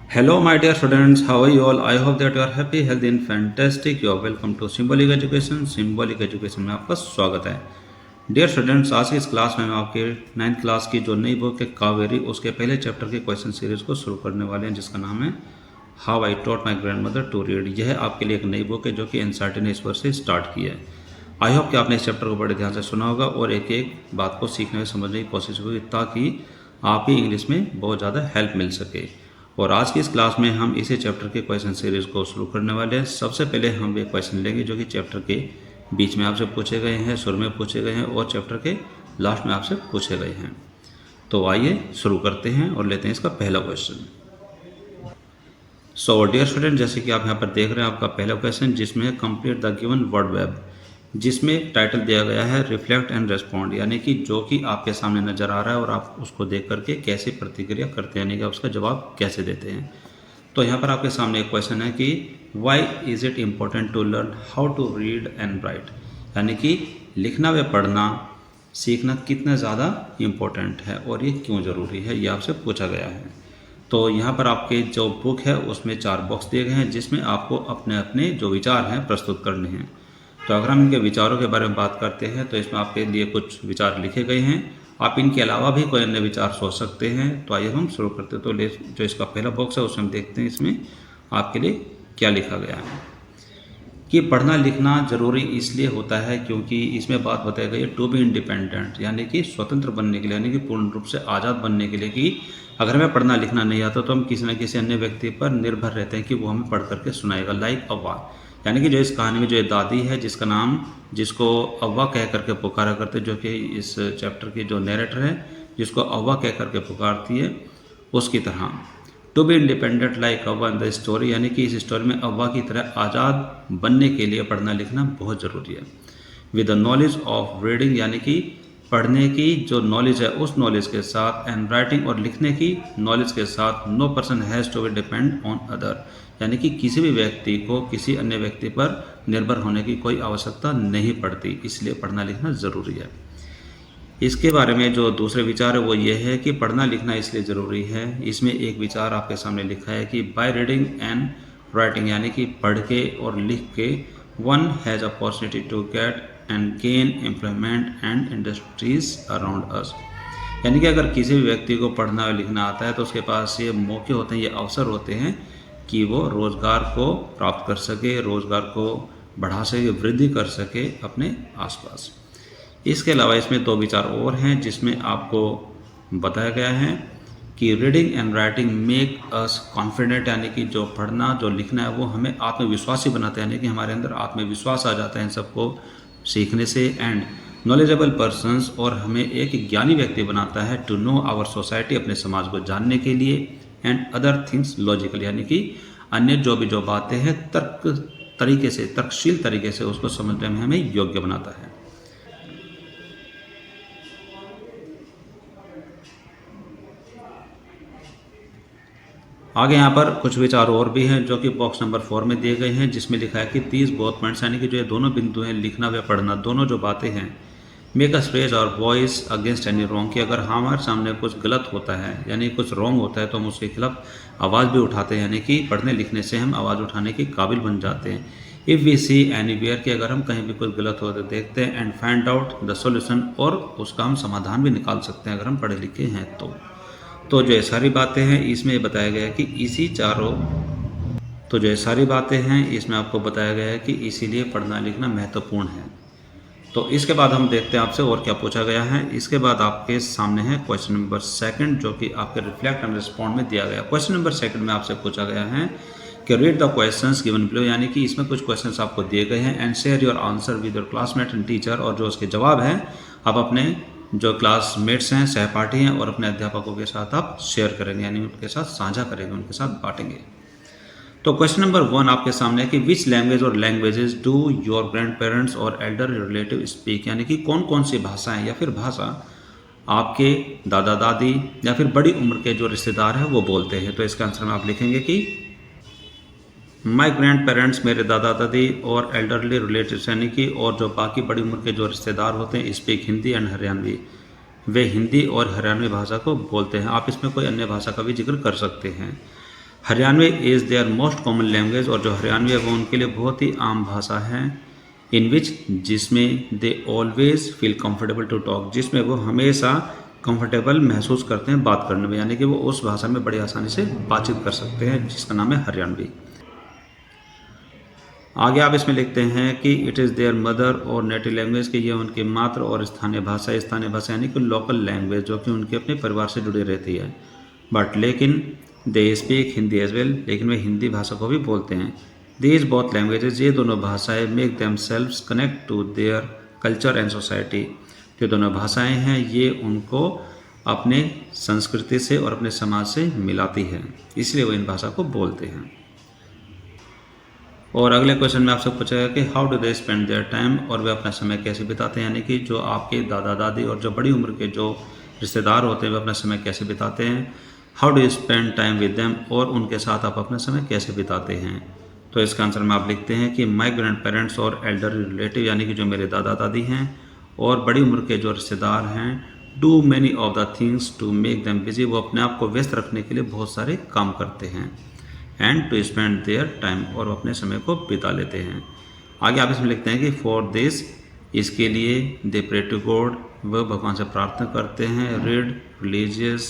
Hello, my dear students. How are you all? I hope that you are happy, healthy, and fantastic. You are welcome to Symbolic Education. Symbolic Education में आपका स्वागत है. Dear students, आज की इस class में हम आपके 9th क्लास की जो नई बुक है कावेरी, उसके पहले चैप्टर के क्वेश्चन सीरीज को शुरू करने वाले हैं, जिसका नाम है how I taught my grandmother to read. यह आपके लिए एक नई बुक है जो कि एनसीईआरटी ने इस वर्ष से स्टार्ट की है. आई होप कि आपने इस चैप्टर को बड़े ध्यान से सुना होगा और एक एक बात को सीखने में समझने की कोशिश होगी, ताकि आपकी इंग्लिश में बहुत ज़्यादा हेल्प मिल सके. और आज की इस क्लास में हम इसी चैप्टर के क्वेश्चन सीरीज को शुरू करने वाले हैं. सबसे पहले हम एक क्वेश्चन लेंगे जो कि चैप्टर के बीच में आपसे पूछे गए हैं, शुरू में पूछे गए हैं और चैप्टर के लास्ट में आपसे पूछे गए हैं. तो आइए शुरू करते हैं और लेते हैं इसका पहला क्वेश्चन. सो डियर स्टूडेंट, जैसे कि आप यहाँ पर देख रहे हैं आपका पहला क्वेश्चन, जिसमें complete the given word web, जिसमें टाइटल दिया गया है रिफ्लेक्ट एंड रेस्पॉन्ड, यानी कि जो कि आपके सामने नज़र आ रहा है और आप उसको देख करके कैसे प्रतिक्रिया करते हैं, यानी कि आप उसका जवाब कैसे देते हैं. तो यहाँ पर आपके सामने एक क्वेश्चन है कि why is it important to learn how to read and write, यानी कि लिखना व पढ़ना सीखना कितना ज़्यादा इम्पोर्टेंट है और ये क्यों ज़रूरी है, ये आपसे पूछा गया है. तो यहाँ पर आपके जो बुक है उसमें 4 बॉक्स दिए गए हैं, जिसमें आपको अपने अपने जो विचार हैं प्रस्तुत करने हैं. तो अगर हम इनके विचारों के बारे में बात करते हैं तो इसमें आपके लिए कुछ विचार लिखे गए हैं. आप इनके अलावा भी कोई अन्य विचार सोच सकते हैं. तो आइए हम शुरू करते हैं. तो जो इसका पहला बॉक्स है उसमें हम देखते हैं इसमें आपके लिए क्या लिखा गया है. कि पढ़ना लिखना ज़रूरी इसलिए होता है क्योंकि इसमें बात बताई गई है टू बी इंडिपेंडेंट, यानी कि स्वतंत्र बनने के लिए, यानी कि पूर्ण रूप से आज़ाद बनने के लिए, कि अगर हमें पढ़ना लिखना नहीं आता तो हम किसी न किसी अन्य व्यक्ति पर निर्भर रहते हैं कि वो हमें पढ़ करके सुनाएगा. लाइक अव्वा, यानी कि जो इस कहानी में जो दादी है जिसको अव्वा कह करके पुकारा करते, जो कि इस चैप्टर की जो नरेटर है जिसको अव्वा कह करके पुकारती है, उसकी तरह to be independent like Avva in the story, यानी कि इस स्टोरी में अव्वा की तरह आज़ाद बनने के लिए पढ़ना लिखना बहुत ज़रूरी है. With the knowledge of reading, यानी कि पढ़ने की जो नॉलेज है उस नॉलेज के साथ, एंड राइटिंग और लिखने की नॉलेज के साथ, no person has to be depend on other, यानी कि किसी भी व्यक्ति को किसी अन्य व्यक्ति पर निर्भर होने की कोई आवश्यकता नहीं पड़ती, इसलिए पढ़ना लिखना ज़रूरी है. इसके बारे में जो दूसरे विचार है वो ये है कि पढ़ना लिखना इसलिए ज़रूरी है. इसमें एक विचार आपके सामने लिखा है कि बाय रीडिंग एंड राइटिंग, यानी कि पढ़ के और लिख के, one has opportunity to get and gain employment and industries around us, यानी कि अगर किसी भी व्यक्ति को पढ़ना और लिखना आता है तो उसके पास ये मौके होते हैं, ये अवसर होते हैं कि वो रोज़गार को प्राप्त कर सके, रोज़गार को बढ़ा सके, वृद्धि कर सके अपने आसपास. इसके अलावा इसमें 2 विचार और हैं जिसमें आपको बताया गया है कि reading and writing make us confident, यानी कि जो पढ़ना जो लिखना है वो हमें आत्मविश्वासी बनाता है, यानी कि हमारे अंदर आत्मविश्वास आ जाता है इन सबको सीखने से. एंड नॉलेजेबल पर्सन्स, और हमें एक ज्ञानी व्यक्ति बनाता है टू नो आवर सोसाइटी, अपने समाज को जानने के लिए. एंड अदर थिंग्स लॉजिकल, यानी कि अन्य जो बातें हैं तर्कशील तरीके से उसको समझने में हमें योग्य बनाता है. आगे यहाँ पर कुछ विचार और भी हैं जो कि बॉक्स नंबर 4 में दिए गए हैं, जिसमें लिखा है कि 30 बोथ पॉइंट्स, यानी कि जो ये दोनों बिंदु हैं, लिखना व पढ़ना, दोनों जो बातें हैं, मेक अस रेज और वॉइस अगेंस्ट एनी रॉन्ग, कि अगर हमारे सामने कुछ गलत होता है यानी कुछ रॉन्ग होता है तो हम उसके खिलाफ आवाज़ भी उठाते हैं, यानी कि पढ़ने लिखने से हम आवाज़ उठाने के काबिल बन जाते हैं. If we see anywhere, कि अगर हम कहीं भी कुछ गलत होते देखते हैं, and find out the solution, और उसका हम समाधान भी निकाल सकते हैं अगर हम पढ़े लिखे हैं तो जो ये सारी बातें हैं इसमें बताया गया है कि जो ये सारी बातें हैं इसमें आपको बताया गया है कि इसीलिए पढ़ना लिखना महत्वपूर्ण है. तो इसके बाद हम देखते हैं आपसे और क्या पूछा गया है. इसके बाद आपके सामने है क्वेश्चन नंबर 2, जो कि आपके रिफ्लेक्ट एंड रिस्पॉन्ड में दिया गया. क्वेश्चन नंबर 2 में आपसे पूछा गया है कि read the questions given below, यानी कि इसमें कुछ क्वेश्चंस आपको दिए गए हैं, and share your answer with your classmate and teacher, और जो उसके जवाब हैं आप अपने जो क्लासमेट्स हैं, सहपाठी हैं, और अपने अध्यापकों के साथ आप शेयर करेंगे, यानी उनके साथ साझा करेंगे, उनके साथ बांटेंगे. तो क्वेश्चन नंबर 1 आपके सामने है कि विच लैंग्वेज और languages do your grand parents और एल्डर रिलेटिव स्पीक, यानी कि कौन कौन सी भाषाएं या फिर भाषा आपके दादा दादी या फिर बड़ी उम्र के जो रिश्तेदार हैं वो बोलते हैं. तो इसका आंसर में आप लिखेंगे कि माई ग्रैंड पेरेंट्स, मेरे दादा दादी, और एल्डरली रिलेटिव्स, यानी कि और जो बाकी बड़ी उम्र के जो रिश्तेदार होते हैं, स्पीक हिंदी एंड हरियाणवी, वे हिंदी और हरियाणवी भाषा को बोलते हैं। आप इसमें कोई अन्य भाषा का भी जिक्र कर सकते हैं। Haryanvi is their most common language, और जो हरियाणवी है वो उनके लिए बहुत ही आम भाषा है। इन विच, जिसमें they always feel comfortable to talk, जिसमें वो हमेशा कंफर्टेबल महसूस करते हैं बात करने में, यानी कि वो उस भाषा में बड़ी आसानी से बातचीत कर सकते हैं, जिसका नाम है हरियाणवी। आगे आप इसमें लिखते हैं कि इट इज़ देयर मदर और नेटिव लैंग्वेज, कि ये उनकी मातृ और स्थानीय भाषा यानी कि लोकल लैंग्वेज, जो कि उनके अपने परिवार से जुड़ी रहती है। बट लेकिन they speak Hindi as well, लेकिन वे हिंदी भाषा को भी बोलते हैं। दीज बोथ लैंग्वेजेज, ये दोनों भाषाएं make themselves connect to their culture and society, जो दोनों भाषाएं हैं ये उनको अपने संस्कृति से और अपने समाज से मिलाती है, इसलिए वो इन भाषा को बोलते हैं। और अगले क्वेश्चन में आपसे पूछेगा कि how do they spend their time, और वे अपना समय कैसे बिताते हैं, यानी कि जो आपके दादा दादी और जो बड़ी उम्र के जो रिश्तेदार होते हैं वे अपना समय कैसे बिताते हैं। How do you spend time with them, और उनके साथ आप अपना समय कैसे बिताते हैं। तो इसका आंसर में आप लिखते हैं कि माई ग्रैंड पेरेंट्स और एल्डरली रिलेटिव, यानी कि जो मेरे दादा दादी हैं और बड़ी उम्र के जो रिश्तेदार हैं, do many of the things to make them busy, वो अपने आप को व्यस्त रखने के लिए बहुत सारे काम करते हैं। And to spend their time, और वो अपने समय को बिता लेते हैं। आगे आप इसमें लिखते हैं कि फॉर दिस, इसके लिए दे प्रे टू गॉड, वह भगवान से प्रार्थना करते हैं। Read religious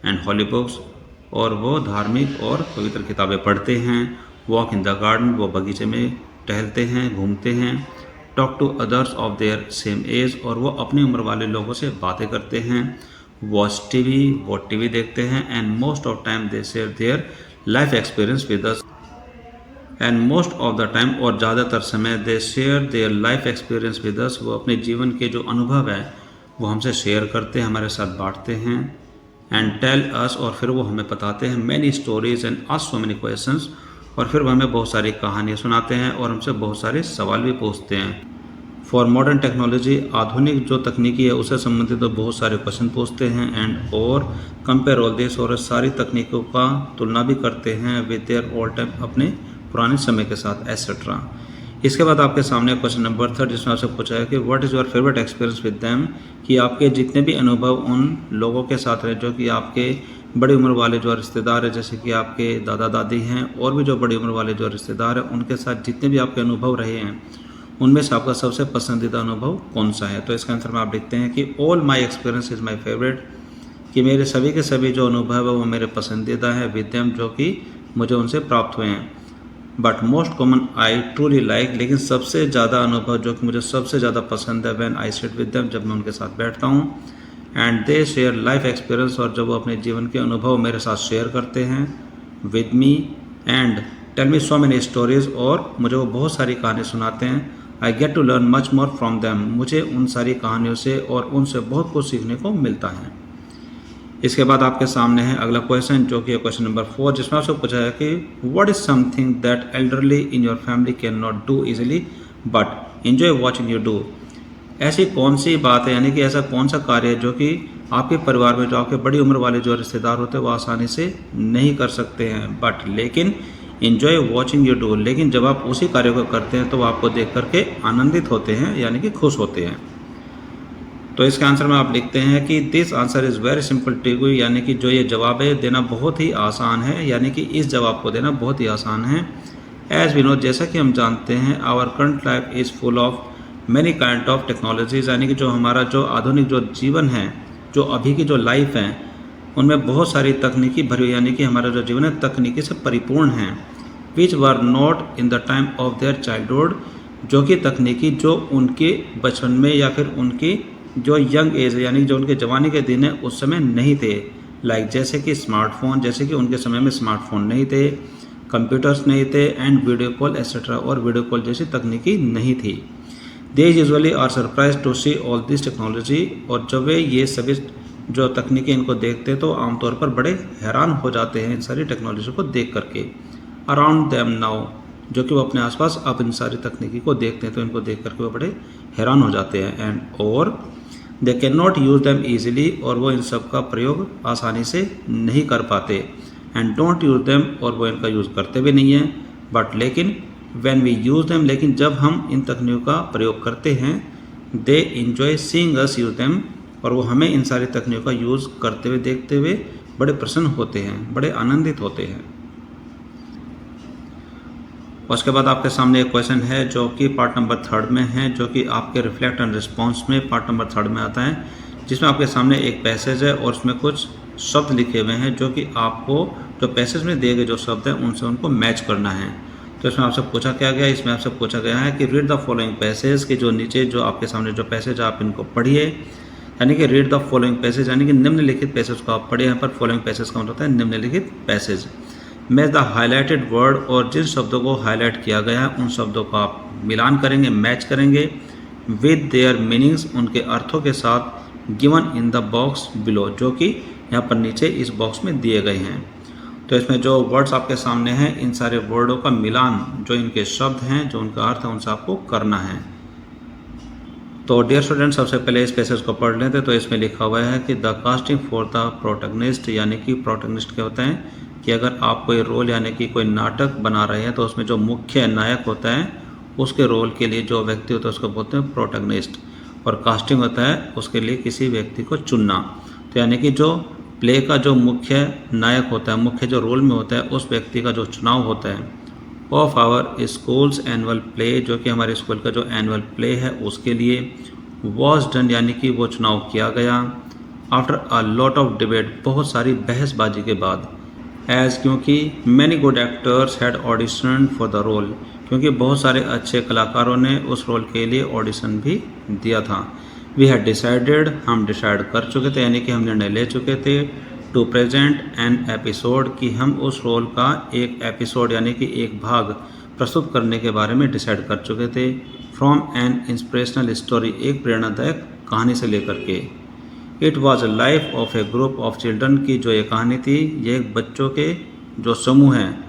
and holy books, और वो धार्मिक और पवित्र किताबें पढ़ते हैं। वॉक इन द गार्डन, वो बगीचे में टहलते हैं, घूमते हैं। Talk to others of their same age, और वो अपनी उम्र वाले लोगों से बातें करते हैं। वॉच टीवी, वो टीवी देखते हैं। And most of time they share their life experience with us, and most of the time, और ज़्यादातर समय they share their life experience with us, वो अपने जीवन के जो अनुभव है वो हमसे शेयर करते हैं, हमारे साथ बांटते हैं। एंड टेल अस, और फिर वो हमें बताते हैं many stories and ask so many questions, और फिर वो हमें बहुत सारी कहानियाँ सुनाते हैं और हमसे बहुत सारे सवाल भी पूछते हैं। फॉर मॉडर्न टेक्नोलॉजी, आधुनिक जो तकनीकी है उससे संबंधित तो बहुत सारे क्वेश्चन पूछते हैं। एंड और कंपेयर ऑल दिस, और सारी तकनीकों का तुलना भी करते हैं विद देयर ऑल टाइम, अपने पुराने समय के साथ एट्सेट्रा। इसके बाद आपके सामने क्वेश्चन नंबर 3, जिसमें आपसे पूछा है कि what is your favourite experience with them, कि आपके जितने भी अनुभव उन लोगों के साथ रहे जो कि आपके बड़ी उम्र वाले जो रिश्तेदार हैं, जैसे कि आपके दादा दादी हैं और भी जो बड़ी उम्र वाले जो रिश्तेदार हैं, उनके साथ जितने भी आपके अनुभव रहे हैं उनमें से आपका सबसे पसंदीदा अनुभव कौन सा है। तो इसका आंसर में आप लिखते हैं कि all my experience is my favourite, कि मेरे सभी के सभी जो अनुभव है वो मेरे पसंदीदा है। विद देम, जो कि मुझे उनसे प्राप्त हुए हैं। But most common I truly like, लेकिन सबसे ज़्यादा अनुभव जो कि मुझे सबसे ज़्यादा पसंद है when I sit with them, जब मैं उनके साथ बैठता हूँ। And they share life experience, और जब वो अपने जीवन के अनुभव मेरे साथ शेयर करते हैं with me. And tell me so many stories, और मुझे वो बहुत सारी कहानी सुनाते हैं। I get to learn much more from them, मुझे उन सारी कहानियों से और उनसे बहुत कुछ सीखने को मिलता है। इसके बाद आपके सामने है अगला क्वेश्चन, जो कि क्वेश्चन नंबर 4, जिसमें आपसे पूछा है कि what is something that elderly in your family can not do easily but enjoy watching you do. ऐसी कौन सी बात है, यानी कि ऐसा कौन सा कार्य है जो कि आपके परिवार में जो आपके बड़ी उम्र वाले जो रिश्तेदार होते हैं वो आसानी से नहीं कर सकते हैं, बट लेकिन एंजॉय वॉचिंग यू डू, लेकिन जब आप उसी कार्य को करते हैं तो वो आपको देख करके आनंदित होते हैं, यानी कि खुश होते हैं। तो इसका आंसर में आप लिखते हैं कि this answer is very simple to you, यानी कि जो ये जवाब है देना बहुत ही आसान है, यानी कि इस जवाब को देना बहुत ही आसान है। एज वी नो, जैसा कि हम जानते हैं, our current life is full of many kind of technologies, यानी कि जो हमारा जो आधुनिक जो जीवन है, जो अभी की जो लाइफ है, उनमें बहुत सारी तकनीकी भरी, यानी कि हमारा जो जीवन है तकनीकी से परिपूर्ण है। Which were not in the time of their childhood, जो कि तकनीकी जो उनके बचपन में या फिर उनकी जो यंग एज है, यानी जो उनके जवानी के दिन है उस समय नहीं थे। लाइक जैसे कि स्मार्टफोन, जैसे कि उनके समय में स्मार्टफोन नहीं थे, कंप्यूटर्स नहीं थे, एंड वीडियो कॉल एट्सेट्रा, और वीडियो कॉल जैसी तकनीकी नहीं थी। They usually are surprise to see all this technology, और जब वे ये सभी जो तकनीकी इनको देखते हैं तो आमतौर पर बड़े हैरान हो जाते हैं इन सारी टेक्नोलॉजी को देख करके। अराउंड देम नाउ, जो कि वो अपने आसपास अब इन सारी तकनीकी को देखते हैं तो इनको देख करके वो बड़े हैरान हो जाते हैं। एंड और they can not use them easily, और वो इन सब का प्रयोग आसानी से नहीं कर पाते। एंड डोंट यूज़ दैम, और वो इनका यूज़ करते भी नहीं हैं। बट लेकिन व्हेन वी यूज़ दैम, लेकिन जब हम इन तकनीकों का प्रयोग करते हैं, they enjoy seeing us use them, और वो हमें इन सारी तकनीकों का यूज़ करते हुए देखते हुए बड़े प्रसन्न होते हैं, बड़े आनंदित होते हैं। उसके बाद आपके सामने एक क्वेश्चन है जो कि पार्ट नंबर 3 में है, जो कि आपके रिफ्लेक्ट एंड रिस्पॉन्स में पार्ट नंबर 3 में आता है, जिसमें आपके सामने एक पैसेज है और उसमें कुछ शब्द लिखे हुए हैं जो कि आपको जो पैसेज में दिए गए जो शब्द हैं उनसे उनको मैच करना है। तो इसमें आपसे पूछा क्या गया, इसमें आपसे पूछा गया है कि रीड द फॉलोइंग पैसेज, के जो नीचे जो आपके सामने जो पैसेज आप इनको पढ़िए, यानी कि रीड द फॉलोइंग पैसेज यानी कि निम्नलिखित पैसेज को आप पढ़िए। यहाँ पर फॉलोइंग पैसेज का मतलब होता है निम्नलिखित passage. Match the highlighted word, और जिन शब्दों को हाईलाइट किया गया है उन शब्दों को आप मिलान करेंगे, मैच करेंगे विद देयर मीनिंग्स, उनके अर्थों के साथ, given in the box below, जो कि यहाँ पर नीचे इस बॉक्स में दिए गए हैं। तो इसमें जो वर्ड्स आपके सामने हैं इन सारे वर्डों का मिलान, जो इनके शब्द हैं, जो उनका अर्थ है, उनसे आपको करना है। तो डियर स्टूडेंट, सबसे पहले इस पैसेज को पढ़ लेते। तो इसमें लिखा हुआ है कि the casting for the protagonist, यानी कि प्रोटैगनिस्ट क्या होता है कि अगर आप कोई रोल यानी कि कोई नाटक बना रहे हैं तो उसमें जो मुख्य नायक होता है उसके रोल के लिए जो व्यक्ति होता है उसको बोलते हैं प्रोटैगनिस्ट, और कास्टिंग होता है उसके लिए किसी व्यक्ति को चुनना। तो यानी कि जो प्ले का जो मुख्य नायक होता है, मुख्य जो रोल में होता है, उस व्यक्ति का जो चुनाव होता है of our schools annual play, जो कि हमारे स्कूल का जो एनुअल प्ले है उसके लिए, वॉज डन, यानी कि वो चुनाव किया गया after a lot of debate, बहुत सारी बहसबाजी के बाद, एज क्योंकि many good actors had audition for the role, क्योंकि बहुत सारे अच्छे कलाकारों ने उस रोल के लिए ऑडिशन भी दिया था। वी हैड डिसाइडेड, हम डिसाइड कर चुके थे, यानी कि हम निर्णय ले चुके थे, टू प्रेजेंट एन एपिसोड, कि हम उस रोल का एक एपिसोड यानी कि एक भाग प्रस्तुत करने के बारे में डिसाइड कर चुके थे, फ्रॉम एन इंस्पिरेशनल स्टोरी, एक प्रेरणादायक कहानी से लेकर के। It was a life of A group of children, की जो ये कहानी थी ये एक बच्चों के जो समूह हैं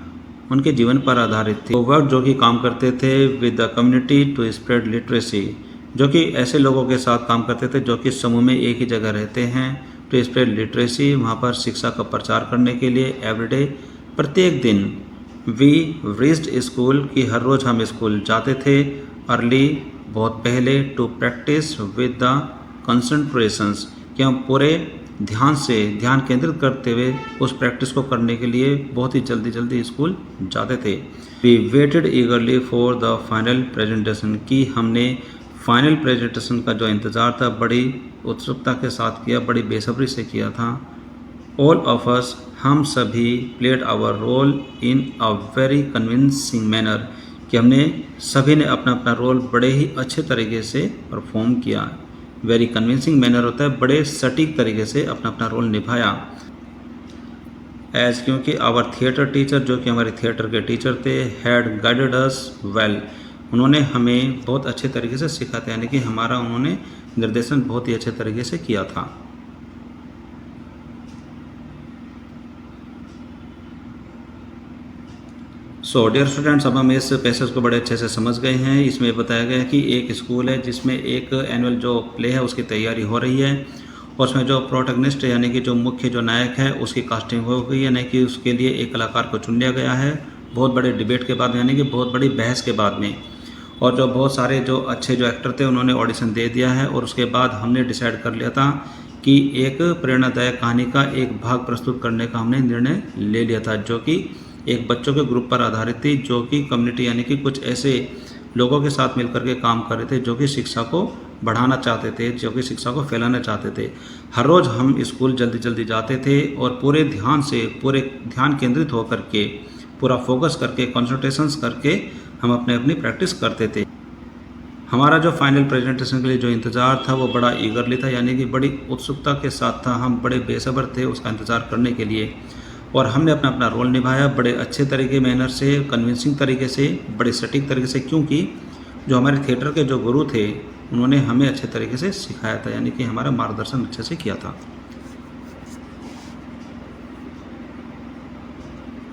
उनके जीवन पर आधारित थी। वो वर्क जो कि काम करते थे with the community to spread literacy, जो कि ऐसे लोगों के साथ काम करते थे जो कि समूह में एक ही जगह रहते हैं, टू स्प्रेड लिटरेसी, वहाँ पर शिक्षा का प्रचार करने के लिए, एवरीडे, प्रत्येक दिन, वी रीच्ड स्कूल, की हर रोज़ हम स्कूल जाते थे, अर्ली, बहुत पहले, to practise with the concentrations, कि हम पूरे ध्यान से ध्यान केंद्रित करते हुए उस प्रैक्टिस को करने के लिए बहुत ही जल्दी जल्दी स्कूल जाते थे। We waited eagerly for the final presentation, की हमने फाइनल प्रेजेंटेशन का जो इंतज़ार था बड़ी उत्सुकता के साथ किया, बड़ी बेसब्री से किया था। ऑल ऑफ अस, हम सभी, played our role in a very convincing manner, कि हमने सभी ने अपना अपना रोल बड़े ही अच्छे तरीके से परफॉर्म किया। वेरी कन्विंसिंग मैनर होता है बड़े सटीक तरीके से अपना अपना रोल निभाया। एज क्योंकि आवर थिएटर टीचर, जो कि हमारे थिएटर के टीचर थे, हैड गाइडेड अस वेल, उन्होंने हमें बहुत अच्छे तरीके से सिखाया, यानी कि हमारा उन्होंने निर्देशन बहुत ही अच्छे तरीके से किया था। सो डियर स्टूडेंट्स, अब हम इस पैसेज को बड़े अच्छे से समझ गए हैं। इसमें बताया गया है कि एक स्कूल है जिसमें एक एनुअल जो प्ले है उसकी तैयारी हो रही है, और उसमें जो प्रोटैगनिस्ट यानी कि जो मुख्य जो नायक है उसकी कास्टिंग हो गई है, यानी कि उसके लिए एक कलाकार को चुन लिया गया है बहुत बड़े डिबेट के बाद, यानी कि बहुत बड़ी बहस के बाद में, और जो बहुत सारे जो अच्छे जो एक्टर थे उन्होंने ऑडिशन दे दिया है, और उसके बाद हमने डिसाइड कर लिया था कि एक प्रेरणादायक कहानी का एक भाग प्रस्तुत करने का हमने निर्णय ले लिया था, जो कि एक बच्चों के ग्रुप पर आधारित थी, जो कि कम्युनिटी यानी कि कुछ ऐसे लोगों के साथ मिलकर के काम कर रहे थे जो कि शिक्षा को बढ़ाना चाहते थे, जो कि शिक्षा को फैलाना चाहते थे। हर रोज़ हम स्कूल जल्दी जल्दी जाते थे और पूरे ध्यान से, पूरे ध्यान केंद्रित होकर के, पूरा फोकस करके, कंसंट्रेशंस करके हम अपनी प्रैक्टिस करते थे। हमारा जो फाइनल प्रेजेंटेशन के लिए जो इंतज़ार था वो बड़ा ईगरली था, यानी कि बड़ी उत्सुकता के साथ था, हम बड़े बेसब्र थे उसका इंतज़ार करने के लिए, और हमने अपना अपना रोल निभाया बड़े अच्छे तरीके मैनर से, कन्विंसिंग तरीके से, बड़े सटीक तरीके से, क्योंकि जो हमारे थिएटर के जो गुरु थे उन्होंने हमें अच्छे तरीके से सिखाया था, यानी कि हमारा मार्गदर्शन अच्छे से किया था।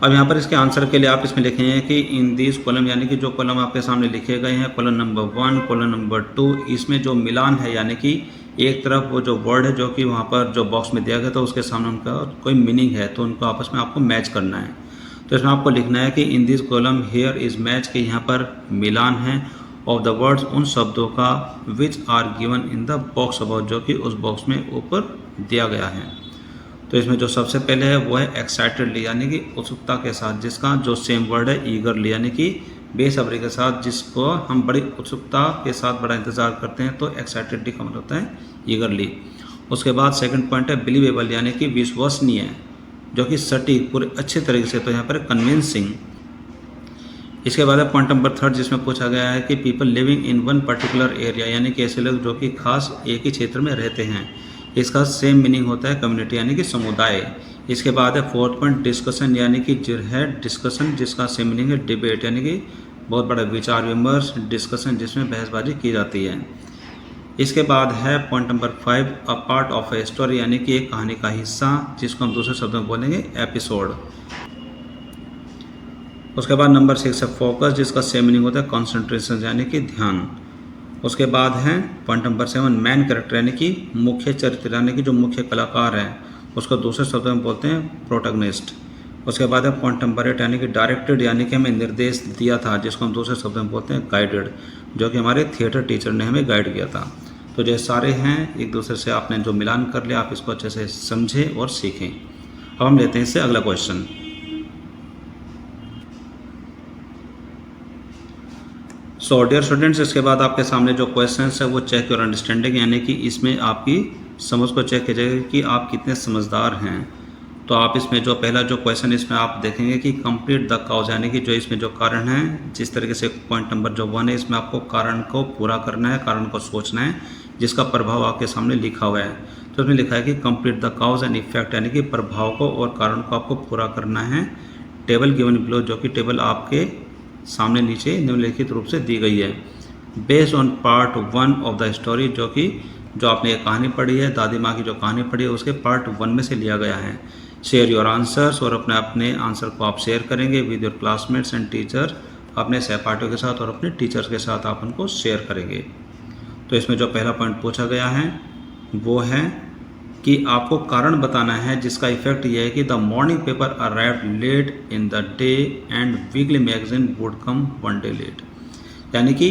अब यहाँ पर इसके आंसर के लिए आप इसमें लिखेंगे कि इन दिस कॉलम, यानी कि जो कॉलम आपके सामने लिखे गए हैं, कॉलम नंबर 1, कॉलम नंबर 2, इसमें जो मिलान है, यानी कि एक तरफ वो जो वर्ड है जो कि वहाँ पर जो बॉक्स में दिया गया था उसके सामने उनका कोई मीनिंग है, तो उनको आपस में आपको मैच करना है। तो इसमें आपको लिखना है कि in this column here is match, के यहाँ पर मिलान है, ऑफ द वर्ड्स उन शब्दों का which are given in the box about जो कि उस बॉक्स में ऊपर दिया गया है। तो इसमें जो सबसे पहले है वो है एक्साइटेडली यानी कि उत्सुकता के साथ, जिसका जो सेम वर्ड है ईगरली यानी कि बेसब्री के साथ, जिसको हम बड़ी उत्सुकता के साथ बड़ा इंतज़ार करते हैं, तो एक्साइटेडली का मतलब होता है ईगरली। उसके बाद सेकंड पॉइंट है बिलीवेबल यानी कि विश्वसनीय, जो कि सटीक पूरे अच्छे तरीके से, तो यहाँ पर कन्विंसिंग। इसके बाद है पॉइंट नंबर थर्ड जिसमें पूछा गया है कि people living in one particular area यानी कि ऐसे लोग जो कि खास एक ही क्षेत्र में रहते हैं। इसका सेम मीनिंग होता है कम्युनिटी यानी कि समुदाय। इसके बाद है फोर्थ पॉइंट डिस्कशन यानी कि जो है डिस्कशन जिसका सेम मीनिंग है डिबेट यानी कि बहुत बड़ा विचार विमर्श, डिस्कशन जिसमें बहसबाजी की जाती है। इसके बाद है point number 5 a part of a story यानी कि एक कहानी का हिस्सा, जिसको हम दूसरे शब्दों में बोलेंगे एपिसोड। उसके बाद नंबर 6 है फोकस जिसका सेम मीनिंग होता है कॉन्सेंट्रेशन यानी कि ध्यान। उसके बाद है पॉइंट नंबर 7 मैन कैरेक्टर यानी कि मुख्य चरित्र यानी कि जो मुख्य कलाकार है उसको दूसरे शब्दों में बोलते हैं प्रोटैगनिस्ट। उसके बाद है पॉइंट नंबर 8 यानी कि डायरेक्टेड यानी कि हमें निर्देश दिया था, जिसको हम दूसरे शब्दों में बोलते हैं गाइडेड, जो कि हमारे थिएटर टीचर ने हमें गाइड किया था। तो जो सारे हैं एक दूसरे से आपने जो मिलान कर लिया, आप इसको अच्छे से समझें और सीखें। अब हम लेते हैं इससे अगला क्वेश्चन। सो डियर स्टूडेंट्स, इसके बाद आपके सामने जो क्वेश्चंस है वो चेक योर अंडरस्टैंडिंग यानी कि इसमें आपकी समझ को चेक किया जाएगा कि आप कितने समझदार हैं। तो आप इसमें जो पहला जो क्वेश्चन इसमें आप देखेंगे कि कंप्लीट द काउज यानी कि जो इसमें जो कारण है, जिस तरीके से पॉइंट नंबर जो 1 है इसमें आपको कारण को पूरा करना है, कारण को सोचना है जिसका प्रभाव आपके सामने लिखा हुआ है। तो इसमें लिखा है कि complete the cows and effect यानी कि प्रभाव को और कारण को आपको पूरा करना है। टेबल गिवन बिलो जो कि टेबल आपके सामने नीचे निम्नलिखित रूप से दी गई है। Based on part 1 of the story जो कि जो आपने एक कहानी पढ़ी है, दादी माँ की जो कहानी पढ़ी है उसके पार्ट 1 में से लिया गया है। शेयर योर आंसर्स और अपने आंसर को आप शेयर करेंगे with your classmates and teacher, अपने सहपाठियों के साथ और अपने टीचर्स के साथ आप उनको शेयर करेंगे। तो इसमें जो पहला पॉइंट पूछा गया है वो है कि आपको कारण बताना है जिसका इफेक्ट यह है कि the morning paper arrived late in the day and weekly magazine would come 1 day late. यानी कि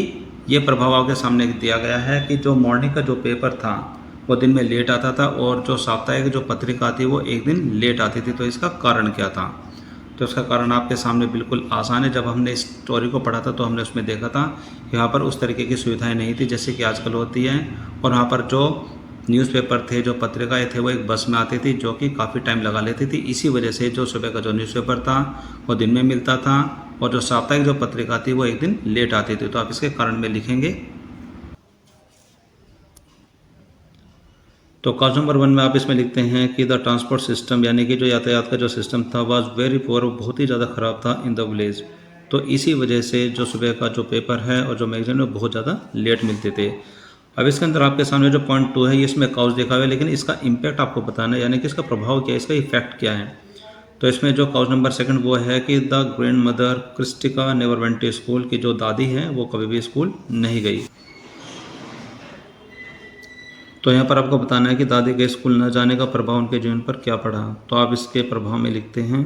ये प्रभाव आपके सामने दिया गया है कि जो मॉर्निंग का जो पेपर था वो दिन में लेट आता था और जो साप्ताहिक जो पत्रिका थी वो एक दिन लेट आती थी। तो इसका कारण क्या था? तो इसका कारण आपके सामने बिल्कुल आसान है। जब हमने इस स्टोरी को पढ़ा था तो हमने उसमें देखा था कि वहाँ पर उस तरीके की सुविधाएं नहीं थी जैसे कि आजकल होती हैं, और वहाँ पर जो न्यूज़पेपर थे, जो पत्रिकाएं थे वो एक बस में आती थी जो कि काफ़ी टाइम लगा लेती थी। इसी वजह से जो सुबह का जो न्यूज़पेपर था वो दिन में मिलता था और जो साप्ताहिक जो पत्रिका थी वो एक दिन लेट आती थी। तो आप इसके कारण में लिखेंगे। तो क्वेश्चन नंबर 1 में आप इसमें लिखते हैं कि द ट्रांसपोर्ट सिस्टम यानी कि जो यातायात का जो सिस्टम था वाज वेरी पुअर, बहुत ही ज़्यादा ख़राब था इन द विलेज। तो इसी वजह से जो सुबह का जो पेपर है और जो मैगजीन है बहुत ज़्यादा लेट मिलते थे। अब इसके अंदर आपके सामने जो पॉइंट 2 है ये इसमें काउज देखा हुआ है, लेकिन इसका इम्पैक्ट आपको बताना है यानी कि इसका प्रभाव क्या है, इसका इफेक्ट क्या है। तो इसमें जो काउज नंबर 2 वो है कि the grand mother Krishtakka never went to school, की जो दादी है वो कभी भी स्कूल नहीं गई। तो यहाँ पर आपको बताना है कि दादी के स्कूल न जाने का प्रभाव उनके जीवन पर क्या पड़ा। तो आप इसके प्रभाव में लिखते हैं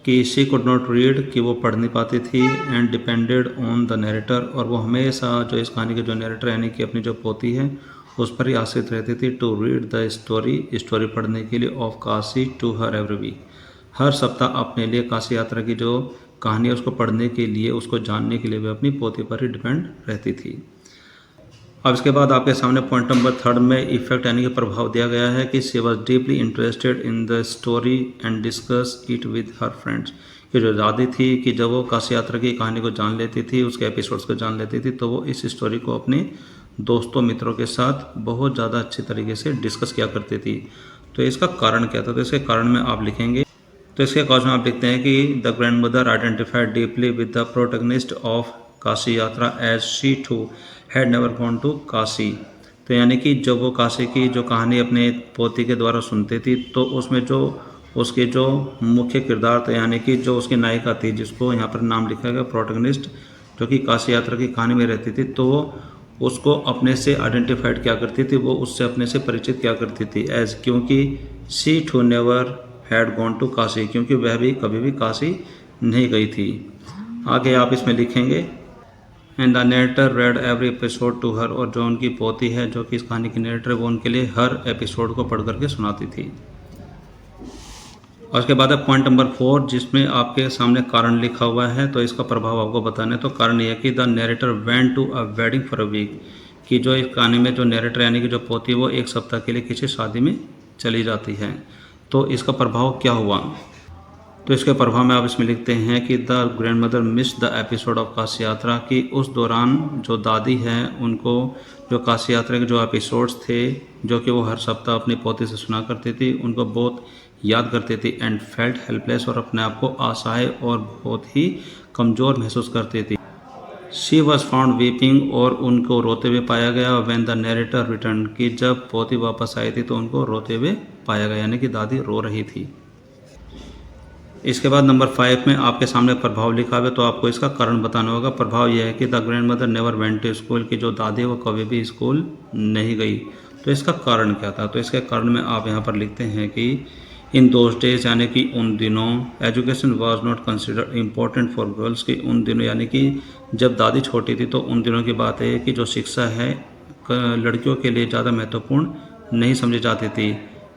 कि शी कुड नॉट रीड, कि वो पढ़ नहीं पाती थी, and depended on the narrator, और वो हमेशा जो इस कहानी के जो नरेटर यानी कि अपनी जो पोती है उस पर ही आश्रित रहती थी। टू रीड द स्टोरी पढ़ने के लिए of Kashi to her every week, हर सप्ताह अपने लिए काशी यात्रा की जो कहानी है उसको पढ़ने के लिए, उसको जानने के लिए वे अपनी पोती पर ही डिपेंड रहती थी। अब इसके बाद आपके सामने पॉइंट नंबर 3 में इफेक्ट यानी कि प्रभाव दिया गया है कि she was deeply interested in the story and discuss it with her friends, कि जो दादी थी कि जब वो काशी यात्रा की कहानी को जान लेती थी, उसके एपिसोड्स को जान लेती थी, तो वो इस स्टोरी को अपने दोस्तों मित्रों के साथ बहुत ज़्यादा अच्छे तरीके से डिस्कस किया करती थी। तो इसका कारण क्या था? तो इसके कारण में आप लिखेंगे। तो इसके क्वेश्चन आप लिखते हैं कि the grand mother identified deeply with the protagonist of Kashi Yatra as she too had never gone to Kashi. तो यानी कि जब वो काशी की जो कहानी अपने पोती के द्वारा सुनती थी तो उसमें जो उसके जो मुख्य किरदार थे यानी कि जो उसकी नायिका थी जिसको यहाँ पर नाम लिखा गया प्रोटैगनिस्ट, जो कि काशी यात्रा की कहानी में रहती थी, तो वो उसको अपने से आइडेंटिफाइड क्या करती थी, वो उससे अपने से परिचित क्या करती थी एज, क्योंकि she too never had gone to Kashi, क्योंकि वह भी कभी भी काशी नहीं गई थी। आगे आप इसमें लिखेंगे and the narrator read every episode to her, और जो उनकी पोती है जो कि इस कहानी की नरेटर वो उनके लिए हर एपिसोड को पढ़ करके सुनाती थी। और उसके बाद है पॉइंट नंबर 4 जिसमें आपके सामने कारण लिखा हुआ है, तो इसका प्रभाव आपको बताना है। तो कारण यह है कि the narrator went to a wedding for a week, कि जो इस कहानी में जो नरेटर यानी कि जो पोती वो एक सप्ताह के लिए किसी शादी में चली जाती है। तो इसका प्रभाव क्या हुआ, तो इसके प्रभाव में आप इसमें लिखते हैं कि the grand mother miss the episode of Kashi यात्रा, कि उस दौरान जो दादी है उनको जो काशी यात्रा के जो एपिसोड्स थे जो कि वो हर सप्ताह अपनी पोती से सुना करती थी उनको बहुत याद करती थी। एंड फेल्ट हेल्पलेस, और अपने आप को असहाय और बहुत ही कमज़ोर महसूस करती थी। शी वॉज फाउंड वीपिंग, और उनको रोते हुए पाया गया। व्हेन द नरेटर रिटर्न, कि जब पोती वापस आई थी तो उनको रोते हुए पाया गया, यानी कि दादी रो रही थी। इसके बाद नंबर 5 में आपके सामने प्रभाव लिखा हुआ है, तो आपको इसका कारण बताना होगा। प्रभाव यह है कि the grand mother never went to school, की जो दादी वो कभी भी स्कूल नहीं गई। तो इसका कारण क्या था, तो इसके कारण में आप यहाँ पर लिखते हैं कि इन दोज डेज, यानी कि उन दिनों, education was not considered important for girls, की उन दिनों यानी कि जब दादी छोटी थी तो उन दिनों की बात है कि जो शिक्षा है लड़कियों के लिए ज़्यादा महत्वपूर्ण नहीं समझी जाती थी।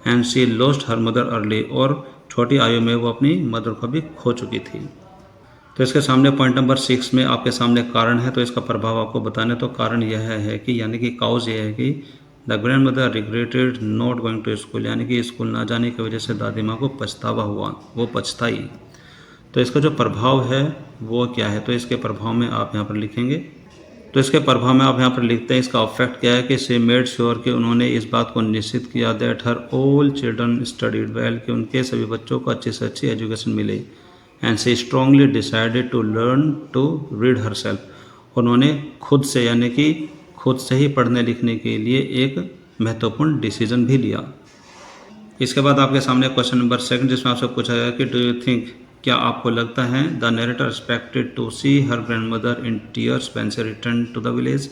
And she lost her mother early, और छोटी आयु में वो अपनी मदर को भी खो चुकी थी। तो इसके सामने पॉइंट नंबर 6 में आपके सामने कारण है, तो इसका प्रभाव आपको बताने। तो कारण यह है कि यानी कि काउज यह है कि the grand mother regretted not going to school, यानी कि स्कूल ना जाने की वजह से दादी माँ को पछतावा हुआ, वो पछताई। तो इसका जो प्रभाव है वो क्या है, तो इसके प्रभाव में आप यहाँ पर लिखेंगे। तो इसके प्रभाव में आप यहाँ पर लिखते हैं इसका इफेक्ट क्या है कि शी मेड श्योर कि उन्होंने इस बात को निश्चित किया that her all children studied well, कि उनके सभी बच्चों को अच्छी से अच्छी एजुकेशन मिले। And she strongly decided to learn to read herself, उन्होंने खुद से यानी कि खुद से ही पढ़ने लिखने के लिए एक महत्वपूर्ण डिसीजन भी लिया। इसके बाद आपके सामने क्वेश्चन नंबर 2 जिसमें आपसे पूछा गया कि डू यू थिंक, क्या आपको लगता है the narrator expected to see her grandmother in tears when she return to the village,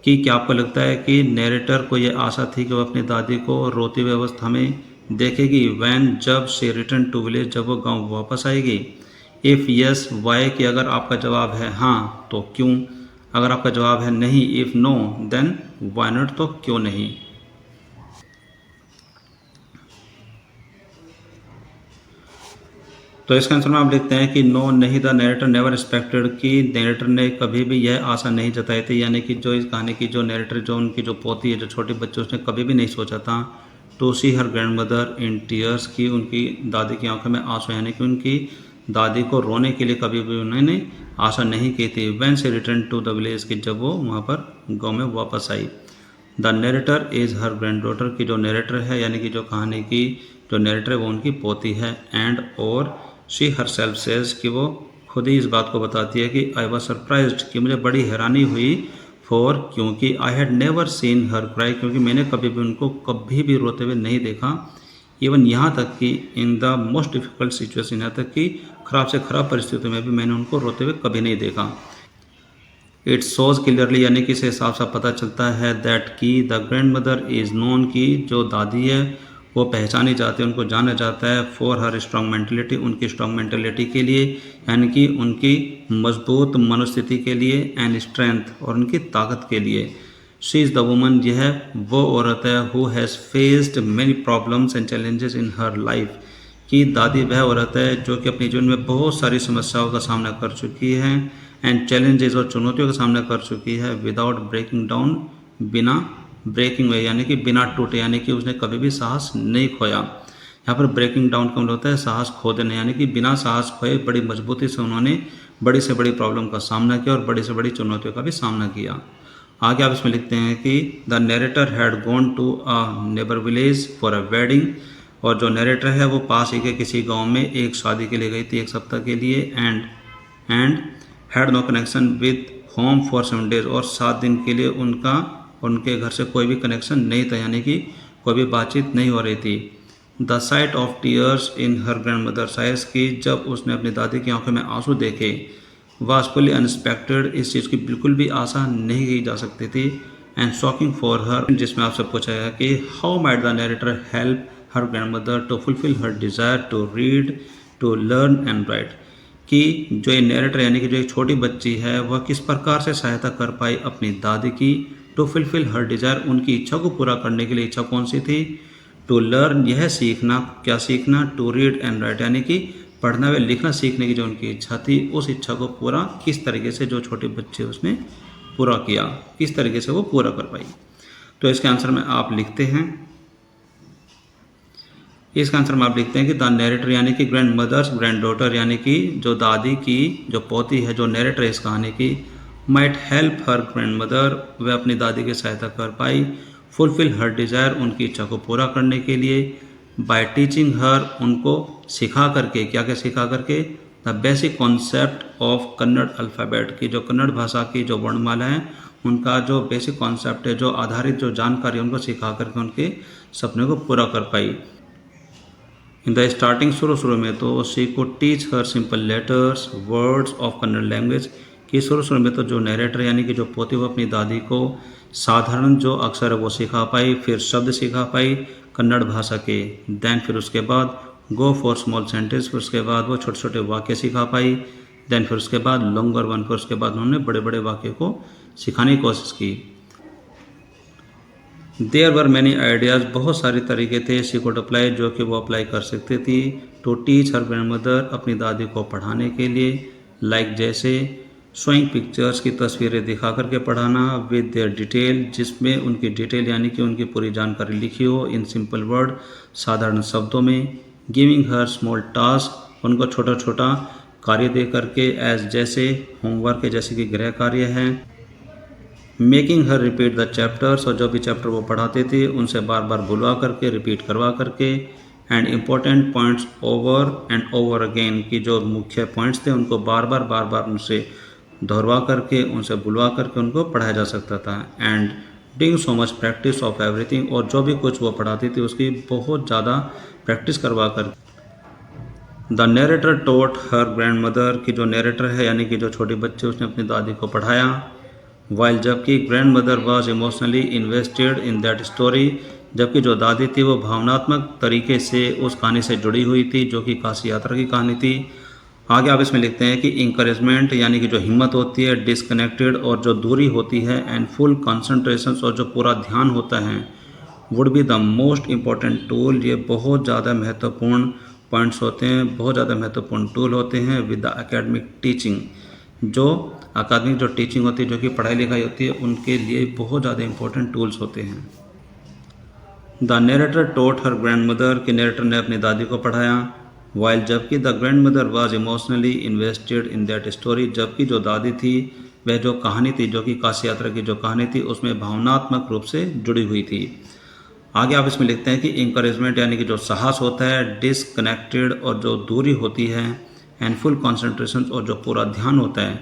कि क्या आपको लगता है कि नरेटर को ये आशा थी कि वो अपनी दादी को रोती हुई अवस्था में देखेगी व्हेन, जब शी रिटर्न टू विलेज, जब वो गांव वापस आएगी। इफ़ यस वाई, कि अगर आपका जवाब है हाँ तो क्यों, अगर आपका जवाब है नहीं if no then why not, तो क्यों नहीं। तो इसका आंसर में आप लिखते हैं कि नो, नहीं, द नरेटर नेवर एक्सपेक्टेड, कि नरेटर ने कभी भी यह आशा नहीं जताई थी, यानी कि जो इस कहानी की जो नरेटर जो उनकी जो पोती है जो छोटे बच्चे, उसने कभी भी नहीं सोचा था to see her grandmother in tears, की उनकी दादी की आंखों में आंसू, यानी कि उनकी दादी को रोने के लिए कभी भी उन्होंने आशा नहीं की थी। When she return to the village, की जब वो वहाँ पर गाँव में वापस आई। The narrator is her grand daughter, की जो नरेटर है यानी कि जो कहानी की जो नरेटर है वो उनकी पोती है। एंड और शी हर सेल्फ सेज, कि वो खुद ही इस बात को बताती है कि आई वॉज सरप्राइज्ड, कि मुझे बड़ी हैरानी हुई। फॉर, क्योंकि I had never seen her cry, क्योंकि मैंने कभी भी उनको कभी भी रोते हुए नहीं देखा। इवन यहाँ तक कि in the most difficult situation, यहाँ तक कि ख़राब से ख़राब परिस्थितियों में भी मैंने उनको रोते हुए कभी नहीं देखा। इट शोज़ क्लियरली, यानी कि इसे साफ साफ पता चलता है दैट की the grand mother is known, की जो दादी है वो पहचानी जाती है, उनको जाना जाता है फॉर हर स्ट्रॉन्ग मेंटलिटी, उनकी स्ट्रॉन्ग मेंटलिटी के लिए, यानी कि उनकी मजबूत मनोस्थिति के लिए, एंड स्ट्रेंथ, और उनकी ताकत के लिए। शी इज़ द वुमन, यह वो औरत है who has faced many problems and challenges in her life, कि दादी वह औरत है जो कि अपने जीवन में बहुत सारी समस्याओं का सामना कर चुकी है, एंड चैलेंजेस, और चुनौतियों का सामना कर चुकी है, विदाउट ब्रेकिंग डाउन, बिना ब्रेकिंग हुए, यानी कि बिना टूटे, यानी कि उसने कभी भी साहस नहीं खोया। यहाँ पर ब्रेकिंग डाउन का मतलब होता है साहस खो देना, यानी कि बिना साहस खोए बड़ी मजबूती से उन्होंने बड़ी से बड़ी प्रॉब्लम का सामना किया और बड़ी से बड़ी चुनौतियों का भी सामना किया। आगे आप इसमें लिखते हैं कि the narrator had gone to a neighbour village for a wedding, और जो नरेटर है वो पास ही के किसी गाँव में एक शादी के लिए गई थी 1 सप्ताह के लिए। And had no connection with home for 7 days, और 7 दिन के लिए उनके घर से कोई भी कनेक्शन नहीं था, यानी कि कोई भी बातचीत नहीं हो रही थी। The sight of tears in her grandmother's eyes, की जब उसने अपनी दादी की आंखों में आंसू देखे, वाज फुली अनएक्सपेक्टेड, इस चीज़ की बिल्कुल भी आशा नहीं की जा सकती थी। एंड शॉकिंग फॉर हर, जिसमें आपसे पूछा गया कि how might the narrator help her grandmother to fulfil her desire to read, to learn and write, कि जो ये नैरेटर यानी कि जो एक छोटी बच्ची है वह किस प्रकार से सहायता कर पाई अपनी दादी की टू फुलफिल हर डिज़ायर, उनकी इच्छा को पूरा करने के लिए। इच्छा कौन सी थी? टू लर्न, यह सीखना। क्या सीखना? टू रीड एंड राइट, यानी कि पढ़ना व लिखना सीखने की जो उनकी इच्छा थी, उस इच्छा को पूरा किस तरीके से जो छोटे बच्चे उसने पूरा किया, किस तरीके से वो पूरा कर पाई। तो इसके आंसर में आप लिखते हैं, इसका आंसर में आप लिखते हैं कि द नैरेटर यानी कि ग्रैंड मदर्स ग्रैंड डॉटर, यानी कि जो दादी की जो पोती है, जो नैरेटर है इस कहानी की, might help her grand mother, वह अपनी दादी की सहायता कर पाई, फुलफिल हर डिज़ायर, उनकी इच्छा को पूरा करने के लिए, बाय टीचिंग हर, उनको सिखा करके, क्या क्या सिखा करके, the basic concept of Kannada alphabet, की जो कन्नड़ भाषा की जो वर्णमाला है उनका जो बेसिक कॉन्सेप्ट है, जो आधारित जो जानकारी उनको सिखा करके उनके सपने को पूरा कर पाई। इन द स्टार्टिंग, शुरू में तो she could teach her simple letters words of Kannada language, कि शुरू में तो जो नैरेटर यानी कि जो पोती वो अपनी दादी को साधारण जो अक्षर है वो सिखा पाई, फिर शब्द सिखा पाई कन्नड़ भाषा के। देन फिर उसके बाद गो फॉर स्मॉल सेंटेंस, फिर उसके बाद वो छोटे छोटे वाक्य सिखा पाई। देन फिर उसके बाद लॉन्गर वन, फिर उसके बाद उन्होंने बड़े बड़े वाक्य को सिखाने की कोशिश की। देयर वर मैनी आइडियाज़, बहुत सारे तरीके थे, शी कुड अप्लाई, जो कि वो अप्लाई कर सकती थी, to teach her grandmother, अपनी दादी को पढ़ाने के लिए, लाइक जैसे शोइंग पिक्चर्स, की तस्वीरें दिखा करके पढ़ाना, विद देयर डिटेल, जिसमें उनकी डिटेल यानी कि उनकी पूरी जानकारी लिखी हो, इन सिंपल वर्ड, साधारण शब्दों में, गिविंग हर स्मॉल टास्क, उनको छोटा छोटा कार्य दे करके, एज जैसे होमवर्क है, जैसे कि गृह कार्य है, making her repeat the chapters, और जो भी चैप्टर वो पढ़ाते थे उनसे बार बार बुलवा करके, रिपीट करवा करके, and important points over and over again, की जो मुख्य पॉइंट्स थे उनको बार बार उनसे दोहरवा करके, उनसे बुलवा करके उनको पढ़ाया जा सकता था। And doing so much practice of everything, और जो भी कुछ वो पढ़ाती थी उसकी बहुत ज़्यादा प्रैक्टिस करवा कर। The narrator taught her grandmother, की जो नैरेटर है यानी कि जो छोटी बच्चे उसने अपनी दादी को पढ़ाया, वाइल, जबकि grand mother was emotionally invested in that story, जबकि जो दादी थी वो भावनात्मक तरीके से उस कहानी से जुड़ी हुई थी, जो कि काशी यात्रा की कहानी थी। आगे आप इसमें लिखते हैं कि इंकरेजमेंट यानी कि जो हिम्मत होती है, डिसकनेक्टेड और जो दूरी होती है, एंड फुल कंसंट्रेशन और जो पूरा ध्यान होता है, would be the most important tool, ये बहुत ज़्यादा महत्वपूर्ण पॉइंट्स होते हैं, बहुत ज़्यादा महत्वपूर्ण टूल होते हैं, विद द एकेडमिक टीचिंग, जो अकादमिक जो टीचिंग होती है, जो कि पढ़ाई लिखाई होती है, उनके लिए बहुत ज़्यादा इंपॉर्टेंट टूल्स होते हैं। The narrator taught her grandmother, के नैरेटर ने अपनी दादी को पढ़ाया, वाइल, जबकि the grand mother was emotionally invested in that story, जबकि जो दादी थी वह जो कहानी थी, जो कि काशी यात्रा की जो कहानी थी, उसमें भावनात्मक रूप से जुड़ी हुई थी। आगे आप इसमें लिखते हैं कि इंकरेजमेंट यानी कि जो साहस होता है, डिसकनेक्टेड और जो दूरी होती है, एंड फुल कॉन्सेंट्रेशन और जो पूरा ध्यान होता है,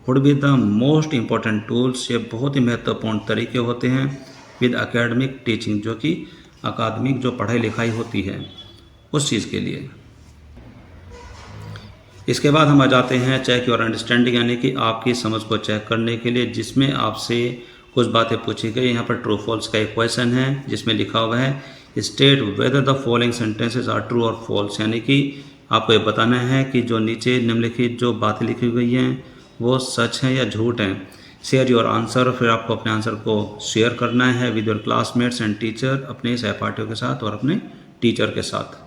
would be the most important tools, ये बहुत ही महत्वपूर्ण तरीके होते हैं, विद एकेडमिक टीचिंग, जो कि अकादमिक जो पढ़ाई लिखाई होती है उस चीज़ के लिए। इसके बाद हम आ जाते हैं चेक योर अंडरस्टैंडिंग, यानी कि आपकी समझ को चेक करने के लिए, जिसमें आपसे कुछ बातें पूछी गई। यहाँ पर ट्रू फॉल्स का एक क्वेश्चन है जिसमें लिखा हुआ है state whether the following sentences are true और फॉल्स, यानी कि आपको ये बताना है कि जो नीचे निम्नलिखित जो बातें लिखी गई हैं वो सच हैं या झूठ हैं। शेयर योर आंसर, फिर आपको अपने आंसर को शेयर करना है with your classmates and teacher, अपने सहपाठियों के साथ और अपने टीचर के साथ।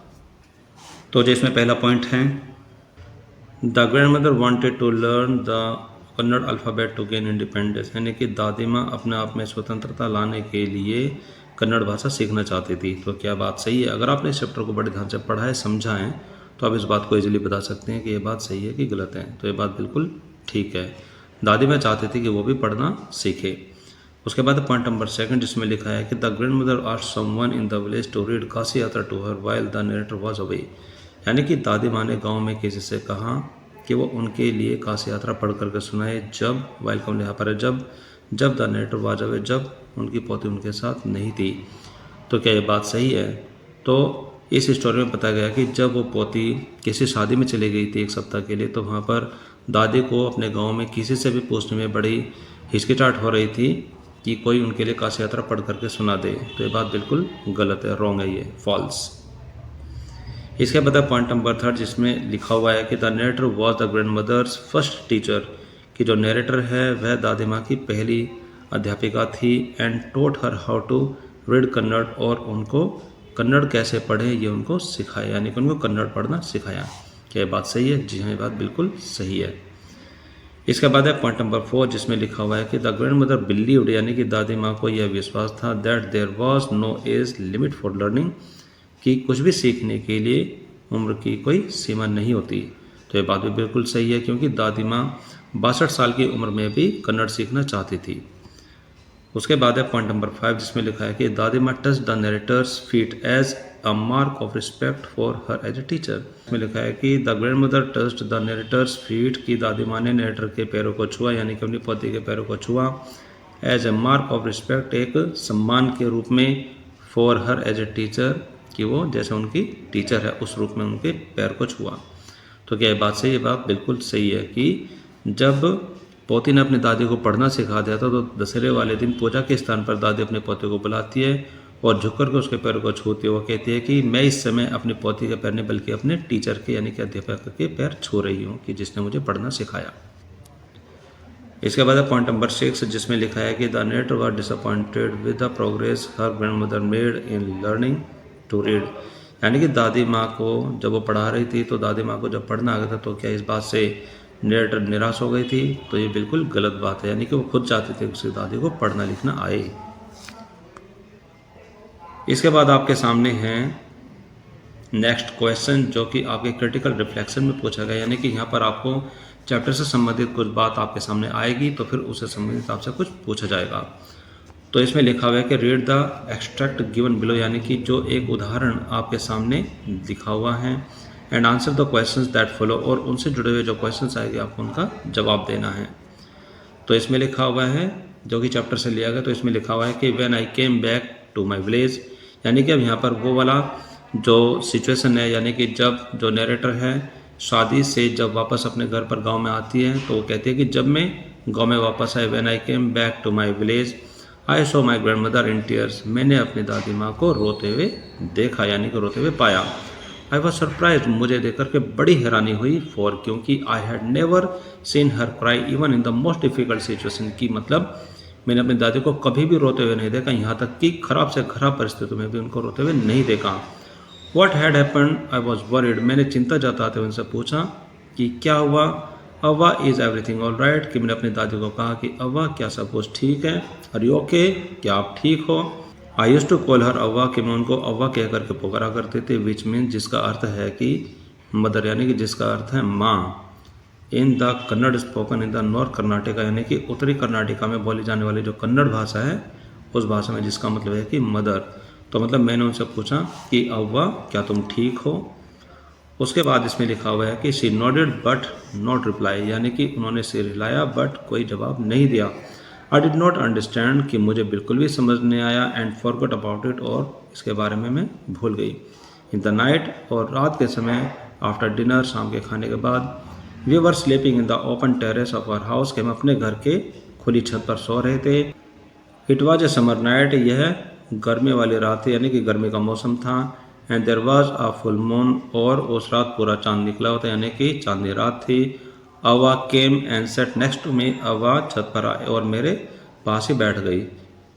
तो जो इसमें पहला पॉइंट है, the grand mother wanted to learn the Kannada alphabet to gain independence, यानी कि दादी माँ अपने आप में स्वतंत्रता लाने के लिए कन्नड़ भाषा सीखना चाहती थी। तो क्या बात सही है? अगर आपने इस चैप्टर को बड़े ध्यान से पढ़ा है, समझा है, तो आप इस बात को इजीली बता सकते हैं कि ये बात सही है कि गलत है। तो ये बात बिल्कुल ठीक है, दादी माँ चाहती थी कि वो भी पढ़ना सीखे। उसके बाद पॉइंट नंबर 2 जिसमें लिखा है कि the grand mother asked someone in the village to read Kashi Yatra to her while the narrator was away, यानी कि दादी माँ ने गाँव में किसी से कहा कि वो उनके लिए काशी यात्रा पढ़ करके सुनाए, जब वाइल का यहाँ पर है जब द नरेटर वाज अवे, जब उनकी पोती उनके साथ नहीं थी। तो क्या ये बात सही है? तो इस स्टोरी में बताया गया कि जब वो पोती किसी शादी में चली गई थी 1 सप्ताह के लिए, तो वहाँ पर दादी को अपने गांव में किसी से भी पूछने में बड़ी हिचकिचाहट हो रही थी कि कोई उनके लिए काशी यात्रा पढ़ करके सुना दे। तो ये बात बिल्कुल गलत है, रॉन्ग है, ये फॉल्स। इसके बाद पॉइंट नंबर 3 जिसमें लिखा हुआ है कि the narrator was the grandmother's first teacher, कि जो नरेटर है वह दादी माँ की पहली अध्यापिका थी, and taught her how to read Kannada, और उनको कन्नड़ कैसे पढ़े ये उनको सिखाया, यानी कि उनको कन्नड़ पढ़ना सिखाया। क्या ये बात सही है? जी हाँ, ये बात बिल्कुल सही है। इसके बाद है पॉइंट नंबर 4 जिसमें लिखा हुआ है कि द ग्रैंड मदर बिलीव्ड, यानी कि दादी माँ को यह विश्वास था, that there was no age limit for learning, कि कुछ भी सीखने के लिए उम्र की कोई सीमा नहीं होती। तो ये बात भी बिल्कुल सही है, क्योंकि दादी माँ 62 साल की उम्र में भी कन्नड़ सीखना चाहती थी। उसके बाद है पॉइंट नंबर 5 जिसमें लिखा है कि दादी माँ touch the narrator's feet as a mark of respect for her as a teacher. इसमें लिखा है कि the grand mother touched the narrator's feet, की दादी माँ ने नरेटर के पैरों को छुआ, यानी कि अपनी पोती के पैरों को छुआ, as a mark of respect, एक सम्मान के रूप में, for her as a teacher, कि वो जैसे उनकी टीचर है उस रूप में उनके पैर को छुआ। तो क्या ये बात सही है? ये बात बिल्कुल सही है कि जब पोती ने अपनी दादी को पढ़ना सिखा दिया था, तो दशहरे वाले दिन पूजा के स्थान पर दादी अपने पोते को बुलाती है और झुककर के उसके पैर को छूती है। वो कहती है कि मैं इस समय अपनी पोती के पैर नहीं बल्कि अपने टीचर के, यानी कि अध्यापक के पैर छू रही हूँ, कि जिसने मुझे पढ़ना सिखाया। इसके बाद पॉइंट नंबर 6 जिसमें लिखा है कि the narrator was disappointed with the progress her grandmother made in learning to read, यानी कि दादी माँ को जब वो पढ़ा रही थी तो दादी माँ को जब पढ़ना आ गया था तो क्या इस बात से नरेटर निराश हो गई थी? तो ये बिल्कुल गलत बात है, यानी कि वो खुद चाहती थी कि उसकी दादी को पढ़ना लिखना आए। इसके बाद आपके सामने है नेक्स्ट क्वेश्चन, जो कि आपके क्रिटिकल रिफ्लेक्शन में पूछा गया, यानी कि यहाँ पर आपको चैप्टर से संबंधित कुछ बात आपके सामने आएगी तो फिर उससे संबंधित आपसे कुछ पूछा जाएगा। तो इसमें लिखा हुआ है कि read the extract given below, यानी कि जो एक उदाहरण आपके सामने लिखा हुआ है, and answer the questions that follow, और उनसे जुड़े हुए जो क्वेश्चंस आएंगे आपको उनका जवाब देना है। तो इसमें लिखा हुआ है, जो कि चैप्टर से लिया गया, तो इसमें लिखा हुआ है कि when I came back to my village, यानी कि अब यहाँ पर वो वाला जो सिचुएशन है, यानी कि जब जो नरेटर है शादी से जब वापस अपने घर पर गांव में आती है तो वो कहती है कि जब मैं गांव में वापस आए, when I came back to my village I saw my grandmother in tears, मैंने अपनी दादी माँ को रोते हुए देखा, यानी कि रोते हुए पाया। आई वॉज सरप्राइज, मुझे देख कर के बड़ी हैरानी हुई, फॉर, क्योंकि I had never seen her cry even in the most difficult situation, की मतलब मैंने अपनी दादी को कभी भी रोते हुए नहीं देखा, यहाँ तक कि खराब से खराब परिस्थितियों में भी उनको रोते हुए नहीं देखा। What had happened, I was worried, मैंने चिंता जताते हुए उनसे पूछा कि क्या हुआ। अव्वा, इज़ एवरीथिंग ऑल राइट, कि मैंने अपनी दादी को कहा कि अव्वा क्या सब कुछ ठीक है, आर यू ओके, क्या आप ठीक हो। I used to call her Avva, कि मैं उनको अव्वा कह करके पुकारा करते थे, विच मीन, जिसका अर्थ है कि मदर, यानी कि जिसका अर्थ है माँ। In the Kannada spoken in the north Karnataka, यानी कि उत्तरी कर्नाटका में बोली जाने वाली जो कन्नड़ भाषा है उस भाषा में जिसका मतलब है कि मदर। तो मतलब मैंने उनसे पूछा कि अव्वा क्या तुम ठीक हो। उसके बाद इसमें लिखा हुआ है कि she nodded but not reply, यानी कि उन्होंने सिर हिलाया बट कोई जवाब नहीं दिया। आई डिड नॉट अंडरस्टैंड, कि मुझे बिल्कुल भी समझ नहीं आया, एंड फॉरगॉट अबाउट इट, और इसके बारे में मैं भूल गई। इन द नाइट, और रात के समय, आफ्टर डिनर, शाम के खाने के बाद, we were sleeping in the open terrace of our house, कि हम अपने घर के खुली छत पर सो रहे थे। It was a summer night, यह गर्मी वाली रात थी, यानी कि गर्मी का मौसम था। And there was a full moon, और उस रात पूरा चांद निकला होता, यानी कि चांदनी रात थी। Avva came and sat next to me, Avva छत पर आए और मेरे पास ही बैठ गई।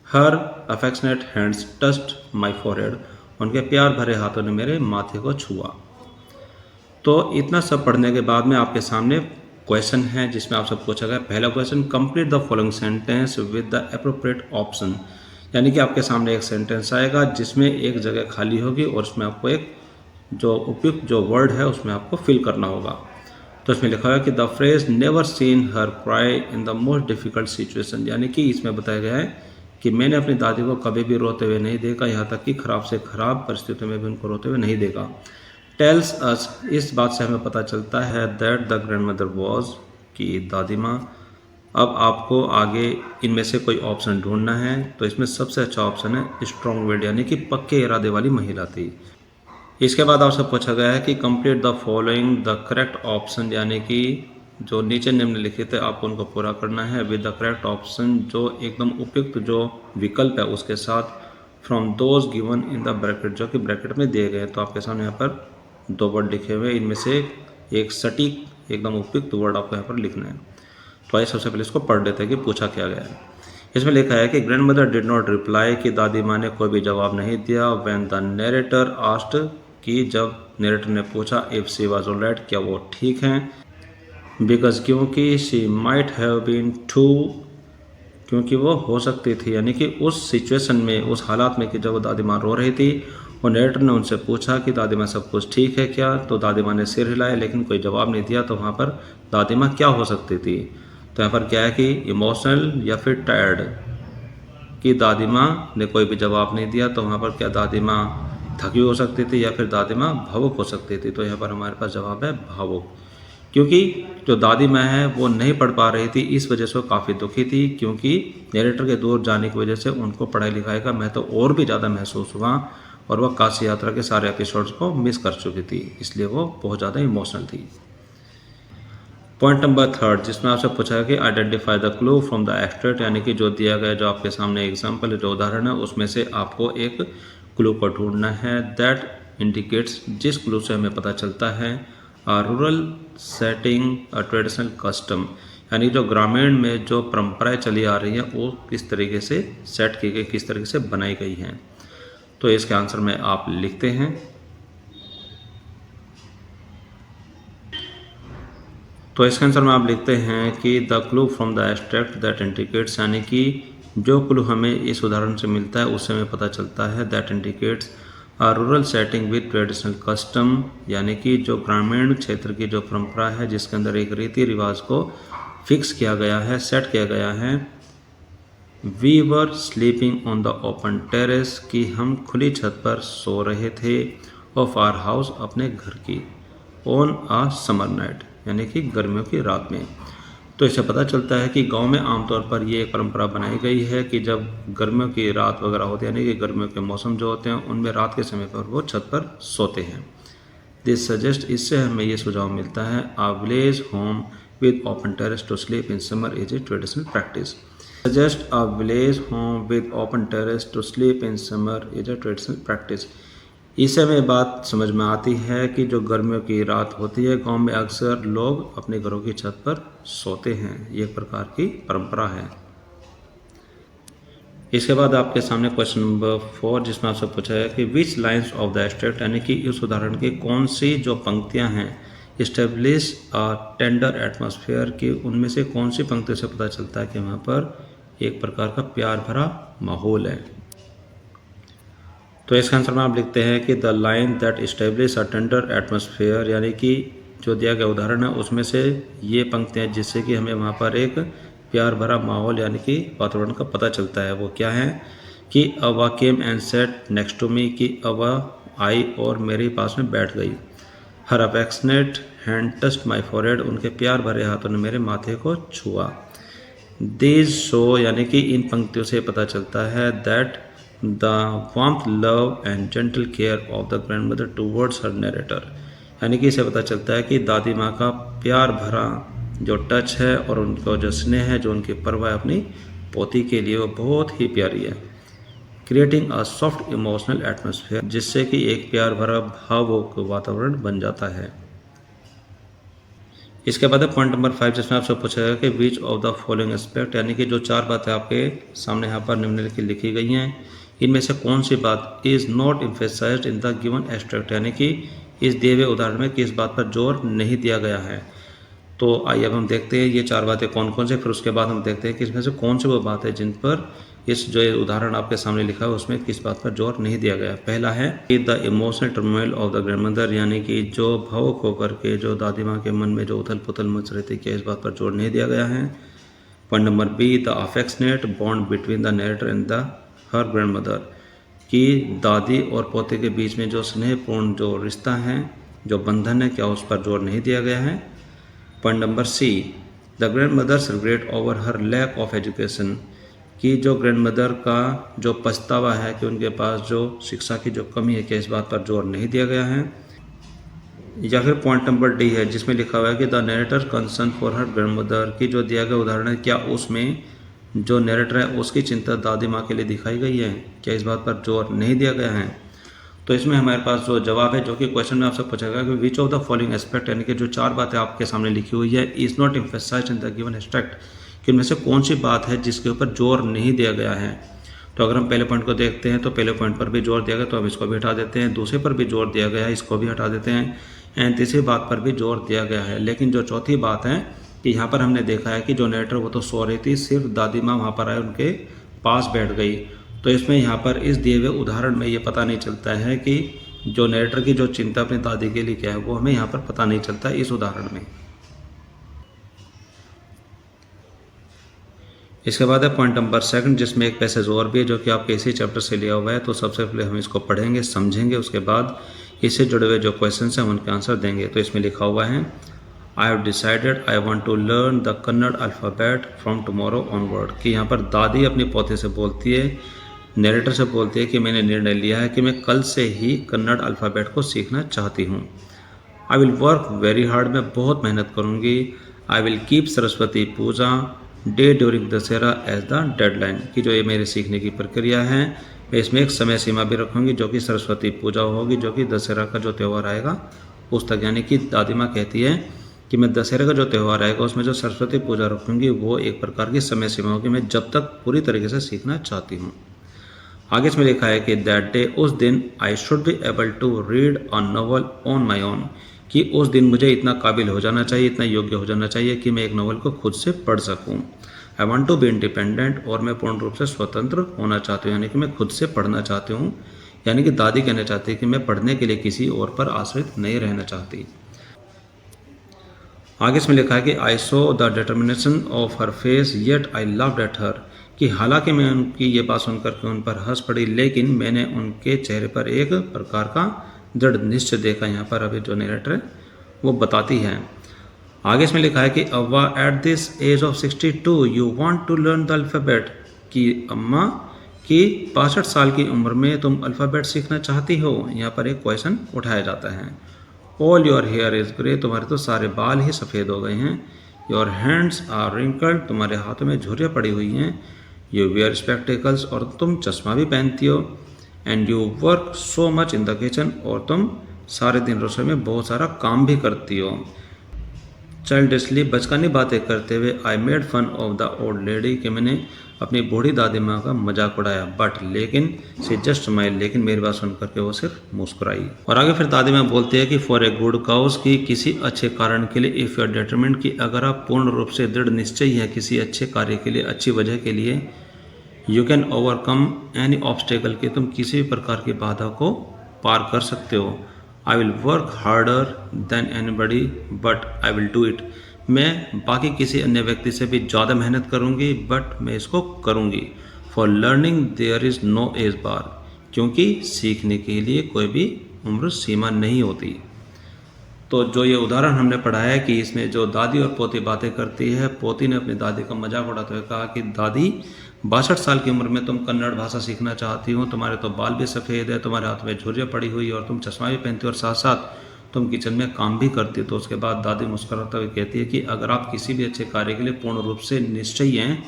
Her affectionate hands touched my forehead, उनके प्यार भरे हाथों ने मेरे माथे को छुआ। तो इतना सब पढ़ने के बाद में आपके सामने क्वेश्चन है जिसमें आपसे पूछा गया। पहला question, complete the following sentence with the appropriate option, यानी कि आपके सामने एक सेंटेंस आएगा जिसमें एक जगह खाली होगी और उसमें आपको एक जो उपयुक्त जो वर्ड है उसमें आपको फिल करना होगा। तो इसमें लिखा हुआ है कि the phrase never seen her cry in the most difficult situation, यानी कि इसमें बताया गया है कि मैंने अपनी दादी को कभी भी रोते हुए नहीं देखा, यहाँ तक कि खराब से खराब परिस्थितियों में भी उनको रोते हुए नहीं देखा। टेल्स अस, इस बात से हमें पता चलता है that the grand mother was, कि दादी माँ। अब आपको आगे इनमें से कोई ऑप्शन ढूंढना है, तो इसमें सबसे अच्छा ऑप्शन है स्ट्रॉन्ग विड, यानी कि पक्के इरादे वाली महिला थी। इसके बाद आपसे पूछा गया है कि complete the following the correct option, यानी कि जो नीचे निम्नलिखित है आपको उनको पूरा करना है विद द करेक्ट ऑप्शन, जो एकदम उपयुक्त जो विकल्प है उसके साथ, from those given in the bracket, जो कि ब्रैकेट में दिए गए हैं। तो आपके सामने यहाँ पर दो वर्ड लिखे हुए हैं, इनमें से एक सटीक एकदम उपयुक्त वर्ड आपको यहाँ पर लिखना है। तो आइए सबसे पहले इसको पढ़ लेते हैं कि पूछा क्या गया है। इसमें लिखा है कि grand mother did not reply, कि दादी माँ ने कोई भी जवाब नहीं दिया। व्हेन द नरेटर आस्क्ड, कि जब नरेटर ने पूछा, इफ शी वाज ऑलराइट, क्या वो ठीक हैं। बिकॉज, क्योंकि, she might have been to, क्योंकि वो हो सकती थी, यानी कि उस सिचुएशन में, उस हालात में कि जब वो दादी माँ रो रही थी और नरेटर ने उनसे पूछा कि दादी माँ सब कुछ ठीक है क्या, तो दादी माँ ने सिर हिलाया लेकिन कोई जवाब नहीं दिया। तो वहाँ पर दादी माँ क्या हो सकती थी, तो यहाँ पर क्या है कि इमोशनल या फिर टायर्ड, कि दादी माँ ने कोई भी जवाब नहीं दिया। तो वहाँ पर क्या दादी माँ थकी हो सकती थी या फिर दादी माँ भावुक हो सकती थी। तो यहाँ पर हमारे पास जवाब है भावुक, क्योंकि जो दादी माँ है वो नहीं पढ़ पा रही थी, इस वजह से वो काफ़ी दुखी थी, क्योंकि नरेटर के दूर जाने की वजह से उनको पढ़ाई लिखाई का महत्व और भी ज़्यादा महसूस हुआ और वह काशी यात्रा के सारे एपिसोड्स को मिस कर चुकी थी, इसलिए वो बहुत ज़्यादा इमोशनल थी। पॉइंट नंबर 3, जिसमें आपसे पूछा है कि identify the clue from the extract, यानी कि जो दिया गया, जो आपके सामने एग्जाम्पल जो उदाहरण है उसमें से आपको एक क्लू को ढूंढना है। दैट इंडिकेट्स, जिस क्लू से हमें पता चलता है, a rural setting a traditional custom, यानी जो ग्रामीण में जो परंपराएं चली आ रही हैं वो किस तरीके से सेट की गई, किस तरीके से बनाई गई हैं। तो इसके आंसर में आप लिखते हैं। तो इसके आंसर में आप लिखते हैं कि the clue from the abstract that indicates, यानी कि जो क्लू हमें इस उदाहरण से मिलता है उससे हमें पता चलता है that indicates a rural setting with traditional custom, यानी कि जो ग्रामीण क्षेत्र की जो परंपरा है जिसके अंदर एक रीति रिवाज को फिक्स किया गया है, सेट किया गया है। We were sleeping on the open terrace, कि हम खुली छत पर सो रहे थे, ऑफ आवर हाउस, अपने घर की, ऑन आ समर नाइट, यानी कि गर्मियों की रात में। तो इससे पता चलता है कि गांव में आमतौर पर ये एक परंपरा बनाई गई है कि जब गर्मियों की रात वगैरह होती है, यानी कि गर्मियों के मौसम जो होते हैं उनमें रात के समय पर वो छत पर सोते हैं। दिस सजेस्ट, इससे हमें ये सुझाव मिलता है, a village home with open terrace to sleep in summer is a traditional practice. Suggest a village home with open terrace to sleep in summer is a traditional practice. इससे हमें बात समझ में आती है कि जो गर्मियों की रात होती है गांव में अक्सर लोग अपने घरों की छत पर सोते हैं, ये एक प्रकार की परंपरा है। इसके बाद आपके सामने क्वेश्चन नंबर 4, जिसमें आपसे पूछा है कि विच लाइन्स ऑफ द एब्स्ट्रैक्ट, यानी कि इस उदाहरण की कौन सी जो पंक्तियां हैं इस्टेब्लिश अ टेंडर एटमॉस्फेयर, की उनमें से कौन सी पंक्ति से पता चलता है कि वहाँ पर एक प्रकार का प्यार भरा माहौल है। तो इसका आंसर में आप लिखते हैं कि the line that establish a tender atmosphere, यानी कि जो दिया गया उदाहरण है उसमें से ये पंक्तियाँ जिससे कि हमें वहाँ पर एक प्यार भरा माहौल यानी कि वातावरण का पता चलता है, वो क्या है कि Avva came and sat next to me, कि अवा आई और मेरे पास में बैठ गई। Her affectionate hand touched my forehead, उनके प्यार भरे हाथों ने मेरे माथे को छुआ। दीज शो, यानी कि इन पंक्तियों से पता चलता है that the warmth love and gentle care of the grand mother towards her narrator, यानी कि इसे पता चलता है कि दादी माँ का प्यार भरा जो टच है और उनका जो स्नेह है, जो उनकी परवाह अपनी पोती के लिए, वो बहुत ही प्यारी है। Creating a soft emotional atmosphere, जिससे कि एक प्यार भरा भावुक वातावरण बन जाता है। इसके बाद है पॉइंट नंबर 5, जिसमें आपसे पूछा गया कि which of the following aspect, यानी कि जो 4 बातें आपके सामने यहाँ पर निम्नलिखित लिखी गई हैं, इनमें से कौन सी बात is not emphasised in the given abstract, यानी कि इस दिए हुए उदाहरण में किस बात पर जोर नहीं दिया गया है। तो आइए अब हम देखते हैं ये 4 बातें कौन कौन से, फिर उसके बाद हम देखते हैं कि इसमें से कौन सी वो बात है जिन पर इस जो उदाहरण आपके सामने लिखा है उसमें किस बात पर जोर नहीं दिया गया। पहला है कि the emotional turmoil of the grand mother, यानी कि जो भावुक होकर के जो दादी माँ के मन में जो उथल पुथल मच रही थी, क्या इस बात पर जोर नहीं दिया गया है। Point number B, the affectionate bond between the narrator and the her grandmother, कि दादी और पोते के बीच में जो स्नेहपूर्ण जो रिश्ता है, जो बंधन है, क्या उस पर जोर नहीं दिया गया है। Point number C, the grandmother's regret over her lack of education, कि जो ग्रैंड मदर का जो पछतावा है कि उनके पास जो शिक्षा की जो कमी है, क्या इस बात पर जोर नहीं दिया गया है। या फिर पॉइंट नंबर डी है, जिसमें लिखा हुआ है कि the narrator concern for her grandmother, की जो दिया गया उदाहरण है, क्या उसमें जो नरेटर है उसकी चिंता दादी माँ के लिए दिखाई गई है, क्या इस बात पर जोर नहीं दिया गया है। तो इसमें हमारे पास जो जवाब है, जो कि क्वेश्चन में आपसे पूछा गया कि which of the following aspect, यानी कि जो 4 बातें आपके सामने लिखी हुई है, is not emphasised in the given abstract, कि उनमें से कौन सी बात है जिसके ऊपर जोर नहीं दिया गया है। तो अगर हम पहले पॉइंट को देखते हैं तो पहले पॉइंट पर भी जोर दिया गया, तो हम इसको भी हटा देते हैं। दूसरे पर भी जोर दिया गया है, इसको भी हटा देते हैं। एंड तीसरी बात पर भी जोर दिया गया है। लेकिन जो चौथी बात है कि यहाँ पर हमने देखा है कि जो नरेटर वो तो सो रही थी, सिर्फ दादी माँ वहाँ पर आए, उनके पास बैठ गई। तो इसमें यहाँ पर इस दिए हुए उदाहरण में ये पता नहीं चलता है कि जो नरेटर की जो चिंता अपनी दादी के लिए क्या है, वो हमें यहाँ पर पता नहीं चलता इस उदाहरण में। इसके बाद है पॉइंट नंबर 2, जिसमें एक पैसेज और भी है जो कि आपके इसी चैप्टर से लिया हुआ है। तो सबसे पहले हम इसको पढ़ेंगे, समझेंगे, उसके बाद इससे जुड़े हुए जो क्वेश्चन हैं हम उनके आंसर देंगे। तो इसमें लिखा हुआ है, I have decided I want to learn the Kannada alphabet from tomorrow onward, कि यहाँ पर दादी अपनी पोते से बोलती है, नरेटर से बोलती है कि मैंने निर्णय लिया है कि मैं कल से ही कन्नड़ अल्फ़ाबेट को सीखना चाहती हूँ। I will work very hard, मैं बहुत मेहनत करूँगी। I will keep Saraswati Puja day during Dussehra as the deadline, कि जो ये मेरे सीखने की प्रक्रिया है, मैं इसमें एक समय सीमा भी रखूँगी जो कि सरस्वती पूजा होगी, जो कि दशहरा का जो त्यौहार आएगा उस तक। यानी कि दादी माँ कहती है कि मैं दशहरे का जो त्यौहार आएगा उसमें जो सरस्वती पूजा रखूँगी वो एक प्रकार की समय सीमा होगी, मैं जब तक पूरी तरीके से सीखना चाहती हूँ। आगे इसमें लिखा है कि दैट डे, उस दिन, I should be able to read a novel on my own, कि उस दिन मुझे इतना काबिल हो जाना चाहिए, इतना योग्य हो जाना चाहिए कि मैं एक नॉवल को खुद से पढ़ सकूं। I want to be independent, और मैं पूर्ण रूप से स्वतंत्र होना चाहती हूँ, यानी कि मैं खुद से पढ़ना चाहती हूँ। यानी कि दादी कहना चाहती है कि मैं पढ़ने के लिए किसी और पर आश्रित नहीं रहना चाहती। आगे इसमें लिखा है कि I saw the determination of her face yet I loved at her, कि हालांकि मैं उनकी ये बात सुनकर के उन पर हंस पड़ी, लेकिन मैंने उनके चेहरे पर एक प्रकार का दृढ़ निश्चय देखा। यहाँ पर अभी जो नरेटर है वो बताती है। आगे इसमें लिखा है कि Avva at this age of 62 you want to learn the alphabet, कि अम्मा की 62 साल की उम्र में तुम अल्फ़ाबेट सीखना चाहती हो। यहाँ पर एक क्वेश्चन उठाया जाता है। All your here is grey, तुम्हारे तो सारे बाल ही सफ़ेद हो गए हैं। योर हैंड्स आर रिंकल्ड, तुम्हारे हाथों में झुर्रियाँ पड़ी हुई हैं। यू वेयर स्पेक्टिकल्स, और तुम चश्मा भी पहनती हो। And you work so much in the kitchen, और तुम सारे दिन रसोई में बहुत सारा काम भी करती हो। चाइल्डिशली, बचकानी बातें करते हुए, I made fun of the old lady, कि मैंने अपनी बूढ़ी दादी माँ का मजाक उड़ाया। बट, लेकिन, सी जस्ट स्माइल, लेकिन मेरी बात सुन करके वो सिर्फ मुस्कुराई। और आगे फिर दादी माँ बोलती है कि फॉर ए गुड काउज, की किसी अच्छे कारण के लिए, इफ़ यू आर डिटरमिन्ड, कि अगर आप पूर्ण रूप से दृढ़ निश्चयी है किसी अच्छे कार्य के लिए, अच्छी वजह के लिए, you can overcome any obstacle, कि तुम किसी भी प्रकार की बाधा को पार कर सकते हो। आई will work harder than anybody but I will do it, मैं बाकी किसी अन्य व्यक्ति से भी ज़्यादा मेहनत करूँगी, बट मैं इसको करूँगी। For learning there is no age bar, क्योंकि सीखने के लिए कोई भी उम्र सीमा नहीं होती। तो जो ये उदाहरण हमने पढ़ा है कि इसमें जो दादी और पोती बातें करती है, पोती ने अपनी दादी का मजाक उड़ाते हुए कहा कि दादी, 62 साल की उम्र में तुम कन्नड़ भाषा सीखना चाहती हो, तुम्हारे तो बाल भी सफ़ेद है, तुम्हारे हाथ में झुर्रियाँ पड़ी हुई और तुम चश्मा भी पहनती हो, और साथ साथ तुम किचन में काम भी करती हो। तो उसके बाद दादी मुस्कुराते हुए कहती है कि अगर आप किसी भी अच्छे कार्य के लिए पूर्ण रूप से निश्चयी हैं,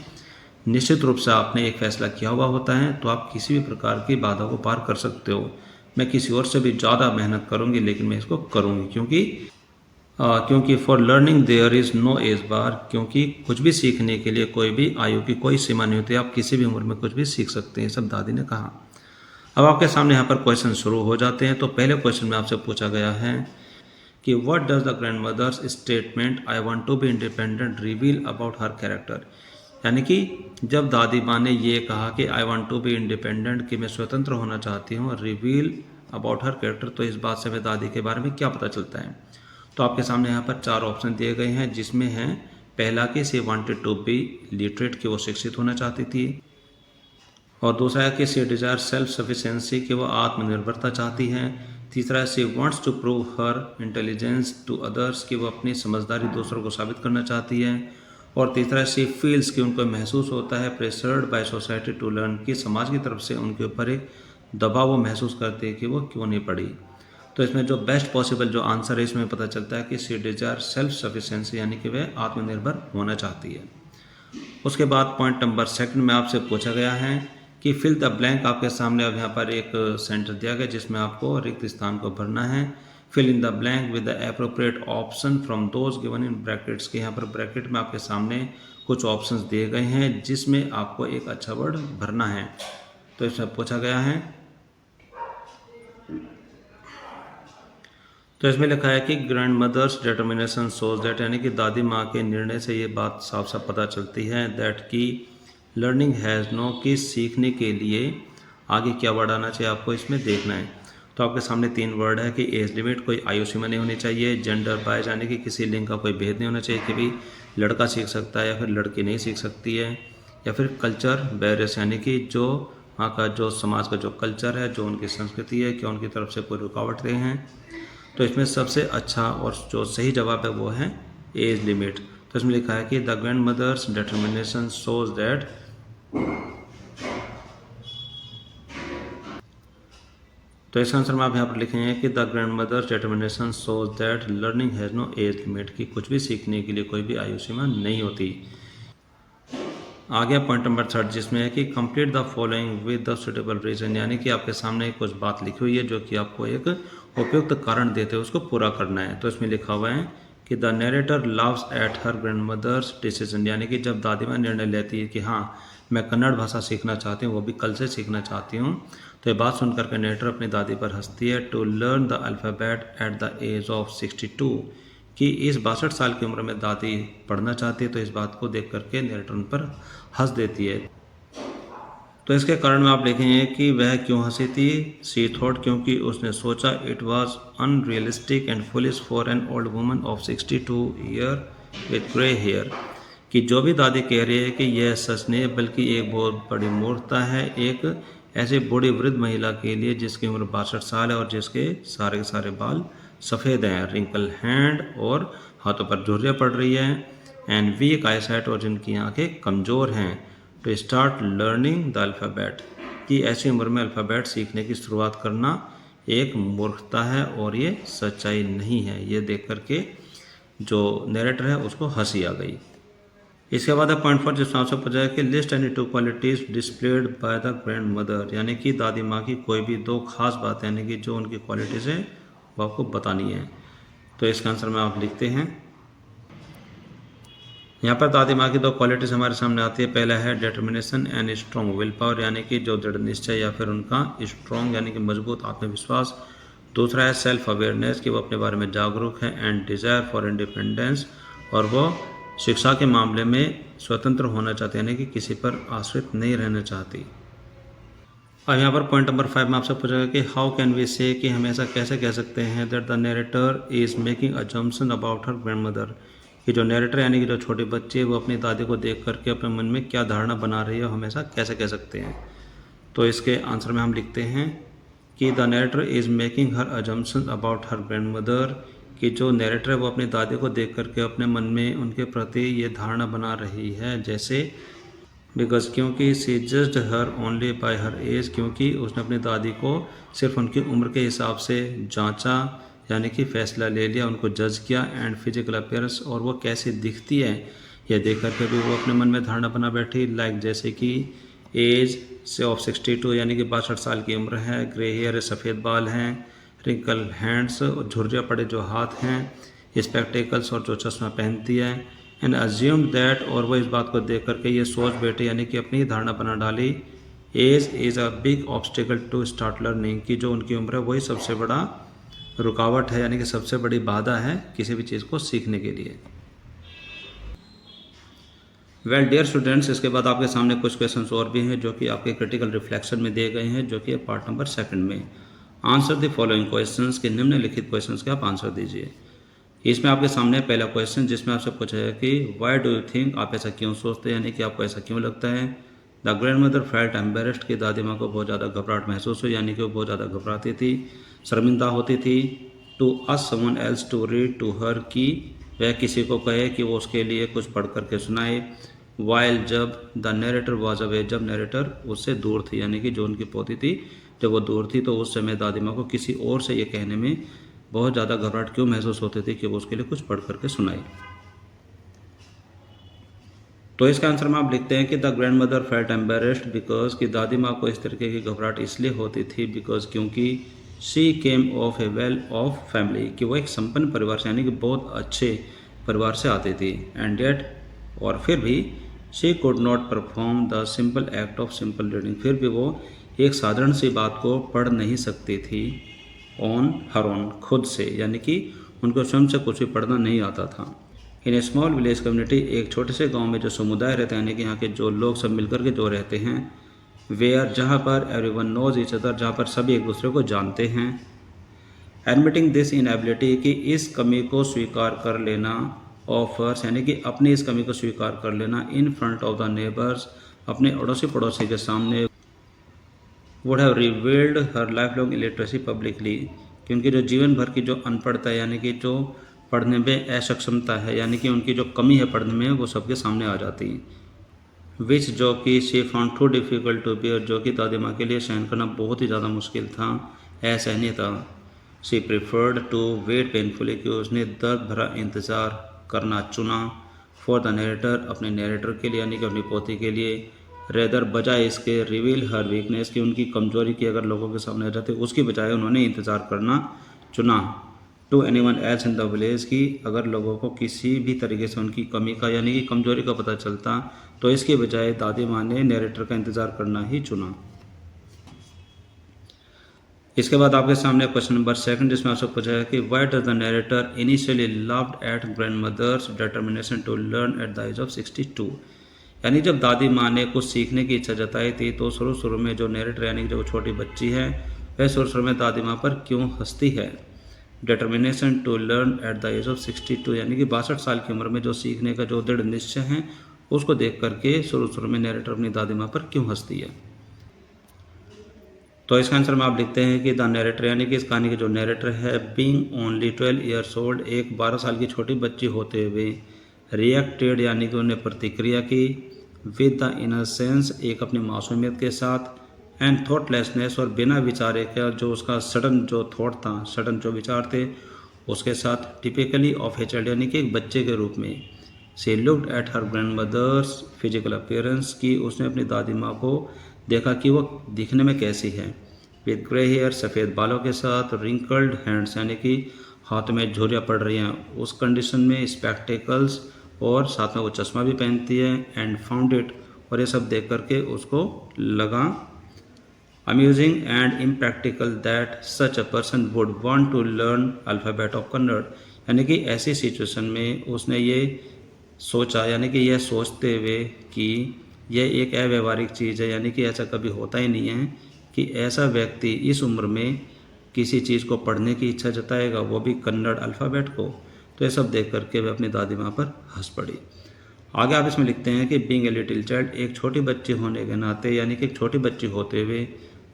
निश्चित रूप से आपने एक फैसला किया हुआ होता है, तो आप किसी भी प्रकार की बाधा को पार कर सकते हो। मैं किसी और से भी ज़्यादा मेहनत करूँगी, लेकिन मैं इसको करूँगी, क्योंकि for learning there is no age bar, क्योंकि कुछ भी सीखने के लिए कोई भी आयु की कोई सीमा नहीं होती, आप किसी भी उम्र में कुछ भी सीख सकते हैं, सब दादी ने कहा। अब आपके सामने यहाँ पर क्वेश्चन शुरू हो जाते हैं। तो पहले क्वेश्चन में आपसे पूछा गया है कि what does the grandmother's statement I want to be independent reveal about her character, यानी कि जब दादी माँ ने ये कहा कि I want to be independent, कि मैं स्वतंत्र होना चाहती हूँ, रिवील अबाउट हर कैरेक्टर, तो इस बात से हमें दादी के बारे में क्या पता चलता है। तो आपके सामने यहाँ पर 4 ऑप्शन दिए गए हैं, जिसमें है पहला कि सी वांटेड टू बी लिटरेट, कि वो शिक्षित होना चाहती थी, और दूसरा है कि सी डिजायर सेल्फ सफिशिएंसी, कि वो आत्मनिर्भरता चाहती है। तीसरा है she wants to prove her intelligence to others, कि वो अपनी समझदारी दूसरों को साबित करना चाहती है। और तीसरा है सी फील्स, कि उनको महसूस होता है pressured by society to learn, कि समाज की तरफ से उनके ऊपर एक दबाव वो महसूस करते हैं कि वो क्यों नहीं पढ़ी। तो इसमें जो बेस्ट पॉसिबल जो आंसर है, इसमें पता चलता है कि सी डिजायर सेल्फ सफिशिएंसी, यानी कि वह आत्मनिर्भर होना चाहती है। उसके बाद पॉइंट नंबर 2 में आपसे पूछा गया है कि फिल द ब्लैंक आपके सामने अब यहाँ पर एक सेंटर दिया गया जिसमें आपको रिक्त स्थान को भरना है। Fill in the blank with the appropriate option from those given in brackets के यहाँ पर ब्रैकेट में आपके सामने कुछ ऑप्शंस दिए गए हैं जिसमें आपको एक अच्छा वर्ड भरना है। तो इसमें पूछा गया है, तो इसमें लिखा है कि grandmother's determination shows that, यानी कि दादी माँ के निर्णय से ये बात साफ साफ पता चलती है दैट की लर्निंग हैज़ नो, कि सीखने के लिए आगे क्या वर्ड आना चाहिए आपको इसमें देखना है। तो आपके सामने 3 वर्ड है कि एज लिमिट, कोई आयु सीमा नहीं होनी चाहिए, जेंडर बायस यानी कि किसी लिंग का कोई भेद नहीं होना चाहिए कि भाई लड़का सीख सकता है या फिर लड़की नहीं सीख सकती है, या फिर कल्चर बैरियर्स यानी कि जो वहाँ का जो समाज का जो कल्चर है, जो उनकी संस्कृति है, क्या उनकी तरफ से कोई रुकावटें हैं। तो इसमें सबसे अच्छा और जो सही जवाब है वो है एज लिमिट। तो इसमें लिखा है कि the grandmother's determination shows that, तो इसका आंसर में आप यहाँ पर लिखेंगे कि the grandmother's determination shows that learning has no age limit, कि कुछ भी सीखने के लिए कोई भी आयु सीमा नहीं होती। आ गया पॉइंट नंबर 3 जिसमें है कि complete the following with the suitable reason, यानी कि आपके सामने कुछ बात लिखी हुई है जो कि आपको एक उपयुक्त कारण देते हुए उसको पूरा करना है। तो इसमें लिखा हुआ है कि the narrator laughs at her grandmother's decision, यानी कि जब दादी माँ निर्णय लेती है कि हाँ मैं कन्नड़ भाषा सीखना चाहती हूँ, वो भी कल से सीखना चाहती हूँ, तो ये बात सुनकर के नरेटर अपनी दादी पर हंसती है। To learn the alphabet at the age of 62, कि इस 62 साल की उम्र में दादी पढ़ना चाहती है, तो इस बात को देख करके नरेटर उन पर हंस देती है। तो इसके कारण में आप लिखेंगे कि वह क्यों हंसी थी। शी थॉट, क्योंकि उसने सोचा, it was unrealistic and foolish for an old woman of 62 year with grey hair, कि जो भी दादी कह रही है कि यह सच नहीं बल्कि एक बहुत बड़ी मूर्खता है एक ऐसे बूढ़ी वृद्ध महिला के लिए जिसकी उम्र 62 साल है और जिसके सारे के सारे बाल सफ़ेद हैं, रिंकल हैंड और हाथों पर झुर्रियाँ पड़ रही है, एंड वीक आईसाइट और जिनकी आंखें कमज़ोर हैं। To start learning the alphabet, कि ऐसी उम्र में अल्फ़ाबेट सीखने की शुरुआत करना एक मूर्खता है और ये सच्चाई नहीं है। ये देख करके जो नरेटर है उसको हंसी आ गई। इसके बाद है पॉइंट 4 जिसमें आपसे पूछा है कि list any 2 qualities displayed by the grand mother, यानी कि दादी माँ की कोई भी 2 खास बातें यानी कि जो उनकी क्वालिटीज़ हैं वो आपको बतानी है। तो इसका आंसर में आप लिखते हैं, यहाँ पर दादी माँ की 2 क्वालिटीज़ हमारे सामने आती है। पहला है determination and strong will power, यानी कि जो दृढ़ निश्चय या फिर उनका स्ट्रॉन्ग यानी कि मजबूत आत्मविश्वास। दूसरा है सेल्फ अवेयरनेस, कि वो अपने बारे में जागरूक है, एंड डिज़ायर फॉर इंडिपेंडेंस, और वो शिक्षा के मामले में स्वतंत्र होना चाहते हैं, यानी कि किसी पर आश्रित नहीं रहना चाहती। और यहाँ पर पॉइंट नंबर 5 में आपसे पूछा कि हाउ कैन वी से, कि हम ऐसा कैसे कह सकते हैं that the narrator is making assumption about her grandmother, कि जो नरेटर यानी कि जो छोटे बच्चे वो अपनी दादी को देख करके अपने मन में क्या धारणा बना रही है, हम ऐसा कैसे कह सकते हैं। तो इसके आंसर में हम लिखते हैं कि the narrator is making her assumption about her grandmother, कि जो नरेटर है वो अपनी दादी को देख करके अपने मन में उनके प्रति ये धारणा बना रही है, जैसे बिकॉज, क्योंकि she judged her only by her age, क्योंकि उसने अपनी दादी को सिर्फ उनकी उम्र के हिसाब से जांचा, यानी कि फैसला ले लिया, उनको जज किया, एंड फिजिकल अपीयरेंस और वो कैसी दिखती है यह देख करके भी वो अपने मन में धारणा बना बैठी, लाइक जैसे कि एज से ऑफ 62 यानी कि 62 साल की उम्र है, ग्रे हेयर सफ़ेद बाल हैं, रिंकल हैंड्स और झुर्रियाँ पड़े जो हाथ हैं, स्पेक्टेकल्स और जो चश्मा पहनती है, एंड अज्यूम्ड दैट, और वो इस बात को देख करके ये सोच बैठे यानी कि अपनी धारणा बना डाली, age is a big obstacle to start learning, की जो उनकी उम्र है वही सबसे बड़ा रुकावट है, यानी कि सबसे बड़ी बाधा है किसी भी चीज़ को सीखने के लिए। वेल डियर स्टूडेंट्स, इसके बाद आपके सामने कुछ क्वेश्चंस और भी हैं जो कि आपके क्रिटिकल रिफ्लेक्शन में दिए गए हैं, जो कि पार्ट नंबर 2 में। आंसर द फॉलोइंग क्वेश्चंस, के निम्नलिखित क्वेश्चंस के आप आंसर दीजिए। इसमें आपके सामने पहला क्वेश्चन जिसमें आपसे पूछा है कि व्हाई डू यू थिंक, आप ऐसा क्यों सोचते हैं, यानी कि आपको ऐसा क्यों लगता है। The grand mother felt embarrassed, की दादी माँ को बहुत ज़्यादा घबराहट महसूस हुई, यानी कि वो बहुत ज़्यादा घबराती थी, शर्मिंदा होती थी। To ask someone else to read to her, की वह किसी को कहे कि वो उसके लिए कुछ पढ़ करके सुनाए। वाइल, जब द नरेटर वॉज अवे, जब नरेटर उससे दूर थी, यानी कि जो उनकी पोती थी जब वो दूर थी, तो उस समय दादी माँ को किसी और से ये कहने में बहुत ज़्यादा घबराहट क्यों महसूस होती थी कि वो उसके लिए कुछ पढ़ करके सुनाए। तो इसका आंसर में आप लिखते हैं कि the grand mother felt embarrassed because कि दादी माँ को इस तरीके की घबराहट इसलिए होती थी बिकॉज क्योंकि she came of A well of family, कि वो एक संपन्न परिवार से यानी कि बहुत अच्छे परिवार से आती थी। एंड येट, और फिर भी she could not perform the simple act of simple reading, फिर भी वो एक साधारण सी बात को पढ़ नहीं सकती थी ऑन हर ओन, खुद से, यानी कि उनको स्वयं से कुछ भी पढ़ना नहीं आता था। इन ए स्मॉल विलेज कम्युनिटी, एक छोटे से गांव में जो समुदाय रहते हैं यानी कि यहाँ के जो लोग सब मिलकर के जो रहते हैं, वेयर, जहाँ पर एवरीवन नोज ईच अदर, जहाँ पर सभी एक दूसरे को जानते हैं। एडमिटिंग दिस इनएबिलिटी, कि इस कमी को स्वीकार कर लेना, ऑफर्स यानी कि अपनी इस कमी को स्वीकार कर लेना, in front of the neighbours, अपने अड़ोसी पड़ोसी के सामने, would have revealed her life long illiteracy publicly, कि उनकी जो जीवन भर की जो अनपढ़ता है यानी कि जो पढ़ने में असक्षमता है यानी कि उनकी जो कमी है पढ़ने में, वो सबके सामने आ जाती। विच, जो कि she found too difficult to bear, जो कि दादी माँ के लिए सहन करना बहुत ही ज़्यादा मुश्किल था, असहनीय था। She preferred to wait painfully, कि उसने दर्द भरा इंतज़ार करना चुना। फॉर द नरेटर, अपने नरेटर के लिए यानी कि अपनी पोती के लिए। रेदर, बजाय इसके, रिवील हर वीकनेस, की उनकी कमजोरी की अगर लोगों के सामने आ जाते, उसकी बजाय उन्होंने इंतज़ार करना चुना। To anyone else in the village, की अगर लोगों को किसी भी तरीके से उनकी कमी का यानी कि कमजोरी का पता चलता, तो इसके बजाय दादी माँ ने नरेटर का इंतज़ार करना ही चुना। इसके बाद आपके सामने क्वेश्चन नंबर 2 जिसमें आपसे पूछा है कि why does the narrator initially laughed at grandmother's determination to learn at the age of 62, यानी जब दादी माँ ने कुछ सीखने की इच्छा जताई थी तो शुरू में जो नरेटर यानी जो छोटी बच्ची है वह शुरू में दादी माँ पर क्यों हंसती है। Determination to learn at the age of 62, यानी कि 62 साल की उम्र में जो सीखने का जो दृढ़ निश्चय है उसको देख करके शुरू में नरेटर अपनी दादी माँ पर क्यों हंसती है। तो इसका आंसर में आप लिखते हैं कि द नरेटर, यानी कि इस कहानी के जो नरेटर है, बीइंग ओनली 12 ईयर्स ओल्ड, एक 12 साल की छोटी बच्ची होते हुए, रिएक्टेड यानी कि उन्हें प्रतिक्रिया की, विद द इनोसेंस, एक अपनी मासूमियत के साथ, एंड थॉटलेसनेस, और बिना विचारे का जो उसका सडन जो थॉट था, सडन जो विचार थे उसके साथ, टिपिकली ऑफ ए चाइल्ड, यानी कि एक बच्चे के रूप में। She looked at her grandmother's physical appearance, की उसने अपनी दादी माँ को देखा कि वो दिखने में कैसी है। विद ग्रे हेयर, सफ़ेद बालों के साथ, रिंकल्ड हैंड्स, यानी कि हाथ में झुर्रियाँ पड़ रही हैं उस कंडीशन में, स्पेक्टिकल्स, और साथ में वो चश्मा भी पहनती है। एंड फाउंड इट, और ये सब देख करके उसको लगा amusing and impractical that such a person would want to learn alphabet of Kannada, यानी कि ऐसी सिचुएशन में उसने ये सोचा, यानी कि यह सोचते हुए कि यह एक अव्यवहारिक चीज़ है, यानी कि ऐसा कभी होता ही नहीं है कि ऐसा व्यक्ति इस उम्र में किसी चीज़ को पढ़ने की इच्छा जताएगा, वो भी कन्नड़ अल्फ़ाबेट को। तो ये सब देख करके वह अपनी दादी माँ पर हंस पड़ी। आगे आप इसमें लिखते हैं कि बीइंग ए लिटिल चाइल्ड, एक छोटी बच्ची होने के नाते, यानी कि एक छोटी बच्ची होते हुए,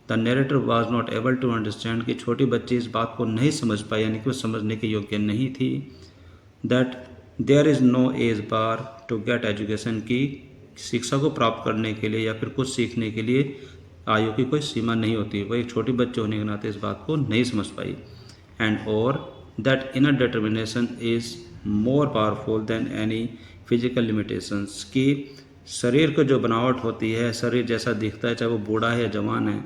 the narrator was not able to understand, कि छोटी बच्ची इस बात को नहीं समझ पाई, यानी कि वो समझने के योग्य नहीं थी, that there is no age bar to get education, की शिक्षा को प्राप्त करने के लिए या फिर कुछ सीखने के लिए आयु की कोई सीमा नहीं होती। वह एक छोटी बच्ची होने के नाते इस बात को नहीं समझ पाई। एंड और that inner determination is more powerful than any physical limitations, की शरीर को जो बनावट होती है, शरीर जैसा दिखता है चाहे वो बूढ़ा है या जवान है,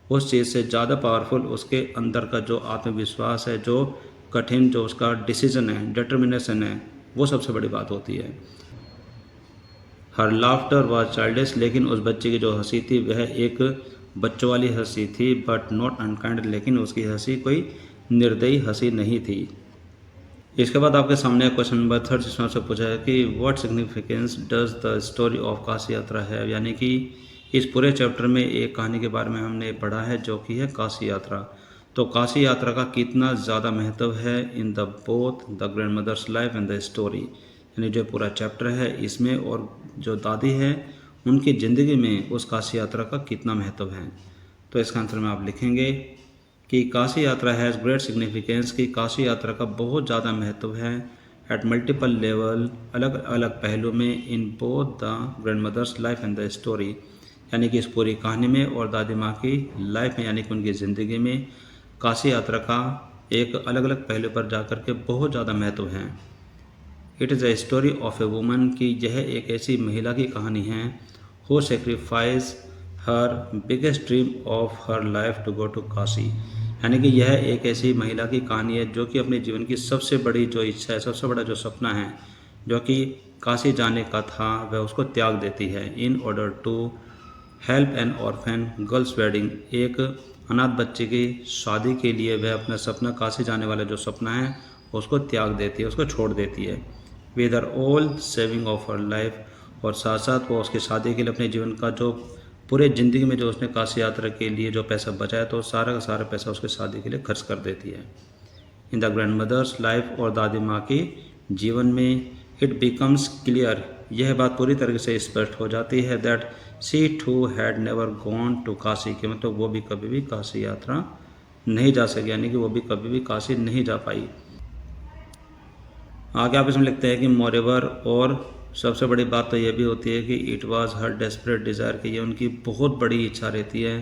उस चीज़ से ज़्यादा पावरफुल उसके अंदर का जो आत्मविश्वास है, जो कठिन जो उसका डिसीजन है, डिटर्मिनेशन है, वो सबसे बड़ी बात होती है। हर लाफ्टर वाज चाइल्डिश, लेकिन उस बच्चे की जो हंसी थी वह एक बच्चों वाली हंसी थी, बट नॉट अनकाइंड, लेकिन उसकी हंसी कोई निर्दयी हंसी नहीं थी। इसके बाद आपके सामने क्वेश्चन नंबर 3 जिसमें आपसे पूछा है कि what significance does the story of Kashi यात्रा है, यानी कि इस पूरे चैप्टर में एक कहानी के बारे में हमने पढ़ा है जो कि है काशी यात्रा। तो काशी यात्रा का कितना ज़्यादा महत्व है in the both the grand mother's life and the story, यानी जो पूरा चैप्टर है इसमें और जो दादी है उनकी ज़िंदगी में उस काशी यात्रा का कितना महत्व है। तो इसका आंसर में आप लिखेंगे कि काशी यात्रा हैज़ ग्रेट सिग्निफिकेंस, की काशी यात्रा का बहुत ज़्यादा महत्व है एट मल्टीपल लेवल, अलग अलग पहलू में, in both the grand mother's life and the story, यानी कि इस पूरी कहानी में और दादी माँ की लाइफ में, यानी कि उनकी ज़िंदगी में काशी यात्रा का एक अलग अलग पहलू पर जाकर के बहुत ज़्यादा महत्व है। It is a story of a woman कि यह एक ऐसी महिला की कहानी है who sacrifice her biggest dream of her life to go to Kashi. यानी कि यह एक ऐसी महिला की कहानी है जो कि अपने जीवन की सबसे बड़ी जो इच्छा है, सबसे बड़ा जो सपना है, जो कि काशी जाने का था, वह उसको त्याग देती है in order to help an orphan girl's wedding. एक अनाथ बच्चे की शादी के लिए वह अपना सपना, काशी जाने वाला जो सपना है, उसको त्याग देती है, उसको छोड़ देती है with her all saving of her life. और साथ साथ वो उसकी शादी के लिए अपने जीवन का जो पूरे ज़िंदगी में जो उसने काशी यात्रा के लिए जो पैसा बचाया, तो सारा का सारा पैसा उसके शादी के लिए खर्च कर देती है। In the grand mother's life और दादी माँ के जीवन में इट बिकम्स क्लियर, यह बात पूरी तरीके से स्पष्ट हो जाती है that she too had never gone to Kashi, के मतलब वो भी कभी भी काशी यात्रा नहीं जा सकी, यानी कि वो भी कभी भी काशी नहीं जा पाई। आगे आप इसमें लिखते हैं कि मोरेवर, और सबसे बड़ी बात तो ये भी होती है कि it was her desperate desire, कि ये उनकी बहुत बड़ी इच्छा रहती है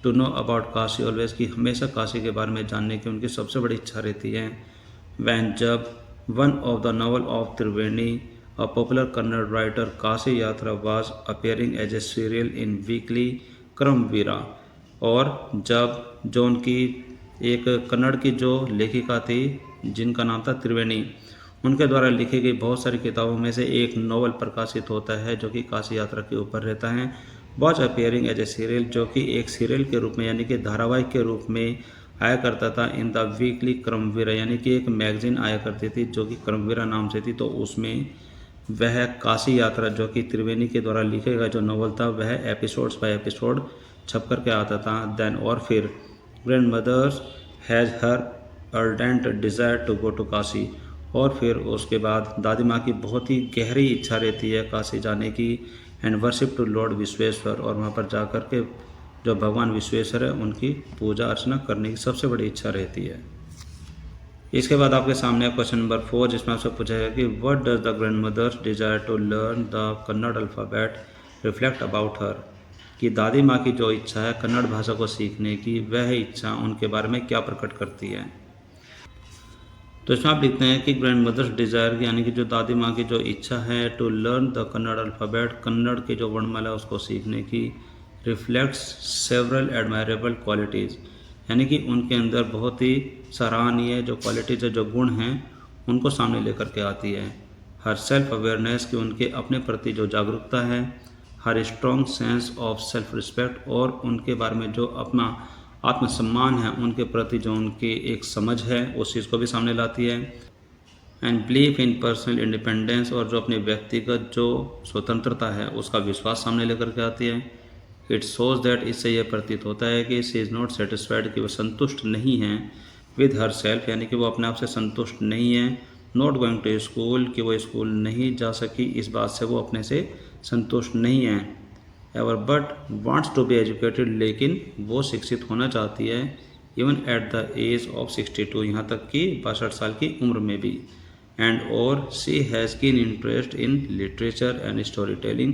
to know about Kashi always, कि हमेशा काशी के बारे में जानने की उनकी सबसे बड़ी इच्छा रहती है। वैन जब one of the novel of Triveni a popular Kannada writer Kashi Yatra was appearing as a serial in weekly Karmaveera, और जब जो उनकी एक कन्नड़ की जो लेखिका थी जिनका नाम था त्रिवेणी, उनके द्वारा लिखी गई बहुत सारी किताबों में से एक नॉवल प्रकाशित होता है जो कि काशी यात्रा के ऊपर रहता है। Was appearing as a serial, जो कि एक सीरियल के रूप में, यानी कि धारावाहिक के रूप में आया करता था इन द वीकली क्रमवीरा, यानी कि एक मैगजीन आया करती थी जो कि क्रमवीरा नाम से थी। तो उसमें वह काशी यात्रा जो कि त्रिवेणी के द्वारा लिखे गया जो नॉवल था, वह एपिसोड्स बाय एपिसोड छप करके आता था। देन और फिर grandmother's has her ardent desire to go to Kashi, और फिर उसके बाद दादी माँ की बहुत ही गहरी इच्छा रहती है काशी जाने की and worship to lord Vishweshwar, और वहाँ पर जा कर के जो भगवान विश्वेश्वर है उनकी पूजा अर्चना करने की सबसे बड़ी इच्छा रहती है। इसके बाद आपके सामने क्वेश्चन नंबर 4, जिसमें आपसे पूछा गया कि what does the grandmother's desire to learn the Kannada alphabet reflect about her, कि दादी माँ की जो इच्छा है कन्नड़ भाषा को सीखने की, वह इच्छा उनके बारे में क्या प्रकट करती है। तो इसमें आप लिखते हैं कि ग्रैंड मदर्स डिज़ायर, यानी कि जो दादी माँ की जो इच्छा है to learn the Kannada alphabet, Kannada के जो वर्णमाला उसको सीखने की, रिफ्लेक्ट्स सेवरल एडमायरेबल क्वालिटीज़, यानी कि उनके अंदर बहुत ही सराहनीय जो क्वालिटीज़ है, जो गुण हैं, उनको सामने लेकर के आती है। हर सेल्फ अवेयरनेस, की उनके अपने प्रति जो जागरूकता है, her strong sense of self respect, और उनके बारे में जो अपना आत्मसम्मान है, उनके प्रति जो उनकी एक समझ है, उस चीज़ को भी सामने लाती है। And belief in personal independence, और जो अपनी व्यक्तिगत जो स्वतंत्रता है उसका विश्वास सामने लेकर के आती है। इट शोज़ दैट, इससे यह प्रतीत होता है कि शी इज़ नॉट सेटिस्फाइड, कि वह संतुष्ट नहीं है विद हर सेल्फ, यानी कि वो अपने आप से संतुष्ट नहीं है। नॉट गोइंग टू स्कूल, कि वो स्कूल नहीं जा सकी, इस बात से वो अपने से संतुष्ट नहीं है। Ever but wants to be educated, लेकिन वो शिक्षित होना चाहती है even at the age of 62, यहाँ तक कि 62 साल की उम्र में भी। एंड और she has keen interest in literature and story telling,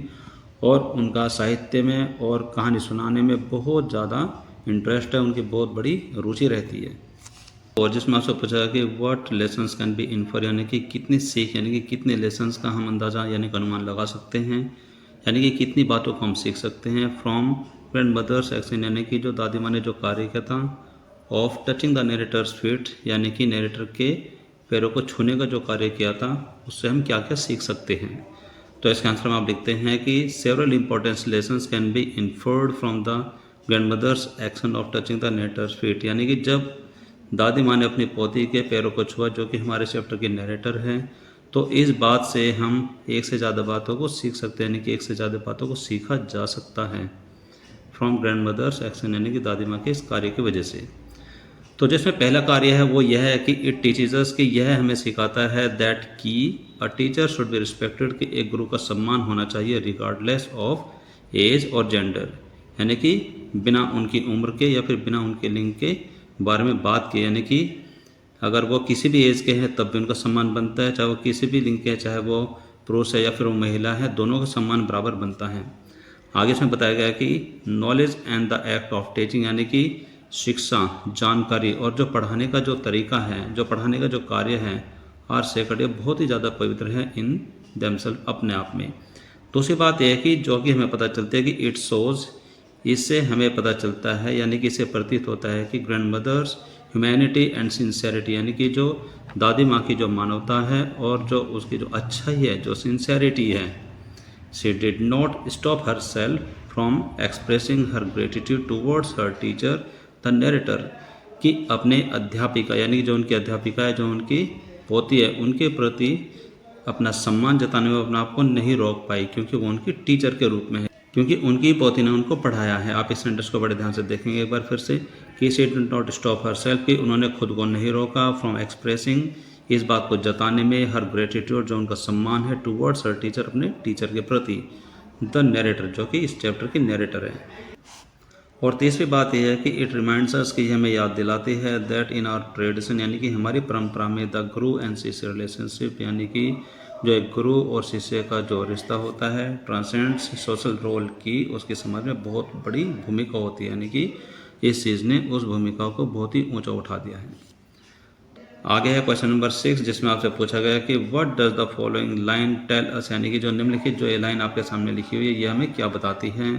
और उनका साहित्य में और कहानी सुनाने में बहुत ज़्यादा इंटरेस्ट है, उनकी बहुत बड़ी रुचि रहती है। और जिसमें आपसे पूछा कि what lessons can be infer, यानी कि कितनी सीख, यानी कि कितने लेसन्स का हम अंदाज़ा यानी कि अनुमान लगा सकते हैं, यानी कि कितनी बातों को हम सीख सकते हैं फ्रॉम ग्रैंड मदर्स एक्शन, यानी कि जो दादी माँ ने जो कार्य किया था, of touching the narrator's feet, यानी कि नरेटर के पैरों को छूने का जो कार्य किया था, उससे हम क्या क्या सीख सकते हैं। तो इसके आंसर में आप लिखते हैं कि several important lessons can be inferred from the grandmother's action of touching the narrator's feet, यानी कि जब दादी माँ ने अपनी पोती के पैरों को छुआ, जो कि हमारे चैप्टर के नरेटर हैं, तो इस बात से हम एक से ज़्यादा बातों को सीख सकते हैं, यानी कि एक से ज़्यादा बातों को सीखा जा सकता है फ्रॉम ग्रैंड मदर्स एक्शन, यानी कि दादी माँ के इस कार्य की वजह से। तो जिसमें पहला कार्य है वो यह है कि इट टीचेस अस, कि यह हमें सिखाता है दैट कि a teacher should be respected, कि एक गुरु का सम्मान होना चाहिए रिगार्डलेस ऑफ एज और जेंडर, यानी कि बिना उनकी उम्र के या फिर बिना उनके लिंग के बारे में बात की, यानी कि अगर वो किसी भी एज के हैं तब भी उनका सम्मान बनता है, चाहे वो किसी भी लिंग के हैं, चाहे वो पुरुष है या फिर वो महिला है, दोनों का सम्मान बराबर बनता है। आगे इसमें बताया गया कि knowledge and the act of teaching, यानी कि शिक्षा, जानकारी और जो पढ़ाने का जो तरीका है, जो पढ़ाने का जो कार्य है, आर सेक्रेड, ये बहुत ही ज़्यादा पवित्र हैं इन देमसेल्फ, अपने आप में। दूसरी बात यह है कि जो कि हमें पता चलता है कि इट शोज़, इससे हमें पता चलता है यानी कि इससे प्रतीत होता है कि grandmother's humanity and sincerity, यानी कि जो दादी माँ की जो मानवता है और जो उसकी जो अच्छाई है, जो सिंसेरिटी है, she did not stop her self from expressing her gratitude towards her teacher the narrator, कि अपने अध्यापिका यानी कि जो उनकी अध्यापिका है, जो उनकी पोती है, उनके प्रति अपना सम्मान जताने में अपने आप को नहीं रोक पाई, क्योंकि वो उनकी टीचर के रूप में है, क्योंकि उनकी पोती ने उनको पढ़ाया है। आप इस सेंटेंस को बड़े ध्यान से देखेंगे एक बार फिर से कि she did not stop her self, कि उन्होंने खुद को नहीं रोका, फ्रॉम एक्सप्रेसिंग, इस बात को जताने में, हर ग्रेटिट्यूड, जो उनका सम्मान है, टूवर्ड्स हर टीचर, अपने टीचर के प्रति, द नरेटर, जो कि इस चैप्टर की नरेटर है। और तीसरी बात यह है कि इट रिमाइंड्स अस, कि हमें याद दिलाती है दैट इन आवर ट्रेडिशन, यानी कि हमारी परंपरा में, द गुरु एंड शिष्य रिलेशनशिप, यानी कि जो एक गुरु और शिष्य का जो रिश्ता होता है, ट्रांसेंड्स सोशल रोल की, उसके समाज में बहुत बड़ी भूमिका होती है, यानी कि इस चीज़ ने उस भूमिका को बहुत ही ऊंचा उठा दिया है। आगे है क्वेश्चन नंबर 6, जिसमें आपसे पूछा गया कि what does the following line tell us, यानी कि जो निम्नलिखित जो ये लाइन आपके सामने लिखी हुई है, ये हमें क्या बताती है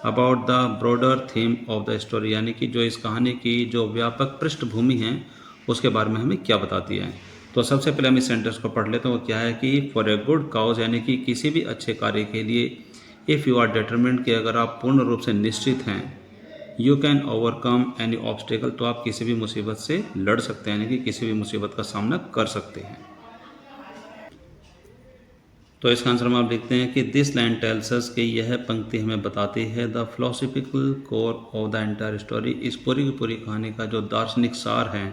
about the broader theme of the story, यानी कि जो इस कहानी की जो व्यापक पृष्ठभूमि है उसके बारे में हमें क्या बताती है। तो सबसे पहले हम इस सेंटेंस को पढ़ लेते हैं। वो क्या है कि फॉर ए गुड काउज, यानी कि किसी भी अच्छे कार्य के लिए, इफ़ यू आर डिटरमिन्ड, कि अगर आप पूर्ण रूप से निश्चित हैं, you can overcome any obstacle, तो आप किसी भी मुसीबत से लड़ सकते हैं, यानी कि किसी भी मुसीबत का सामना कर सकते हैं। तो इसका आंसर में आप लिखते हैं कि दिस लाइन टेल्स अस, कि यह पंक्ति हमें बताती है the philosophical core of the entire story, इस पूरी की पूरी कहानी का जो दार्शनिक सार है,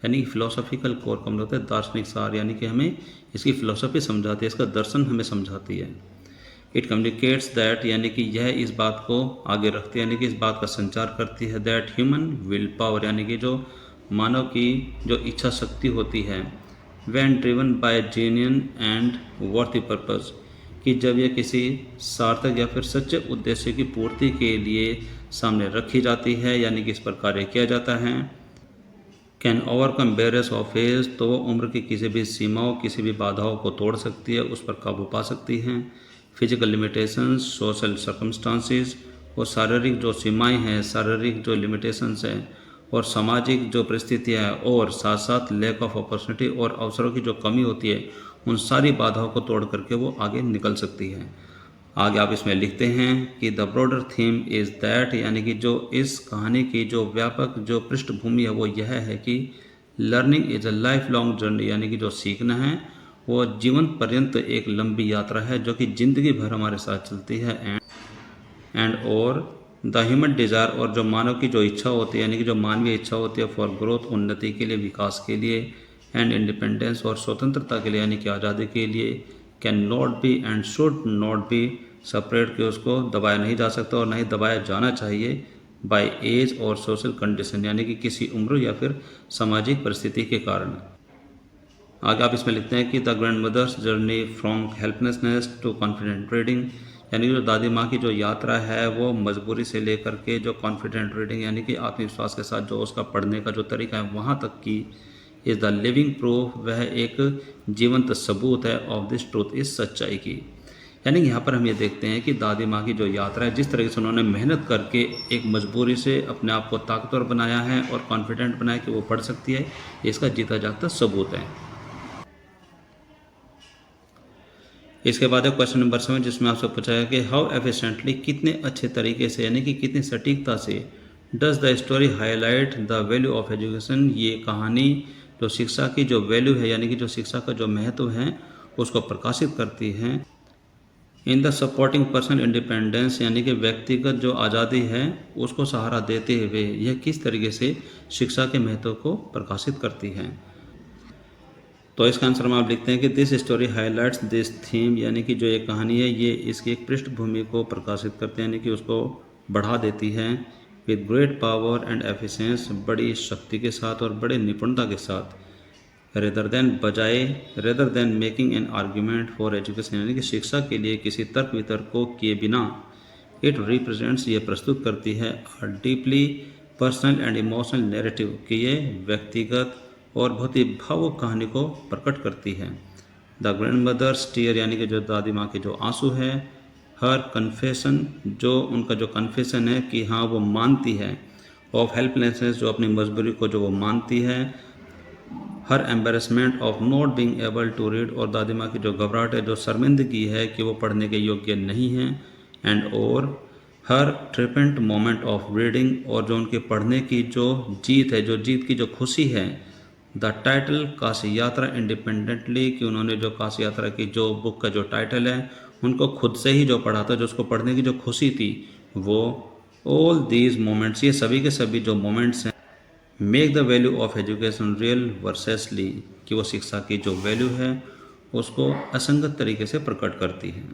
यानी कि फिलोसॉफिकल कोर का मतलब होता है दार्शनिक सार, यानी कि हमें इसकी फिलोसॉफी समझाती है, इसका दर्शन हमें समझाती है। इट कम्युनिकेट्स दैट, यानी कि यह इस बात को आगे रखती है, यानी कि इस बात का संचार करती है दैट ह्यूमन विल पावर, यानी कि जो मानव की जो इच्छा शक्ति होती है, when driven by genuine and worthy purpose, कि जब यह किसी सार्थक या फिर सच्चे उद्देश्य की पूर्ति के लिए सामने रखी जाती है, यानी कि इस पर कार्य किया जाता है, can overcome barriers of age, तो वो उम्र की किसी भी सीमाओं, किसी भी बाधाओं को तोड़ सकती है, उस पर काबू पा सकती हैं। फिजिकल लिमिटेशंस, सोशल सर्कमस्टांसिस, और शारीरिक जो सीमाएं हैं, शारीरिक जो लिमिटेशंस हैं, और सामाजिक जो परिस्थितियाँ हैं, और साथ साथ लैक ऑफ अपॉर्चुनिटी, और अवसरों की जो कमी होती है, उन सारी बाधाओं को तोड़ करके वो आगे निकल सकती है। आगे आप इसमें लिखते हैं कि the broader theme is that, यानी कि जो इस कहानी की जो व्यापक जो पृष्ठभूमि है वो यह है कि learning is a life long journey, यानी कि जो सीखना है वो जीवन पर्यंत एक लंबी यात्रा है, जो कि ज़िंदगी भर हमारे साथ चलती है। एंड और द ह्यूमन डिज़ायर, और जो मानव की जो इच्छा होती है, यानी कि जो मानवीय इच्छा होती है, फॉर ग्रोथ, उन्नति के लिए, विकास के लिए, एंड इंडिपेंडेंस, और स्वतंत्रता के लिए, यानी कि आज़ादी के लिए, can not be and should not be separate, कि उसको दबाया नहीं जा सकता और नहीं दबाया जाना चाहिए, बाय एज और सोशल कंडीशन, यानी कि किसी उम्र या फिर सामाजिक परिस्थिति के कारण। आगे आप इसमें लिखते हैं कि the grandmother's journey from helplessness to confident reading, यानी कि जो दादी माँ की जो यात्रा है वो मजबूरी से लेकर के जो कॉन्फिडेंट रीडिंग, यानी कि आत्मविश्वास के साथ जो उसका पढ़ने का जो तरीका है वहाँ तक की, इज़ द लिविंग प्रूफ, वह एक जीवंत सबूत है, ऑफ दिस ट्रूथ, इस सच्चाई की। यानी यहाँ पर हम ये देखते हैं कि दादी माँ की जो यात्रा है, जिस तरीके से उन्होंने मेहनत करके एक मजबूरी से अपने आप को ताकतवर बनाया है और कॉन्फिडेंट बनाया कि वो पढ़ सकती है, इसका जीता जागता सबूत है। इसके बाद है क्वेश्चन नंबर 7, जिसमें आपसे पूछा है कि हाउ एफिशिएंटली, कितने अच्छे तरीके से, यानी कि कितनी सटीकता से, does the story highlight the value of education, ये कहानी जो शिक्षा की जो वैल्यू है, यानी कि जो शिक्षा का जो महत्व है उसको प्रकाशित करती है। In the supporting personal independence, यानी कि व्यक्तिगत जो आज़ादी है उसको सहारा देते हुए यह किस तरीके से शिक्षा के महत्व को प्रकाशित करती है। तो इसका आंसर में आप लिखते हैं कि this story highlights this theme, यानी कि जो ये कहानी है ये इसकी एक पृष्ठभूमि को प्रकाशित करते हैं, यानी कि उसको बढ़ा देती है, with great power and efficiency, बड़ी शक्ति के साथ और बड़े निपुणता के साथ, rather than making an argument for education, यानी कि शिक्षा के लिए किसी तर्क वितर्क को किए बिना, इट रिप्रेजेंट्स, ये प्रस्तुत करती है, अ deeply personal and emotional narrative, कि ये व्यक्तिगत और बहुत ही भावुक कहानी को प्रकट करती है। द ग्रैंड मदर्स टीयर यानी कि जो दादी माँ के जो आंसू है। हर कन्फेशन, जो उनका जो कन्फेशन है कि हाँ वो मानती है। ऑफ हेल्पलेसनेस, जो अपनी मजबूरी को जो वो मानती है। Her embarrassment of not being able to read, और दादी माँ की जो घबराहट है, जो शर्मिंदगी है कि वो पढ़ने के योग्य नहीं हैं। एंड और हर ट्रिपेंट मोमेंट ऑफ रीडिंग, और जो उनके पढ़ने की जो जीत है, जो जीत की जो खुशी है। द टाइटल काशी यात्रा इंडिपेंडेंटली, कि उन्होंने जो काशी यात्रा की जो बुक का जो टाइटल है उनको खुद से ही जो पढ़ा था, जो उसको पढ़ने की जो खुशी थी वो। ऑल दीज मोमेंट्स, ये सभी के सभी जो मोमेंट्स हैं, make the value of education real viscerally, कि वो शिक्षा की जो वैल्यू है उसको असंगत तरीके से प्रकट करती है।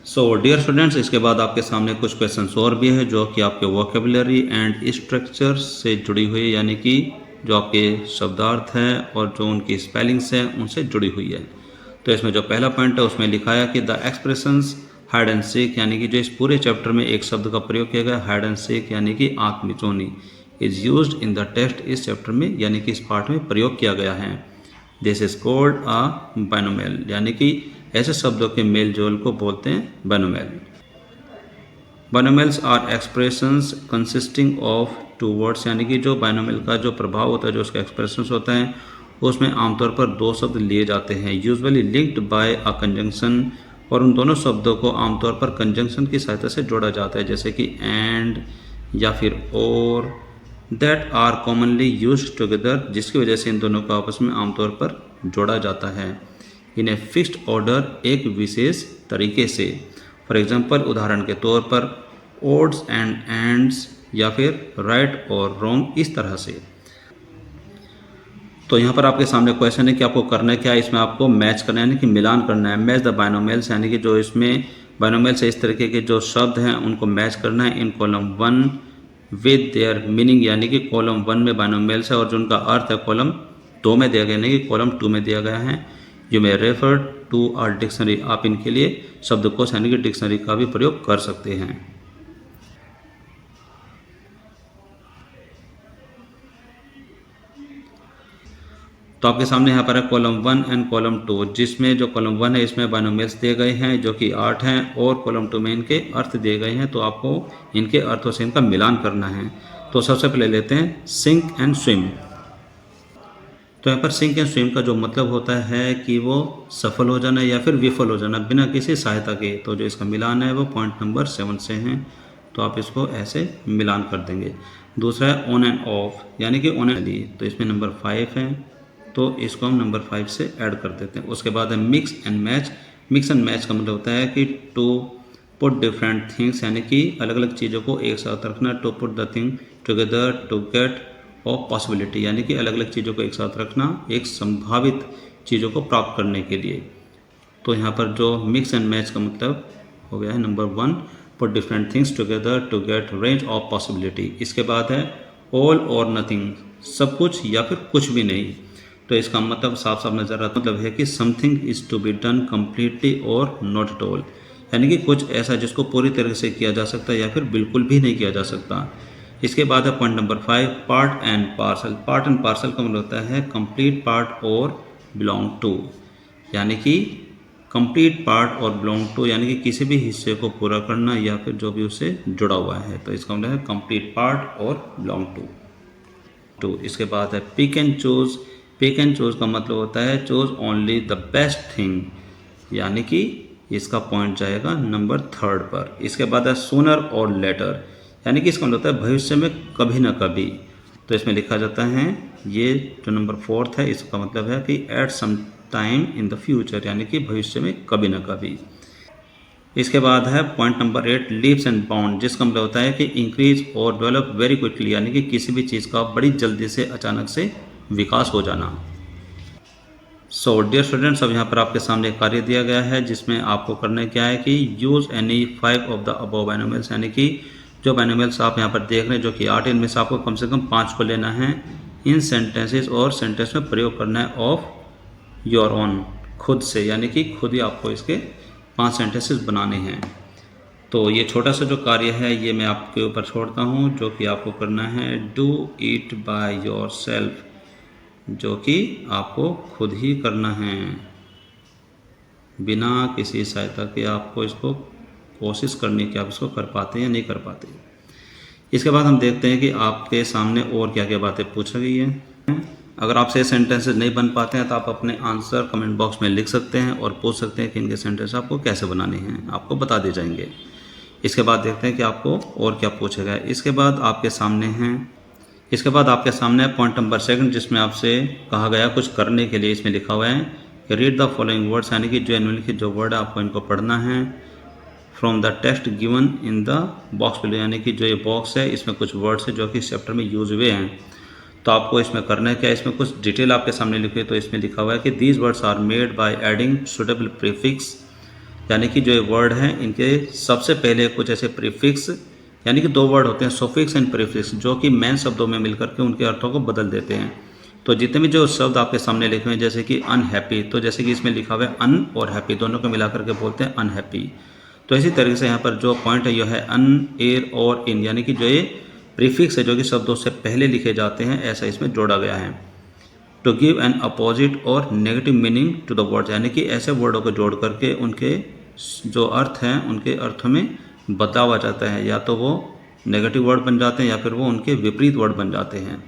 सो डियर स्टूडेंट्स, इसके बाद आपके सामने कुछ क्वेश्चंस और भी है जो कि आपके वोकेबुलरी एंड स्ट्रक्चर से जुड़ी हुई है, यानी कि जो आपके शब्दार्थ हैं और जो उनकी स्पेलिंग्स हैं उनसे जुड़ी हुई है। तो इसमें जो पहला पॉइंट है उसमें लिखा है कि the expressions hide and seek, यानी कि जो इस पूरे चैप्टर में एक शब्द का प्रयोग किया गया हाइड एंड सीक, यानी कि आंख मिचौनी, is used in the text, इस चैप्टर में यानी कि इस पार्ट में प्रयोग किया गया है। This is called a binomial, यानी कि ऐसे शब्दों के मेल जोल को बोलते हैं binomial. Binomials are expressions consisting of two words, यानी कि जो बाइनोमियल का जो प्रभाव होता है, जो उसका एक्सप्रेशंस होता है, उसमें आमतौर पर दो शब्द लिए जाते हैं, usually linked by a conjunction, और उन दोनों शब्दों को आमतौर पर कंजंक्शन की सहायता से जोड़ा जाता है, जैसे कि एंड या फिर और, that are commonly used together, जिसकी वजह से इन दोनों को आपस में आमतौर पर जोड़ा जाता है इन ए फिक्स्ड ऑर्डर, एक विशेष तरीके से। फॉर एग्जांपल, उदाहरण के तौर पर ओड्स एंड एंड्स, या फिर राइट और रॉन्ग, इस तरह से। तो यहाँ पर आपके सामने क्वेश्चन है कि आपको करना क्या है, इसमें आपको मैच करना है, यानी कि मिलान करना है। मैच द बाइनोमियल्स, यानी कि जो इसमें बाइनोमियल्स है इस तरीके के जो शब्द हैं उनको मैच करना है इन कॉलम 1 विद देयर मीनिंग, यानी कि कॉलम 1 में बाइनोमियल्स है और जो उनका अर्थ है कॉलम 2 में दिया गया, यानी कि कॉलम 2 में दिया गया है। You may refer to our dictionary, आप इनके लिए शब्दकोश यानी कि डिक्शनरी का भी प्रयोग कर सकते हैं। तो आपके सामने यहाँ पर है कॉलम 1 एंड कॉलम 2, जिसमें जो कॉलम 1 है इसमें बाइनोमियल्स दिए गए हैं जो कि 8 हैं, और कॉलम 2 में इनके अर्थ दिए गए हैं, तो आपको इनके अर्थों से इनका मिलान करना है। तो सबसे पहले लेते हैं सिंक एंड स्विम। तो यहाँ पर सिंक एंड स्विम का जो मतलब होता है कि वो सफल हो जाना या फिर विफल हो जाना बिना किसी सहायता के। तो जो इसका मिलान है वो पॉइंट नंबर 7 से हैं, तो आप इसको ऐसे मिलान कर देंगे। दूसरा है ऑन एंड ऑफ, यानी कि ऑन एंड, तो इसमें नंबर 5 है, तो इसको हम नंबर 5 से ऐड कर देते हैं। उसके बाद है mix and match. Mix and match का मतलब होता है कि टू पुट डिफरेंट थिंग्स, यानी कि अलग अलग चीज़ों को एक साथ रखना। To put the thing together to get of possibility, यानी कि अलग अलग चीज़ों को एक साथ रखना एक संभावित चीज़ों को प्राप्त करने के लिए। तो यहाँ पर जो मिक्स एंड मैच का मतलब हो गया है number 1, put different things together to get range of possibility. इसके बाद है ऑल और नथिंग, सब कुछ या फिर कुछ भी नहीं। तो इसका मतलब साफ साफ नजर आता मतलब है कि something is to be done completely और नॉट एट ऑल, यानी कि कुछ ऐसा जिसको पूरी तरह से किया जा सकता है या फिर बिल्कुल भी नहीं किया जा सकता। इसके बाद है point number 5, part and parcel. Part and parcel का मतलब होता है कंप्लीट पार्ट और बिलोंग टू, यानी कि कंप्लीट पार्ट और बिलोंग टू, यानी कि किसी भी हिस्से को पूरा करना या फिर जो भी उससे जुड़ा हुआ है। तो इसका मतलब है कंप्लीट पार्ट और बिलोंग टू। इसके बाद है pick and choose. Pick and choose का मतलब होता है choose only the best thing, यानी कि इसका पॉइंट जाएगा नंबर 3 पर। इसके बाद है सूनर और लेटर, यानी कि इसका मतलब होता है भविष्य में कभी ना कभी। तो इसमें लिखा जाता है ये जो नंबर 4 है इसका मतलब है कि at some time in the future, यानी कि भविष्य में कभी ना कभी। इसके बाद है point number 8, leaps and bound, जिसका मतलब होता है कि इंक्रीज और डेवलप वेरी क्विकली, यानी कि किसी भी चीज़ का बड़ी जल्दी से अचानक से विकास हो जाना। सो डियर स्टूडेंट्स, अब यहाँ पर आपके सामने एक कार्य दिया गया है जिसमें आपको करना क्या है कि use any 5 of the above binomials, यानी कि जो बाइनोमियल्स आप यहाँ पर देख रहे हैं जो कि 8, इनमें से आपको कम से कम 5 को लेना है इन सेंटेंसेस, और सेंटेंस में प्रयोग करना है ऑफ योर ओन, खुद से, यानी कि खुद ही आपको इसके 5 सेंटेंसेस बनाने हैं। तो ये छोटा सा जो कार्य है ये मैं आपके ऊपर छोड़ता हूँ, जो कि आपको करना है do it by your self, जो कि आपको खुद ही करना है, बिना किसी सहायता के आपको इसको कोशिश करनी कि आप इसको कर पाते हैं या नहीं कर पाते। इसके बाद हम देखते हैं कि आपके सामने और क्या क्या बातें पूछी गई है। अगर आपसे सेंटेंसेस नहीं बन पाते हैं तो आप अपने आंसर कमेंट बॉक्स में लिख सकते हैं और पूछ सकते हैं कि इनके सेंटेंस आपको कैसे बनाने हैं, आपको बता दिए जाएंगे। इसके बाद देखते हैं कि आपको और क्या पूछा गया है। इसके बाद आपके सामने पॉइंट नंबर 2 जिसमें आपसे कहा गया कुछ करने के लिए। इसमें लिखा हुआ है रीड द फॉलोइंग वर्ड्स, यानी कि जो वर्ड है आपको इनको पढ़ना है from the text given in the box below, यानी कि जो ये बॉक्स है इसमें कुछ वर्ड्स है जो कि इस चैप्टर में यूज हुए हैं। तो आपको इसमें करना है क्या, इसमें कुछ डिटेल आपके सामने लिखी है। तो इसमें लिखा हुआ है कि these words are made by adding suitable prefix, यानी कि जो ये वर्ड हैं इनके सबसे पहले कुछ ऐसे प्रीफिक्स, यानी कि 2 वर्ड होते हैं सुफिक्स एंड प्रीफिक्स, जो कि मेन शब्दों में मिलकर के उनके अर्थों को बदल देते हैं। तो जितने भी जो शब्द आपके सामने लिखे हुए हैं, जैसे कि अनहैप्पी, तो जैसे कि इसमें लिखा हुआ है अन और हैप्पी दोनों को मिलाकर के बोलते हैं अनहैप्पी। तो इसी तरीके से यहाँ पर जो पॉइंट है यह है अन, एर और इन, यानी कि जो ये प्रीफिक्स है जो कि शब्दों से पहले लिखे जाते हैं, ऐसा इसमें जोड़ा गया है। टू गिव एन अपोजिट और negative meaning to the words, यानी कि ऐसे वर्डों को जोड़ करके उनके जो अर्थ हैं उनके अर्थों में बदलाव आ जाता है, या तो वो नेगेटिव वर्ड बन जाते हैं या फिर वो उनके विपरीत वर्ड बन जाते हैं।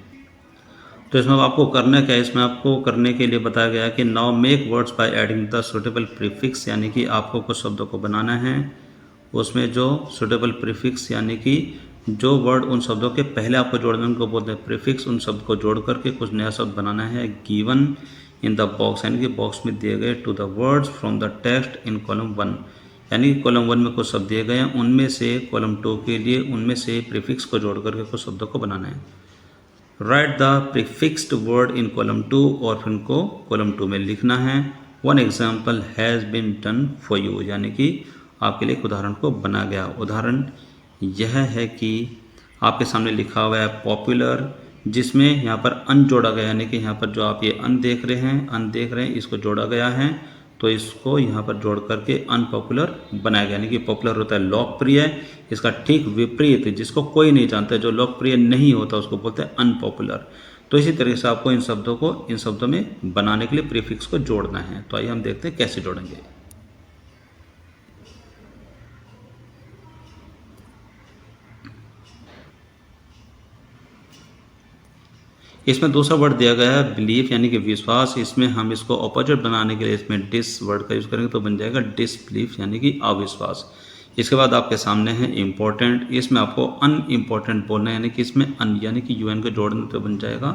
तो इसमें आपको करना क्या है, इसमें आपको करने के लिए बताया गया है कि now make words by adding the suitable prefix, यानी कि आपको कुछ शब्दों को बनाना है, उसमें जो सुटेबल प्रीफिक्स यानी कि जो वर्ड उन शब्दों के पहले आपको जोड़ना है उनको बोलते हैं प्रीफिक्स, उन शब्द को जोड़ करके कुछ नया शब्द बनाना है गिवन इन द बॉक्स, यानी कि बॉक्स में दिए गए to the words from the text in column 1, यानी कि कॉलम 1 में कुछ शब्द दिए गए हैं, उनमें से कॉलम 2 के लिए उनमें से प्रीफिक्स को जोड़ करके कुछ शब्दों को बनाना है। Right the prefixed word in column 2, और फिर उनको कॉलम 2 में लिखना है। One example has been done for you, यानी कि आपके लिए एक उदाहरण को बना गया। उदाहरण यह है कि आपके सामने लिखा हुआ है पॉपुलर, जिसमें यहाँ पर अन जोड़ा गया, यानी कि यहाँ पर जो आप ये अन देख रहे हैं इसको जोड़ा गया है, तो इसको यहाँ पर जोड़ करके अनपॉपुलर बनाया गया। यानी कि पॉपुलर होता है लोकप्रिय, इसका ठीक विपरीत जिसको कोई नहीं जानता, जो लोकप्रिय नहीं होता उसको बोलते हैं अनपॉपुलर। तो इसी तरीके से आपको इन शब्दों में बनाने के लिए प्रीफिक्स को जोड़ना है। तो आइए हम देखते हैं कैसे जोड़ेंगे। इसमें दूसरा वर्ड दिया गया है बिलीफ, यानी कि विश्वास। इसमें हम इसको ऑपोजिट बनाने के लिए इसमें डिस वर्ड का यूज़ करेंगे, तो बन जाएगा डिसबिलीफ, यानी कि अविश्वास। इसके बाद आपके सामने है इम्पोर्टेंट, इसमें आपको अनइम्पोर्टेंट बोलना है, यानी कि इसमें अन यानी कि यूएन को जोड़ने तो बन जाएगा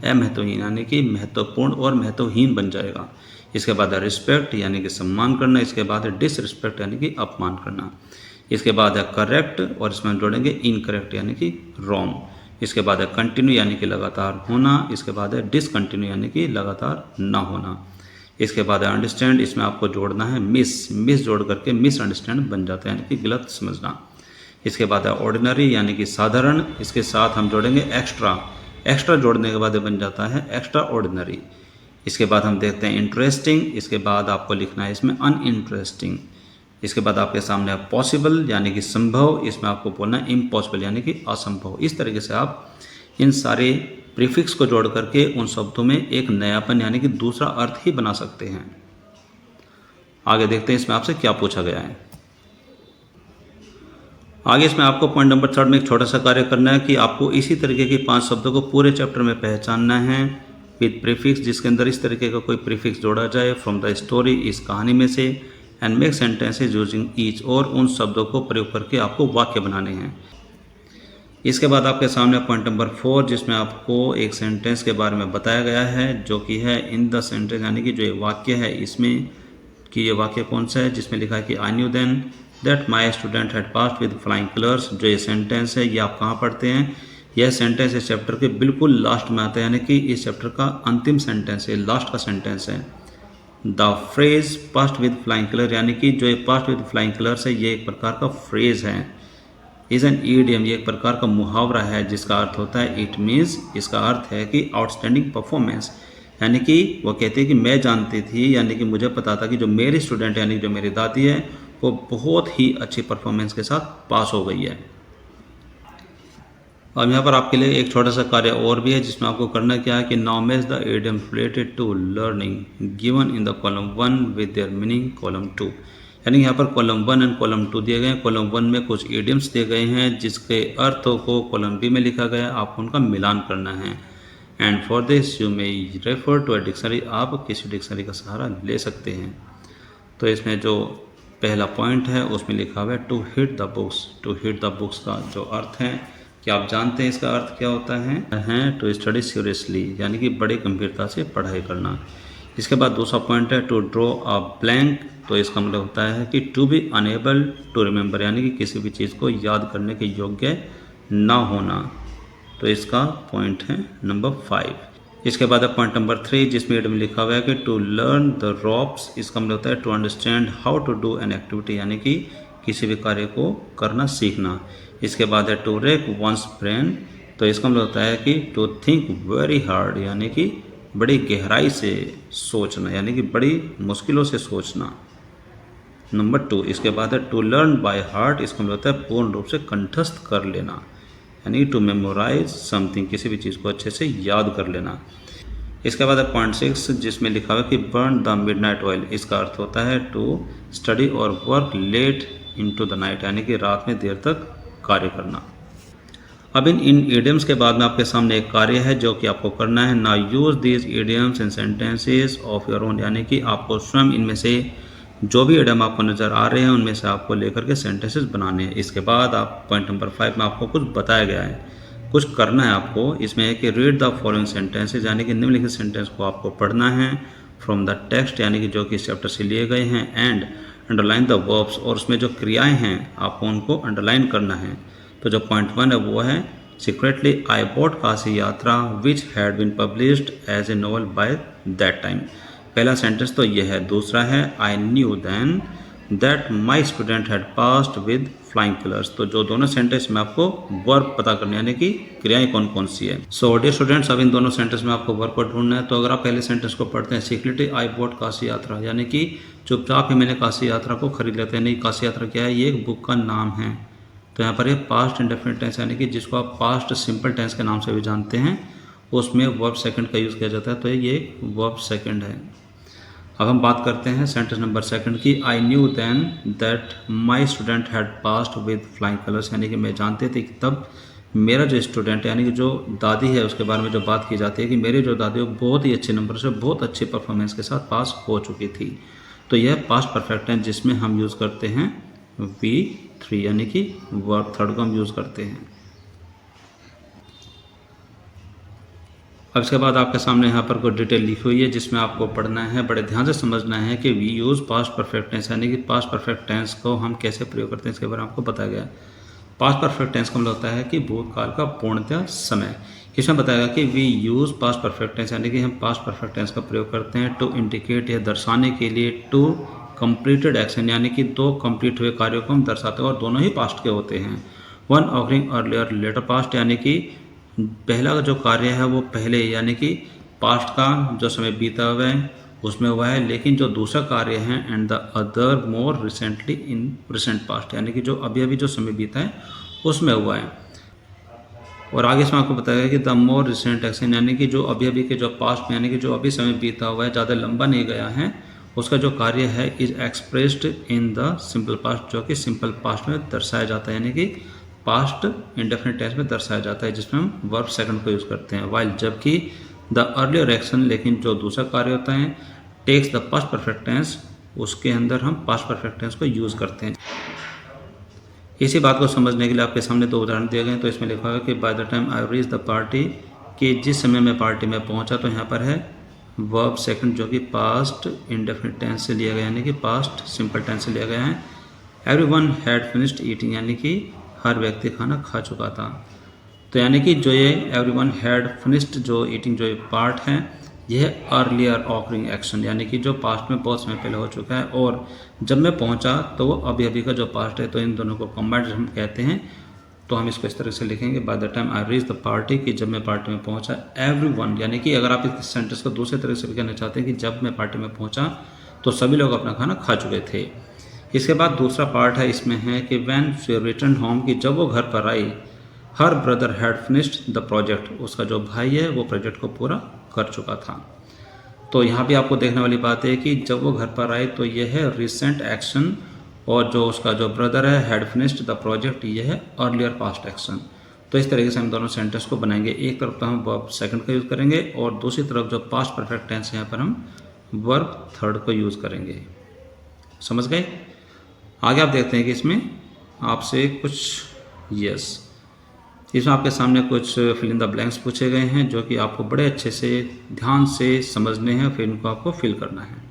अमहत्वहीन, यानी कि महत्वपूर्ण और महत्वहीन बन जाएगा। इसके बाद है रिस्पेक्ट, यानी कि सम्मान करना। इसके बाद है डिसरिस्पेक्ट, यानी कि अपमान करना। इसके बाद है करेक्ट, और इसमें जोड़ेंगे इनकरेक्ट, यानी कि रॉन्ग। इसके बाद है कंटिन्यू, यानी कि लगातार होना। इसके बाद है डिसकंटिन्यू, यानी कि लगातार ना होना। इसके बाद है अंडरस्टैंड, इसमें आपको जोड़ना है मिस जोड़ करके मिसअंडरस्टैंड बन जाता है, यानी कि गलत समझना। इसके बाद है ऑर्डिनरी, यानी कि साधारण। इसके साथ हम जोड़ेंगे एक्स्ट्रा जोड़ने के बाद बन जाता है एक्स्ट्रा ऑर्डिनरी। इसके बाद हम देखते हैं इंटरेस्टिंग, इसके बाद आपको लिखना है इसमें अनइंटरेस्टिंग। इसके बाद आपके सामने पॉसिबल, यानी कि संभव, इसमें आपको बोलना है इम्पॉसिबल, यानी कि असंभव। इस तरीके से आप इन सारे प्रीफिक्स को जोड़ करके उन शब्दों में एक नयापन, यानी कि दूसरा अर्थ ही बना सकते हैं। आगे देखते हैं इसमें आपसे क्या पूछा गया है। आगे इसमें आपको पॉइंट नंबर 3 में एक छोटा सा कार्य करना है कि आपको इसी तरीके के 5 शब्दों को पूरे चैप्टर में पहचानना है विद प्रीफिक्स, जिसके अंदर इस तरीके का कोई प्रीफिक्स जोड़ा जाए फ्रॉम द स्टोरी, इस कहानी में से, and make sentences using each, और उन शब्दों को प्रयोग करके आपको वाक्य बनाने हैं। इसके बाद आपके सामने पॉइंट नंबर 4, जिसमें आपको एक सेंटेंस के बारे में बताया गया है, जो कि है इन द सेंटेंस, यानी कि जो ये वाक्य है इसमें कि ये वाक्य कौन सा है, जिसमें लिखा है कि I knew then that my student had passed with flying colours. जो ये सेंटेंस है ये आप कहाँ पढ़ते हैं, यह सेंटेंस इस चैप्टर के बिल्कुल लास्ट में आता है, यानी कि इस चैप्टर का अंतिम सेंटेंस है, लास्ट का सेंटेंस है। The phrase past with flying colour, यानी कि जो ये पास्ट विद फ्लाइंग कलर्स है ये एक प्रकार का फ्रेज है, इज एन ईडियम, ये एक प्रकार का मुहावरा है, जिसका अर्थ होता है इट मीन्स, इसका अर्थ है कि आउटस्टैंडिंग परफॉर्मेंस। यानी कि वो कहते हैं कि मैं जानती थी, यानी कि मुझे पता था कि जो मेरी स्टूडेंट यानी कि जो मेरी दादी है वो बहुत ही अच्छी परफॉर्मेंस के साथ पास हो गई है। अब यहाँ पर आपके लिए एक छोटा सा कार्य और भी है जिसमें आपको करना क्या है कि now match the idioms related to learning given in the column 1 with their meaning column 2। यानी यहाँ पर कॉलम 1 एंड कॉलम 2 दिए गए हैं। कॉलम 1 में कुछ इडियम्स दिए गए हैं जिसके अर्थों को कॉलम बी में लिखा गया है, आपको उनका मिलान करना है। And for this you may refer to a dictionary, आप किसी डिक्शनरी का सहारा ले सकते हैं। तो इसमें जो पहला पॉइंट है उसमें लिखा हुआ है to hit the books. To hit the books का जो अर्थ है कि आप जानते हैं इसका अर्थ क्या होता है टू स्टडी सीरियसली, यानी कि बड़े गंभीरता से पढ़ाई करना। इसके बाद दूसरा पॉइंट है टू ड्रॉ अ ब्लैंक। तो इसका मतलब होता है कि to be unable to remember, यानी कि किसी भी चीज़ को याद करने के योग्य ना होना। तो इसका पॉइंट है नंबर 5। इसके बाद है पॉइंट नंबर 3 जिसमें एड में लिखा हुआ है कि टू लर्न द रॉप्स। इसका मतलब होता है to understand how to do an activity, यानी कि किसी भी कार्य को करना सीखना। इसके बाद है टू रेक वंस ब्रेन। तो इसका मतलब होता है कि टू थिंक वेरी हार्ड, यानी कि बड़ी गहराई से सोचना, यानी कि बड़ी मुश्किलों से सोचना। नंबर 2 इसके बाद है टू लर्न बाय हार्ट। इसका मतलब होता है पूर्ण रूप से कंठस्थ कर लेना, यानी टू मेमोराइज समथिंग, किसी भी चीज़ को अच्छे से याद कर लेना। इसके बाद है पॉइंट 6 जिसमें लिखा हुआ है कि बर्न द मिडनाइट ऑयल। इसका अर्थ होता है टू स्टडी और work late into the night, यानी कि रात में देर तक कार्य करना। अब इन इडियम्स के बाद में आपके सामने एक कार्य है जो कि आपको करना है। Now use these idioms in sentences of your own, यानी कि आपको स्वयं इनमें से जो भी इडियम आपको नज़र आ रहे हैं उनमें से आपको लेकर के सेंटेंसेस बनाने हैं। इसके बाद आप पॉइंट नंबर 5 में आपको कुछ बताया गया है, कुछ करना है आपको। इसमें है कि रीड द फॉलोइंग सेंटेंसेस, यानी कि निम्नलिखित सेंटेंस को आपको पढ़ना है फ्रॉम द टेक्स्ट, यानी कि जो कि इस चैप्टर से लिए गए हैं। एंड अंडरलाइन द वर्ब्स, और उसमें जो क्रियाएं हैं आपको उनको अंडरलाइन करना है। तो जो पॉइंट 1 है वो है secretly I bought Kashi Yatra which had been published as a novel by that time. पहला सेंटेंस तो यह है। दूसरा है I knew then that my student had passed with flying colours. तो जो दोनों सेंटेंस में आपको वर्ब पता करने, यानी कि क्रियाएं कौन कौन सी है। सो डियर स्टूडेंट्स, अब इन दोनों सेंटेंस में आपको वर्ब को ढूंढना है। तो अगर आप पहले सेंटेंस को पढ़ते हैं सीक्रेटली आई बॉट काशी यात्रा, यानी कि चुपचाप ही मैंने काशी यात्रा को खरीद लेते हैं। नहीं, काशी यात्रा क्या है, ये एक बुक का नाम है। तो यहाँ पर ये पास्ट इंडेफिनिट टेंस, यानी कि जिसको आप पास्ट सिंपल टेंस के नाम से भी जानते हैं, उसमें वर्ब सेकंड का यूज़ किया जाता है। तो ये वर्ब सेकंड है। अब हम बात करते हैं सेंटेंस नंबर 2 की। I knew then that my student had passed with flying colours, यानी कि मैं जानते थे कि तब मेरा जो स्टूडेंट यानी कि जो दादी है उसके बारे में जो बात की जाती है कि मेरी जो दादी वो बहुत ही अच्छे नंबर से बहुत अच्छी परफॉर्मेंस के साथ पास हो चुकी थी। तो यह पास्ट परफेक्ट है जिसमें हम यूज़ करते हैं V3, यानी कि वर्ब थर्ड को हम यूज़ करते हैं। अब इसके बाद आपके सामने यहाँ पर कोई डिटेल लिखी हुई है जिसमें आपको पढ़ना है, बड़े ध्यान से समझना है कि we use past perfect tense, यानी कि पास्ट परफेक्ट टेंस को हम कैसे प्रयोग करते हैं इसके बारे में आपको बताया गया। पास्ट परफेक्ट टेंस का मतलब होता है कि भूतकाल का पूर्णतः समय। इसमें बताया गया कि we use past perfect tense, यानी कि हम पास्ट परफेक्ट टेंस का प्रयोग करते हैं टू इंडिकेट, या दर्शाने के लिए, टू कंप्लीटेड एक्शन, यानी कि 2 कंप्लीट हुए कार्यों को हम दर्शाते हैं और दोनों ही पास्ट के होते हैं। 1 ऑकरिंग अर्लियर लेटर पास्ट, यानी कि पहला जो कार्य है वो पहले यानी कि पास्ट का जो समय बीता हुआ है उसमें हुआ है, लेकिन जो दूसरा कार्य है and the other more recently in recent past, यानी कि जो अभी अभी जो समय बीता है उसमें हुआ है। और आगे इसमें आपको बताया कि द मोर रिसेंट एक्शन, यानी कि जो अभी अभी के जो पास्ट में यानी कि जो अभी समय बीता हुआ है, ज़्यादा लंबा नहीं गया है, उसका जो कार्य है is expressed in the simple past, जो कि सिंपल पास्ट में दर्शाया जाता है, यानी कि पास्ट इंडेफिनिट टेंस में दर्शाया जाता है जिसमें हम वर्ब सेकंड को यूज़ करते हैं। वाइल जबकि द अर्लियर एक्शन, लेकिन जो दूसरा कार्य होता है takes the past perfect tense, उसके अंदर हम पास्ट परफेक्ट टेंस को यूज़ करते हैं। इसी बात को समझने के लिए आपके सामने 2 उदाहरण दिए गए हैं। तो इसमें लिखा है कि by the time I reach the party, कि जिस समय मैं पार्टी में पहुंचा। तो यहाँ पर है वर्ब सेकंड जो कि पास्ट इंडेफिनिट टेंस से लिया गया, यानी कि पास्ट सिंपल टेंस से लिया गया है। एवरीवन हैड फिनिश्ड ईटिंग, यानी कि हर व्यक्ति खाना खा चुका था। तो यानी कि जो ये एवरीवन हैड फिनिश्ड जो ईटिंग जो पार्ट है यह अर्लियर ऑकरिंग एक्शन, यानी कि जो पास्ट में बहुत समय पहले हो चुका है, और जब मैं पहुंचा तो वो अभी अभी का जो पास्ट है। तो इन दोनों को कंबाइंड हम कहते हैं। तो हम इसको इस तरह से लिखेंगे bye the time I reach the party, कि जब मैं पार्टी में पहुंचा। एवरीवन, यानी कि अगर आप इस सेंटेंस को दूसरे तरह से भी कहना चाहते हैं कि जब मैं पार्टी में पहुंचा तो सभी लोग अपना खाना खा चुके थे। इसके बाद दूसरा पार्ट है, इसमें है कि व्हेन शी रिटर्न होम, कि जब वो घर पर आई, her brother had finished the project, उसका जो भाई है वो प्रोजेक्ट को पूरा कर चुका था। तो यहाँ भी आपको देखने वाली बात है कि जब वो घर पर आए तो ये है रिसेंट एक्शन, और जो उसका जो ब्रदर है हैड फिनिश्ड द प्रोजेक्ट, ये है अर्लियर पास्ट एक्शन। तो इस तरीके से हम दोनों सेंटेंस को बनाएंगे। एक तरफ तो हम वर्ब सेकंड का यूज़ करेंगे और दूसरी तरफ जो पास्ट परफेक्ट टेंस है यहाँ पर हम वर्ब थर्ड को यूज़ करेंगे। समझ गए? आगे आप देखते हैं कि इसमें आपसे कुछ इसमें आपके सामने कुछ फिल इन द ब्लैंक्स पूछे गए हैं, जो कि आपको बड़े अच्छे से ध्यान से समझने हैं, फिर इनको आपको फिल करना है।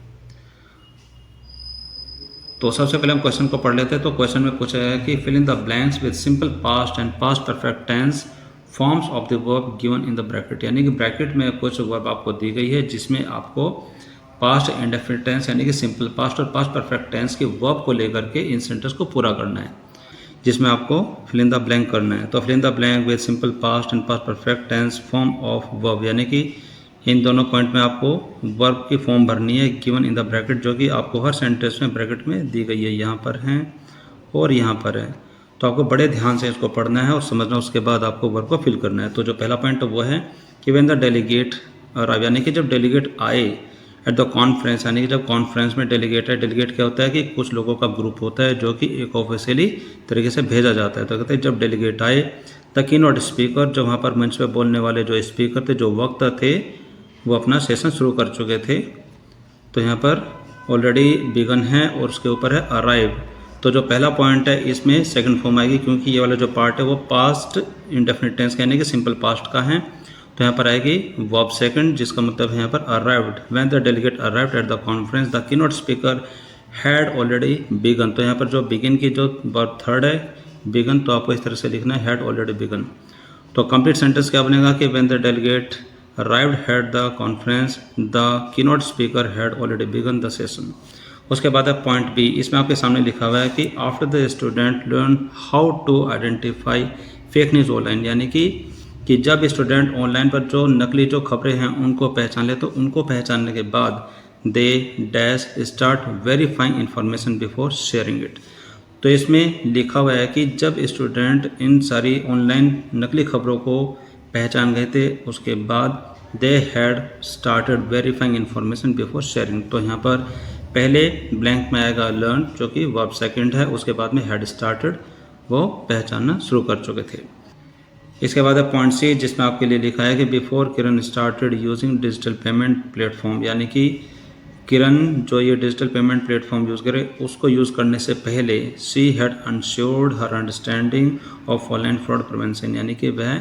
तो सबसे पहले हम क्वेश्चन को पढ़ लेते हैं। तो क्वेश्चन में पूछा है कि fill in the blanks with simple past and past perfect tense forms of the verb given in the bracket, यानी कि ब्रैकेट में कुछ वर्ब आपको दी गई है जिसमें आपको पास्ट इंडेफिनिट टेंस यानी कि सिंपल पास्ट और पास्ट परफेक्ट टेंस के वर्ब को लेकर के इन सेंटेंस को पूरा करना है, जिसमें आपको फिल इन द ब्लैंक करना है। तो fill in the blank with simple past and past perfect tense form of verb, यानी कि इन दोनों पॉइंट में आपको वर्ब की फॉर्म भरनी है गिवन इन द ब्रैकेट, जो कि आपको हर सेंटेंस में ब्रैकेट में दी गई है, यहाँ पर है और यहाँ पर है। तो आपको बड़े ध्यान से इसको पढ़ना है और समझना, उसके बाद आपको वर्ब को फिल करना है। तो जो पहला पॉइंट वो है कि व्हेन द डेलीगेट अराइव, यानी कि जब डेलीगेट आए एट द कॉन्फ्रेंस, यानी कि जब कॉन्फ्रेंस में डेलीगेट है। डेलीगेट क्या होता है कि कुछ लोगों का ग्रुप होता है जो कि एक ऑफिशियली तरीके से भेजा जाता है। तो कहते हैं जब डेलीगेट आए, द कीनोट स्पीकर, जो वहाँ पर मंच पे बोलने वाले जो स्पीकर थे, जो वक्ता थे, वो अपना सेशन शुरू कर चुके थे। तो यहाँ पर ऑलरेडी बिगन है और उसके ऊपर है अराइव। तो जो पहला पॉइंट है इसमें सेकंड फॉर्म आएगी, क्योंकि ये वाला जो पार्ट है वो पास्ट इंडेफिनिट टेंस यानी कि सिंपल पास्ट का है। तो यहाँ पर आएगी वर्ब सेकंड, जिसका मतलब है यहाँ पर arrived. When the delegate arrived at the conference the keynote speaker had already begun. तो यहाँ पर जो बिगिन की जो वर्ब थर्ड है बिगन, तो आपको इस तरह से लिखना है हैड ऑलरेडी बिगन। तो कंप्लीट सेंटेंस क्या बनेगा कि when the delegate arrived at the conference the keynote speaker had already begun the session. उसके बाद है पॉइंट बी, इसमें आपके सामने लिखा हुआ है कि after the student learn how to identify fake news online, यानी कि जब स्टूडेंट ऑनलाइन पर जो नकली जो खबरें हैं उनको पहचान ले, तो उनको पहचानने के बाद they dash start verifying information before sharing it. तो इसमें लिखा हुआ है कि जब स्टूडेंट इन सारी ऑनलाइन नकली खबरों को पहचान गए थे, उसके बाद they had started verifying information before sharing. तो यहाँ पर पहले ब्लैंक में आएगा लर्न, जो कि वर्ब सेकंड है, उसके बाद में हैड स्टार्टेड, वो पहचानना शुरू कर चुके थे। इसके बाद है पॉइंट सी, जिसमें आपके लिए लिखा है कि before Kiran started using digital payment platform, यानी कि किरण जो ये डिजिटल पेमेंट प्लेटफॉर्म यूज़ करे, उसको यूज़ करने से पहले she had ensured her understanding of online fraud prevention, यानी कि वह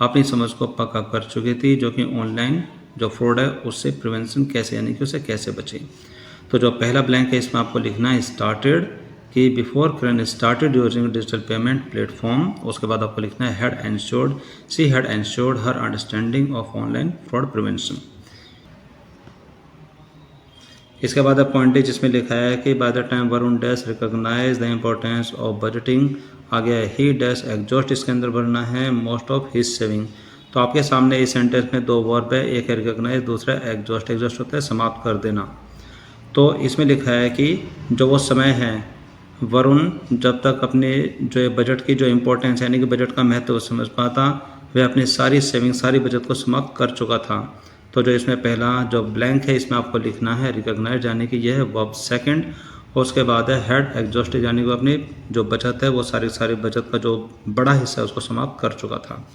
अपनी समझ को पक्का कर चुकी थी जो कि ऑनलाइन जो फ्रॉड है उससे प्रिवेंशन कैसे, यानी कि उससे कैसे बचे। तो जो पहला ब्लैंक है इसमें आपको लिखना है स्टार्टेड, कि before Kiran started using digital payment platform. उसके बाद आपको लिखना है had ensured, she had ensured her understanding of online fraud prevention. इसके बाद अब पॉइंट है जिसमें लिखा है कि by the time Varun dash recognize the importance of budgeting, आ गया ही डैश एग्जॉस्ट, इसके अंदर भरना है मोस्ट ऑफ हिज सेविंग। तो आपके सामने इस सेंटेंस में दो वर्ब है, एक है रिकॉग्नाइज, दूसरा एग्जॉस्ट। एग्जॉस्ट होता है समाप्त कर देना। तो इसमें लिखा है कि जो वो समय है, वरुण जब तक अपने जो बजट की जो इम्पोर्टेंस यानी कि बजट का महत्व समझ पाता, वह अपनी सारी सेविंग सारी बचत को समाप्त कर चुका था। तो जो इसमें पहला जो ब्लैंक है इसमें आपको लिखना है रिकॉग्नाइज, यानी कि यह है वर्ब सेकंड। और उसके बाद है हैड एग्जॉस्टेड, यानी कि अपनी जो बचत है वो सारी बचत का जो बड़ा हिस्सा है उसको समाप्त कर चुका था।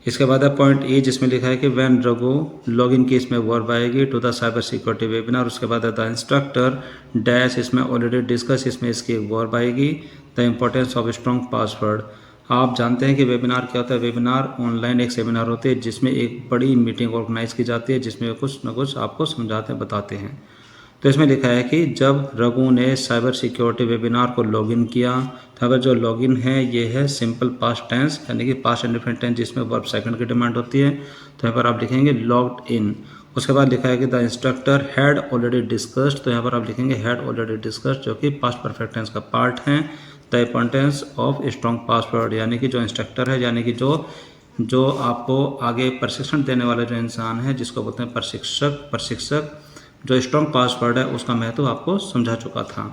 इसके बाद है पॉइंट ई, जिसमें लिखा है कि व्हेन रघु लॉगिन की इसमें वर्ब आएगी to the cyber security webinar. उसके बाद है द इंस्ट्रक्टर डैश, इसमें ऑलरेडी डिस्कस, इसमें इसकी वर्ब आएगी the importance of strong password. आप जानते हैं कि वेबिनार क्या होता है। वेबिनार ऑनलाइन एक सेमिनार होते हैं जिसमें एक बड़ी मीटिंग ऑर्गेनाइज की जाती है, जिसमें कुछ न कुछ आपको समझाते बताते हैं। तो इसमें लिखा है कि जब रघु ने साइबर सिक्योरिटी वेबिनार को लॉगिन किया, तो अगर जो लॉगिन है ये है सिंपल पास्ट टेंस यानी कि पास्ट इंडेफिनिट टेंस, जिसमें वर्ब सेकंड की डिमांड होती है। तो यहाँ पर आप लिखेंगे लॉग्ड इन। उसके बाद लिखा है कि the instructor had already discussed, तो यहाँ पर आप लिखेंगे हैड ऑलरेडी डिस्कस्ड, जो कि पास्ट परफेक्ट टेंस का पार्ट है। The importance of strong password, यानी कि जो इंस्ट्रक्टर है, यानी कि जो आपको आगे प्रशिक्षण देने वाला जो इंसान है, जिसको बोलते हैं प्रशिक्षक, जो स्ट्रॉन्ग पासवर्ड है उसका महत्व आपको समझा चुका था।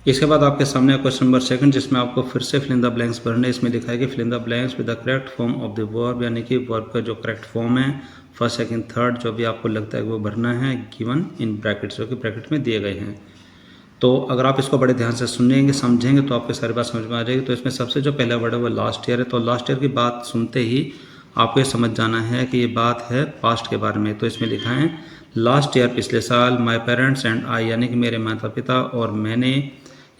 इसके बाद आपके सामने क्वेश्चन नंबर 2 जिसमें आपको फिर से फिल इन द ब्लैंक्स भरने। इसमें लिखा है कि fill in the blanks with the correct form of the verb, यानी कि वर्ब का जो करेक्ट फॉर्म है, फर्स्ट सेकंड थर्ड जो भी आपको लगता है वो भरना है, गिवन इन ब्रैकेट्स, जो कि ब्रैकेट में दिए गए हैं। तो अगर आप इसको बड़े ध्यान से सुनेंगे समझेंगे तो आपको सारी बात समझ में आ जाएगी। तो इसमें सबसे जो पहला वर्ड है वो लास्ट ईयर है। तो लास्ट ईयर की बात सुनते ही आपको ये समझ जाना है कि ये बात है पास्ट के बारे में। तो इसमें लिखा है लास्ट ईयर, पिछले साल, माई पेरेंट्स एंड आई, यानी कि मेरे माता पिता और मैंने,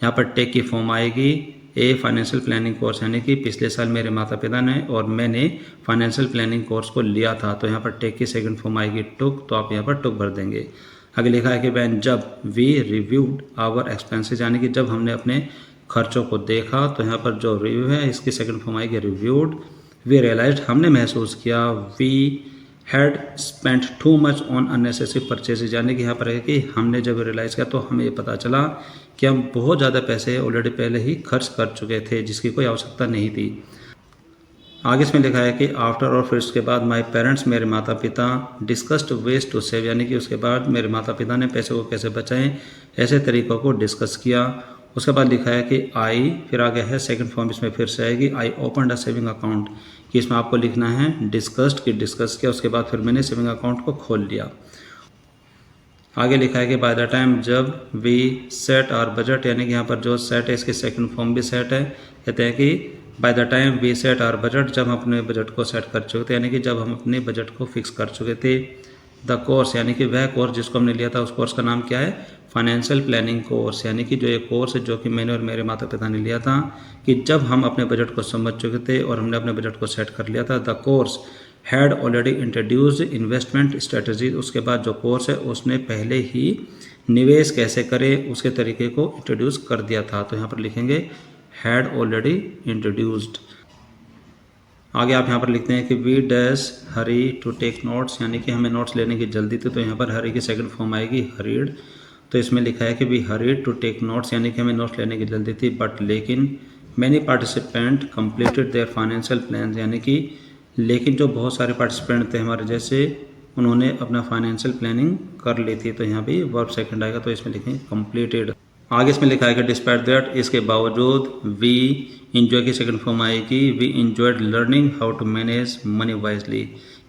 यहाँ पर टेक की फॉर्म आएगी ए फाइनेंशियल प्लानिंग कोर्स, यानी कि पिछले साल मेरे माता पिता ने और मैंने फाइनेंशियल प्लानिंग कोर्स को लिया था। तो यहाँ पर टेक की सेकंड फॉर्म आएगी टुक, तो आप यहाँ पर टुक भर देंगे। आगे लिखा है कि वैन, जब, वी रिव्यूड आवर एक्सपेंसेस, यानी कि जब हमने अपने खर्चों को देखा। तो यहाँ पर जो रिव्यू है इसकी सेकंड फॉर्म आएगी रिव्यूड। वी रियलाइज्ड, हमने महसूस किया। We had spent too much on unnecessary purchases, यानी कि यहाँ पर है कि हमने जब रियलाइज़ किया तो हमें ये पता चला कि हम बहुत ज़्यादा पैसे ऑलरेडी पहले ही खर्च कर चुके थे जिसकी कोई आवश्यकता नहीं थी। आगे इसमें लिखा है कि आफ्टर और फिर उसके बाद माई पेरेंट्स, मेरे माता पिता, डिस्कस्ड वेज टू सेव, यानी कि उसके बाद मेरे माता पिता ने पैसे को कैसे बचाएं ऐसे तरीक़ों को डिस्कस किया। उसके बाद लिखा है कि आई, फिर आगे है सेकंड फॉर्म इसमें फिर से आएगी, I opened a saving account, कि इसमें आपको लिखना है डिस्कस्ड की डिस्कस किया, उसके बाद फिर मैंने सेविंग अकाउंट को खोल लिया। आगे लिखा है कि बाय द टाइम, जब, वी सेट आवर बजट, यानी कि यहाँ पर जो सेट है इसकी सेकंड फॉर्म भी सेट है। कहते हैं कि by the time we set our budget, जब हम अपने बजट को सेट कर चुके थे, यानी कि जब हम अपने बजट को फिक्स कर चुके थे। द कोर्स, यानी कि वह कोर्स जिसको हमने लिया था, उस कोर्स का नाम क्या है, फाइनेंशियल प्लानिंग कोर्स, यानी कि जो एक कोर्स है जो कि मैंने और मेरे माता पिता ने लिया था, कि जब हम अपने बजट को समझ चुके थे और हमने अपने बजट को सेट कर लिया था। The course had already introduced investment strategy, उसके बाद जो कोर्स है उसने पहले ही निवेश कैसे करें उसके तरीके को इंट्रोड्यूस कर दिया था। तो यहाँ पर लिखेंगे हैड ऑलरेडी इंट्रोड्यूस्ड। आगे आप यहाँ पर लिखते हैं कि we dash hurry to take notes, यानी कि हमें नोट्स लेने की जल्दी थी। तो यहाँ पर हरी की सेकंड फॉर्म आएगी हरीड। तो इसमें लिखा है कि we hurried to take notes, यानी कि हमें नोट्स लेने की जल्दी थी, बट लेकिन many participant completed there financial plan, यानी कि लेकिन जो बहुत सारे पार्टिसिपेंट थे हमारे जैसे, उन्होंने अपना फाइनेंशियल प्लानिंग कर ली थी। तो यहाँ भी वर्ब सेकंड आएगा, तो इसमें लिखेंगे कंप्लीटेड। आगे इसमें लिखा है कि डिस्पाइट दैट, इसके बावजूद, वी इंजॉय की सेकंड फॉर्म आएगी, we enjoyed learning how to manage money wisely,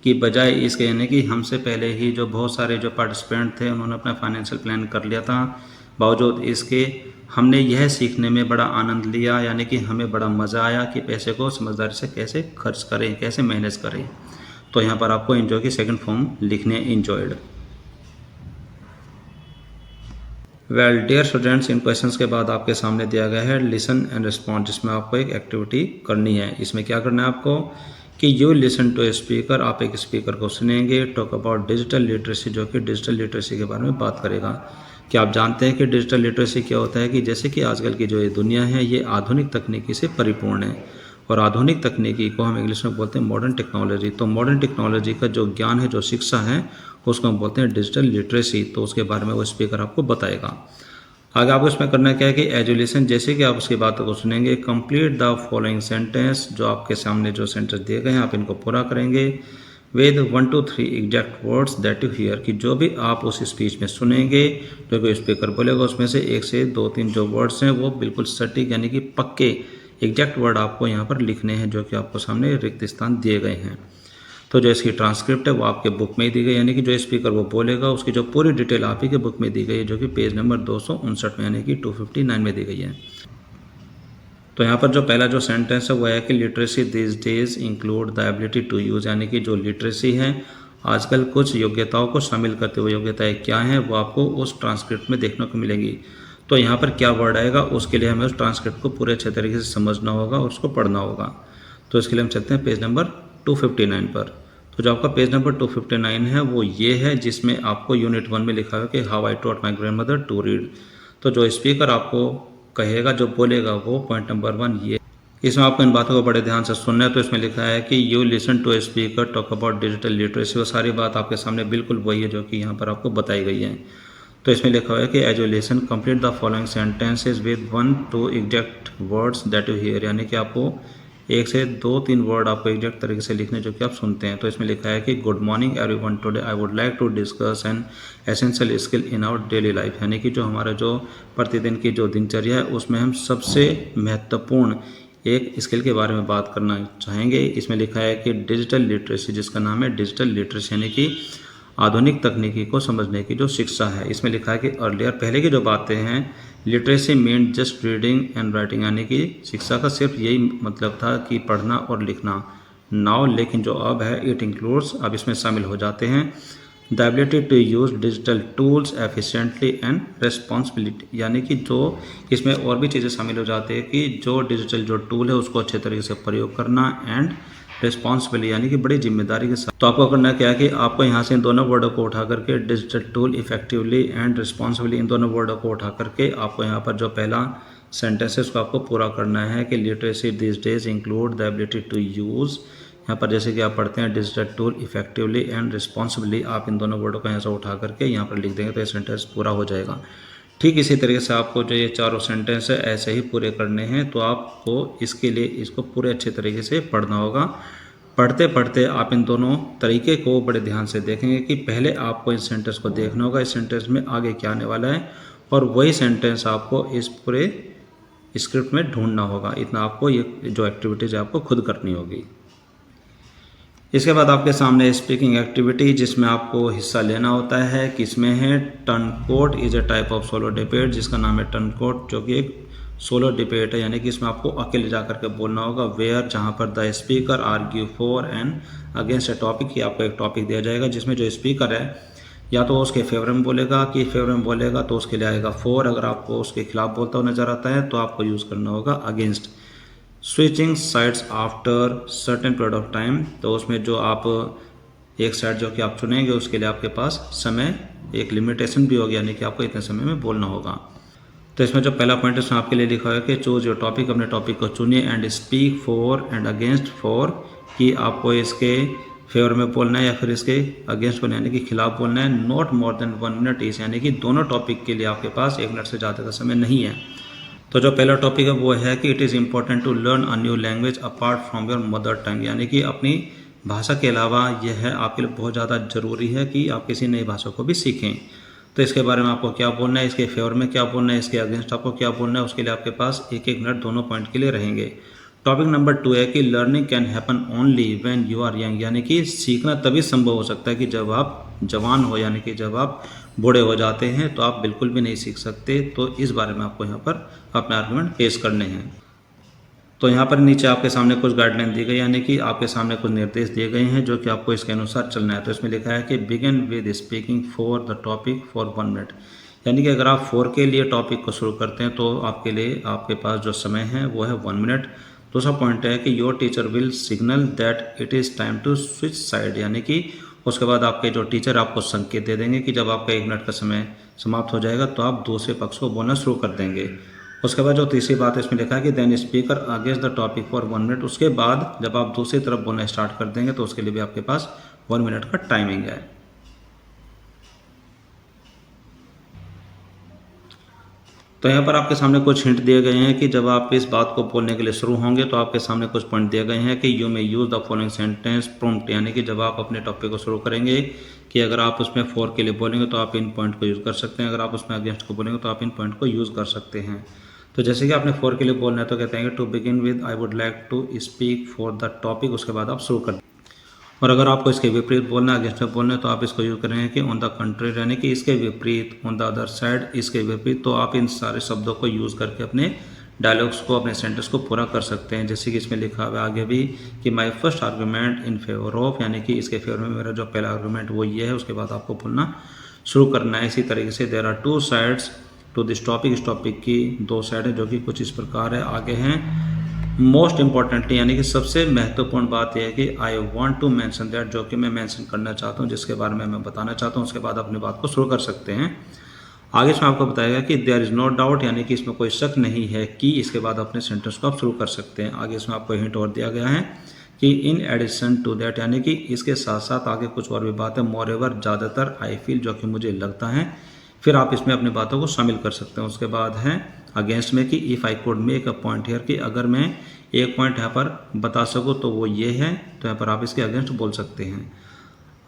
कि बजाय इसके, यानी कि हमसे पहले ही जो बहुत सारे जो पार्टिसिपेंट थे उन्होंने अपना फाइनेंशियल प्लान कर लिया था, बावजूद इसके हमने यह सीखने में बड़ा आनंद लिया, यानी कि हमें बड़ा मज़ा आया कि पैसे को समझदारी से कैसे खर्च करें, कैसे मैनेज करें। तो यहाँ पर आपको इंजॉय की सेकंड फॉर्म लिखनी है, इंजॉयड। वेल डियर स्टूडेंट्स, इन क्वेश्चंस के बाद आपके सामने दिया गया है लिसन एंड रिस्पॉन्ड, जिसमें आपको एक एक्टिविटी करनी है। इसमें क्या करना है आपको कि you listen to a speaker, आप एक स्पीकर को सुनेंगे, टॉक अबाउट डिजिटल लिटरेसी, जो कि डिजिटल लिटरेसी के बारे में बात करेगा। क्या आप जानते हैं कि डिजिटल लिटरेसी क्या होता है? कि जैसे कि आजकल की जो ये दुनिया है ये आधुनिक तकनीकी से परिपूर्ण है, और आधुनिक तकनीकी को हम इंग्लिश में बोलते हैं मॉडर्न टेक्नोलॉजी। तो मॉडर्न टेक्नोलॉजी का जो ज्ञान है, जो शिक्षा है, उसको हम बोलते हैं डिजिटल लिटरेसी। तो उसके बारे में वो स्पीकर आपको बताएगा। आगे आपको इसमें करना क्या है कि एजुलेशन, जैसे कि आप उसकी बातों को सुनेंगे, कंप्लीट द फॉलोइंग सेंटेंस, जो आपके सामने जो सेंटेंस दिए गए हैं आप इनको पूरा करेंगे with 1 to 3 exact words that you here, कि जो भी आप उस स्पीच में सुनेंगे, जो भी स्पीकर बोलेगा उसमें से 1 से 2-3 जो वर्ड्स हैं वो बिल्कुल सटीक यानी कि पक्के एग्जैक्ट वर्ड आपको यहाँ पर लिखने हैं, जो कि आपको सामने रिक्त स्थान दिए गए हैं। तो जो इसकी ट्रांसक्रिप्ट है वो आपके बुक में ही दी गई, यानी कि जो स्पीकर वो बोलेगा उसकी जो पूरी डिटेल आप ही के बुक में दी गई है, जो कि पेज नंबर 259 में यानी कि 259 में दी गई है। तो यहाँ पर जो पहला जो सेंटेंस है वो है कि literacy this days include the ability to use, यानी कि जो लिटरेसी है आजकल कुछ योग्यताओं को शामिल करते हुए योग्यताएं क्या हैं वो आपको उस ट्रांसक्रिप्ट में देखने को मिलेंगी। तो यहाँ पर क्या वर्ड आएगा उसके लिए हमें उस ट्रांसक्रिप्ट को पूरे अच्छे तरीके से समझना होगा और उसको पढ़ना होगा। तो इसके लिए हम चलते हैं पेज नंबर 259 पर। तो जो आपका पेज नंबर 259 है वो ये है, जिसमें आपको यूनिट 1 में लिखा है कि how I taught my grandmother to read. तो जो स्पीकर आपको कहेगा, जो बोलेगा, वो पॉइंट नंबर 1 ये। इसमें आपको इन बातों को बड़े ध्यान से सुनना है। तो इसमें लिखा है कि you listen to a speaker talk about digital literacy, वो सारी बात आपके सामने बिल्कुल वही है जो कि यहाँ पर आपको बताई गई है। तो इसमें लिखा हुआ है कि as you listen complete the following sentences with 1 to 2 exact words that you hear, यानी कि आपको एक से 2-3 वर्ड आपको एग्जैक्ट तरीके से लिखने जो कि आप सुनते हैं। तो इसमें लिखा है कि good morning everyone, today I would like to discuss an essential skill in our daily life, यानी कि जो हमारा जो प्रतिदिन की जो दिनचर्या है उसमें हम सबसे महत्वपूर्ण एक स्किल के बारे में बात करना चाहेंगे। इसमें लिखा है कि डिजिटल लिटरेसी, जिसका नाम है डिजिटल लिटरेसी, यानी कि आधुनिक तकनीकी को समझने की जो शिक्षा है। इसमें लिखा है कि अर्लियर, पहले की जो बातें हैं, literacy mean just reading and writing, यानी कि शिक्षा का सिर्फ यही मतलब था कि पढ़ना और लिखना। नाउ, लेकिन जो अब है, इट इंक्लूड्स, अब इसमें शामिल हो जाते हैं the ability to use digital tools efficiently and responsibility, यानी कि जो इसमें और भी चीज़ें शामिल हो जाती है कि जो डिजिटल जो टूल है उसको अच्छे तरीके से प्रयोग करना, एंड रिस्पॉन्सिबिलिटी, यानी कि बड़ी जिम्मेदारी के साथ। तो आपको करना क्या है कि आपको यहाँ से इन दोनों वर्डों को उठा करके, digital tool effectively and responsibly, इन दोनों वर्डों को उठा करके आपको यहाँ पर जो पहला सेंटेंस है उसको आपको पूरा करना है कि literacy this days include the ability to use, यहाँ पर जैसे कि आप पढ़ते हैं digital tool effectively and responsibly, आप इन दोनों वर्डों को यहाँ से उठा करके यहाँ पर लिख देंगे तो ये सेंटेंस पूरा हो जाएगा। ठीक इसी तरीके से आपको जो ये चारों सेंटेंस है ऐसे ही पूरे करने हैं। तो आपको इसके लिए इसको पूरे अच्छे तरीके से पढ़ना होगा। पढ़ते पढ़ते आप इन दोनों तरीके को बड़े ध्यान से देखेंगे कि पहले आपको इस सेंटेंस को देखना होगा, इस सेंटेंस में आगे क्या आने वाला है, और वही सेंटेंस आपको इस पूरे स्क्रिप्ट में ढूंढना होगा। इतना आपको ये जो एक्टिविटीज़ है आपको खुद करनी होगी। इसके बाद आपके सामने स्पीकिंग एक्टिविटी, जिसमें आपको हिस्सा लेना होता है। किसमें है, turn coat is a type of solo debate, जिसका नाम है टर्न कोट, जो कि एक सोलो डिबेट है, यानी कि इसमें आपको अकेले जा करके बोलना होगा। वेयर, जहाँ पर the speaker argue for and against A topic, की आपको एक टॉपिक दिया जाएगा जिसमें जो स्पीकर है या तो उसके फेवर में बोलेगा, कि फेवर में बोलेगा तो उसके लिए आएगा फॉर, अगर आपको उसके खिलाफ बोलता हुआ नजर आता है तो आपको यूज़ करना होगा against. Switching sides after certain period of time, तो उसमें जो आप एक साइड जो कि आप चुनेंगे उसके लिए आपके पास समय एक लिमिटेशन भी होगी, यानी कि आपको इतने समय में बोलना होगा। तो इसमें जो पहला पॉइंट है उसमें आपके लिए लिखा है कि चूज योर टॉपिक, अपने टॉपिक को चुनिए, and speak for and against for, कि आपको इसके फेवर में बोलना है या फिर इसके अगेंस्ट बोलना है, यानी कि खिलाफ बोलना है। Not more than 1 minute each, यानी कि दोनों टॉपिक के लिए आपके पास 1 मिनट से ज़्यादा का समय नहीं है। तो जो पहला टॉपिक है वो है कि it is important to learn a new language apart from your mother tongue, यानी कि अपनी भाषा के अलावा यह है आपके लिए बहुत ज़्यादा ज़रूरी है कि आप किसी नई भाषा को भी सीखें। तो इसके बारे में आपको क्या बोलना है, इसके फेवर में क्या बोलना है, इसके अगेंस्ट आपको क्या बोलना है, उसके लिए आपके पास 1-1 मिनट दोनों पॉइंट के लिए रहेंगे। टॉपिक नंबर 2 है कि learning can happen only when you are young, यानी कि सीखना तभी संभव हो सकता है कि जब आप जवान हो, यानी कि जब आप बूढ़े हो जाते हैं तो आप बिल्कुल भी नहीं सीख सकते। तो इस बारे में आपको यहाँ पर अपने आर्गुमेंट पेश करने हैं। तो यहाँ पर नीचे आपके सामने कुछ गाइडलाइन दी गई, यानी कि आपके सामने कुछ निर्देश दिए गए हैं जो कि आपको इसके अनुसार चलना है। तो इसमें लिखा है कि begin with speaking for the topic for 1 minute, यानी कि अगर आप 4 के लिए टॉपिक को शुरू करते हैं तो आपके लिए आपके पास जो समय है वो है 1 मिनट। दूसरा पॉइंट है कि your teacher will signal that it is time to switch side, यानी कि उसके बाद आपके जो टीचर आपको संकेत दे देंगे कि जब आपका 1 मिनट का समय समाप्त हो जाएगा तो आप दूसरे पक्ष को बोलना शुरू कर देंगे। उसके बाद जो तीसरी बात है इसमें लिखा है कि then speaker against the topic for 1 minute, उसके बाद जब आप दूसरी तरफ बोलना स्टार्ट कर देंगे तो उसके लिए भी आपके पास 1 मिनट का टाइमिंग है। तो यहाँ पर आपके सामने कुछ हिंट दिए गए हैं कि जब आप इस बात को बोलने के लिए शुरू होंगे तो आपके सामने कुछ पॉइंट दिए गए हैं कि you may use the following sentence prompt, यानी कि जब आप अपने टॉपिक को शुरू करेंगे कि अगर आप उसमें फॉर के लिए बोलेंगे तो आप इन पॉइंट को यूज़ कर सकते हैं, अगर आप उसमें अगेंस्ट को बोलेंगे तो आप इन पॉइंट को यूज़ कर सकते हैं। तो जैसे कि आपने फॉर के लिए बोलना है तो कहते हैं कि to begin with I would like to speak for the topic, उसके बाद आप शुरू कर। और अगर आपको इसके विपरीत बोलना है, अगेंस्ट में बोलना है, तो आप इसको यूज़ करेंगे कि ऑन द कंट्री, यानी कि इसके विपरीत, ऑन द अदर साइड, इसके विपरीत। तो आप इन सारे शब्दों को यूज़ करके अपने डायलॉग्स को, अपने सेंटेंस को पूरा कर सकते हैं। जैसे कि इसमें लिखा हुआ आगे भी कि my first argument in favour of, यानी कि इसके फेवर में मेरा जो पहला आर्गूमेंट वो ये है, उसके बाद आपको बोलना शुरू करना है। इसी तरीके से there are 2 sides to this topic, इस टॉपिक की 2 साइड है जो कि कुछ इस प्रकार है। आगे हैं मोस्ट इंपॉर्टेंटली, यानी कि सबसे महत्वपूर्ण बात यह है कि I want to mention that, जो कि मैं मैंशन करना चाहता हूँ, जिसके बारे में मैं बताना चाहता हूँ, उसके बाद अपनी बात को शुरू कर सकते हैं। आगे इसमें आपको बताएगा कि देयर इज़ नो डाउट, यानी कि इसमें कोई शक नहीं है कि, इसके बाद अपने सेंटेंस को आप शुरू कर सकते हैं। आगे इसमें आपको हिंट और दिया गया है कि इन एडिशन टू दैट, यानी कि इसके साथ साथ आगे कुछ और भी बात है। मोर एवर, ज़्यादातर, आई फील, जो कि मुझे लगता है, फिर आप इसमें अपनी बातों को शामिल कर सकते हैं। उसके बाद है अगेंस्ट में कि if I could make a point here, कि अगर मैं एक पॉइंट यहाँ पर बता सकूँ तो वो ये है, तो यहाँ पर आप इसके अगेंस्ट बोल सकते हैं।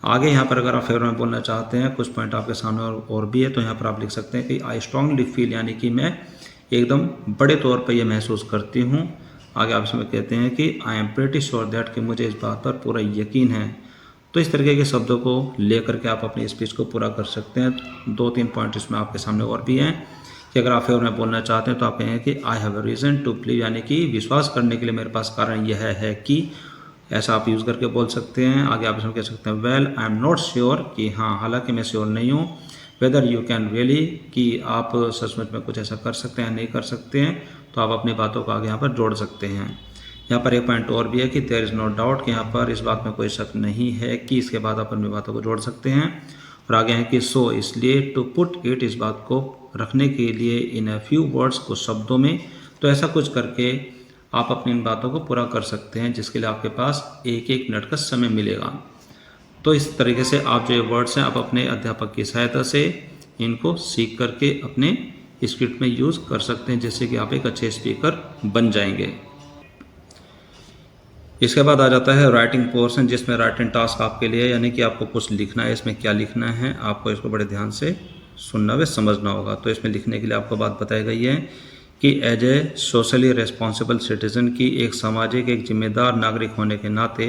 आगे यहाँ पर अगर आप फेवर में बोलना चाहते हैं, कुछ पॉइंट आपके सामने और भी है, तो यहाँ पर आप लिख सकते हैं कि आई स्ट्रांगली फील, यानी कि मैं एकदम बड़े तौर पर यह महसूस करती हूँ। आगे आप इसमें कहते हैं कि I am pretty sure that, कि मुझे इस बात पर पूरा यकीन है। तो इस तरीके के शब्दों को लेकर के आप अपनी स्पीच को पूरा कर सकते हैं। 2-3 पॉइंट इसमें आपके सामने और भी हैं कि अगर आप फेवर में बोलना चाहते हैं तो आप कहेंगे कि I have a reason to believe, यानी कि विश्वास करने के लिए मेरे पास कारण यह है कि, ऐसा आप यूज़ करके बोल सकते हैं। आगे आप इसमें कह सकते हैं well I am not sure, कि हाँ हालांकि मैं श्योर नहीं हूँ। वेदर यू कैन रियली, कि आप सचमुच में कुछ ऐसा कर सकते हैं नहीं कर सकते हैं, तो आप अपनी बातों को आगे यहाँ पर जोड़ सकते हैं। यहाँ पर एक पॉइंट और भी है कि देयर इज़ नो डाउट, कि यहाँ पर इस बात में कोई शक नहीं है, कि इसके बाद आप अपनी बातों को जोड़ सकते हैं। और आगे है कि सो, इसलिए, टू पुट इट, इस बात को रखने के लिए, इन अ फ्यू वर्ड्स, कुछ शब्दों में। तो ऐसा कुछ करके आप अपनी इन बातों को पूरा कर सकते हैं, जिसके लिए आपके पास 1-1 मिनट का समय मिलेगा। तो इस तरीके से आप जो ये वर्ड्स हैं आप अपने अध्यापक की सहायता से इनको सीख करके अपने स्क्रिप्ट में यूज़ कर सकते हैं, जिससे कि आप एक अच्छे स्पीकर बन जाएंगे। इसके बाद आ जाता है राइटिंग पोर्शन, जिसमें राइटिंग टास्क आपके लिए, यानी कि आपको कुछ लिखना है। इसमें क्या लिखना है आपको इसको बड़े ध्यान से सुनना व समझना होगा। तो इसमें लिखने के लिए आपको बात बताई गई है कि as a socially responsible citizen, की एक सामाजिक, एक जिम्मेदार नागरिक होने के नाते,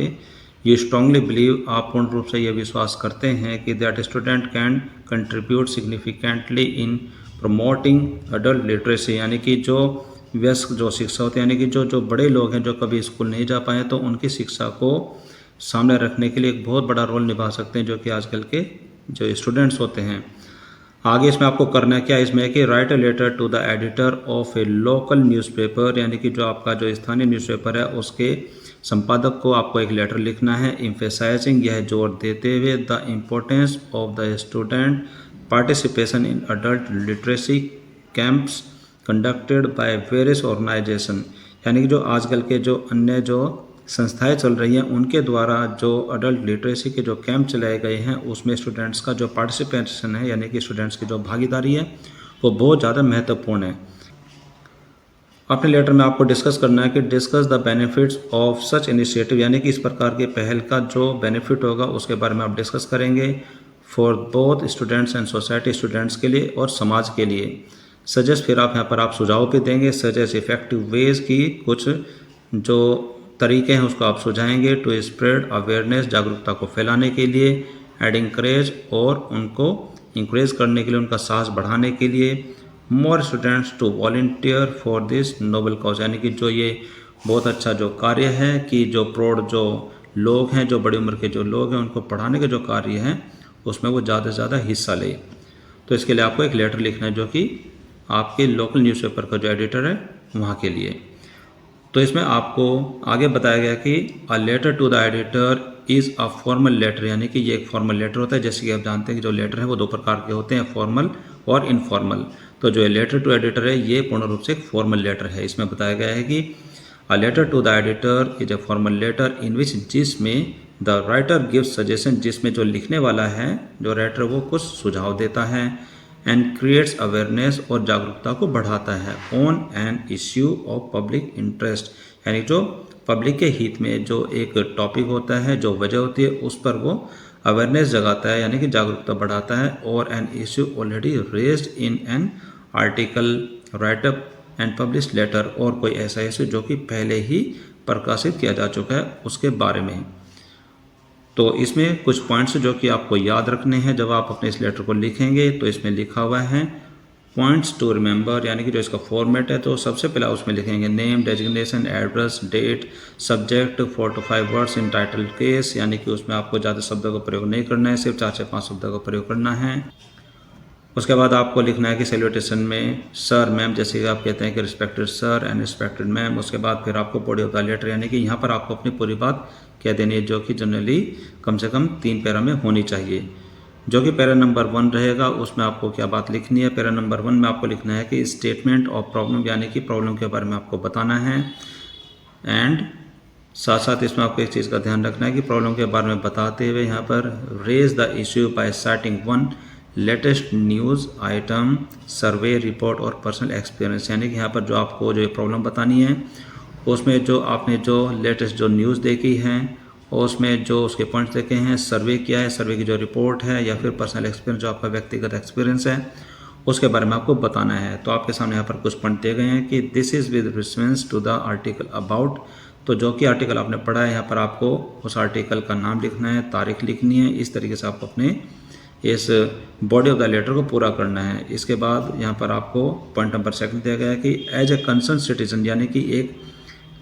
ये स्ट्रांगली बिलीव, आप पूर्ण रूप से ये विश्वास करते हैं कि that student can contribute significantly in promoting adult literacy, यानी कि जो वयस्क जो शिक्षा होती है, यानी कि जो बड़े लोग हैं जो कभी स्कूल नहीं जा पाए, तो उनकी शिक्षा को सामने रखने के लिए एक बहुत बड़ा रोल निभा सकते हैं, जो कि आजकल के जो स्टूडेंट्स होते हैं। आगे इसमें आपको करना क्या है, इसमें है कि write a letter to the editor of a local newspaper, यानी कि जो आपका जो स्थानीय न्यूज़पेपर है उसके संपादक को आपको एक लेटर लिखना है, एम्फेसाइजिंग, यह जोर देते हुए, the importance of the student participation in adult literacy camps conducted by various organization, यानी कि जो आजकल के जो अन्य जो संस्थाएं चल रही हैं उनके द्वारा जो अडल्ट लिटरेसी के जो कैंप चलाए गए हैं, उसमें स्टूडेंट्स का जो पार्टिसिपेशन है, यानी कि स्टूडेंट्स की जो भागीदारी है, वो बहुत ज़्यादा महत्वपूर्ण है। अपने लेटर में आपको डिस्कस करना है कि discuss the benefits of such initiative, यानी कि इस प्रकार के पहल का जो बेनिफिट होगा उसके बारे में आप डिस्कस करेंगे, for both students and society, students के लिए और समाज के लिए। सजेस्ट, फिर आप यहाँ पर आप सुझाव भी देंगे, सजेस्ट इफेक्टिव वेज, की कुछ जो तरीके हैं उसको आप सुझाएंगे, टू स्प्रेड अवेयरनेस, जागरूकता को फैलाने के लिए, एड इंकरेज, और उनको इंकरेज करने के लिए, उनका साहस बढ़ाने के लिए, more students to volunteer for this noble cause, यानी कि जो ये बहुत अच्छा जो कार्य है कि जो प्रौढ़ जो लोग हैं, जो बड़ी उम्र के जो लोग हैं, उनको पढ़ाने के जो कार्य हैं उसमें वो ज़्यादा से ज़्यादा हिस्सा ले। तो इसके लिए आपको एक लेटर लिखना है जो कि आपके लोकल न्यूज़पेपर का जो एडिटर है वहाँ के लिए। तो इसमें आपको आगे बताया गया कि a letter to the editor is a formal letter, यानी कि ये एक फॉर्मल लेटर होता है। जैसे कि आप जानते हैं कि जो लेटर है वो 2 प्रकार के होते हैं, फॉर्मल और इनफॉर्मल। तो जो लेटर टू एडिटर है ये पूर्ण रूप से एक फॉर्मल लेटर है। इसमें बताया गया है कि a letter to the editor is a formal letter in which, जिसमें द राइटर गिव्स सजेशन, जिसमें जो लिखने वाला है जो राइटर वो कुछ सुझाव देता है, एंड क्रिएट्स अवेयरनेस, और जागरूकता को बढ़ाता है, on an issue of public interest, यानी जो पब्लिक के हित में जो एक टॉपिक होता है, जो वजह होती है, उस पर वो अवेयरनेस जगाता है, यानी कि जागरूकता बढ़ाता है, और an issue already raised in an article, write up and publish letter, और कोई ऐसा इश्यू जो कि पहले ही प्रकाशित किया जा चुका है उसके बारे में। तो इसमें कुछ पॉइंट्स जो कि आपको याद रखने हैं जब आप अपने इस लेटर को लिखेंगे। तो इसमें लिखा हुआ है पॉइंट्स टू रिमेंबर, यानी कि जो इसका फॉर्मेट है, तो सबसे पहले उसमें लिखेंगे name, designation, address, date, subject, 4 to 5 words in title case, यानी कि उसमें आपको ज़्यादा शब्दों का प्रयोग नहीं करना है, सिर्फ 4 से 5 शब्दों का प्रयोग करना है। उसके बाद आपको लिखना है कि सैल्यूटेशन में सर, मैम, जैसे कि आप कहते हैं कि respected sir and respected ma'am. उसके बाद फिर आपको बॉडी ऑफ द लेटर, यानी कि यहाँ पर आपको अपनी पूरी बात कह देनी है, जो कि जनरली कम से कम 3 पैरा में होनी चाहिए। जो कि पैरा नंबर 1 रहेगा उसमें आपको क्या बात लिखनी है। पैरा नंबर 1 में आपको लिखना है कि स्टेटमेंट ऑफ प्रॉब्लम, यानी कि प्रॉब्लम के बारे में आपको बताना है। एंड साथ साथ इसमें आपको एक चीज़ का ध्यान रखना है कि प्रॉब्लम के बारे में बताते हुए यहाँ पर raise the issue by citing 1, latest news item, survey report और पर्सनल एक्सपीरियंस, यानी कि यहाँ पर जो आपको जो प्रॉब्लम बतानी है उसमें जो आपने जो लेटेस्ट जो न्यूज़ देखी है और उसमें जो उसके पॉइंट्स देखे हैं, सर्वे किया है, सर्वे की जो रिपोर्ट है या फिर पर्सनल एक्सपीरियंस जो आपका व्यक्तिगत एक्सपीरियंस है उसके बारे में आपको बताना है। तो आपके सामने यहाँ पर कुछ पॉइंट दिए गए हैं कि this is with reference to the article about, तो जो कि आर्टिकल आपने पढ़ा है यहाँ पर आपको उस आर्टिकल का नाम लिखना है, तारीख लिखनी है, इस तरीके से आप अपने इस बॉडी ऑफ द लेटर को पूरा करना है। इसके बाद यहाँ पर आपको पॉइंट नंबर 2 दिया गया है कि एज ए कंसर्न सिटीजन, यानी कि एक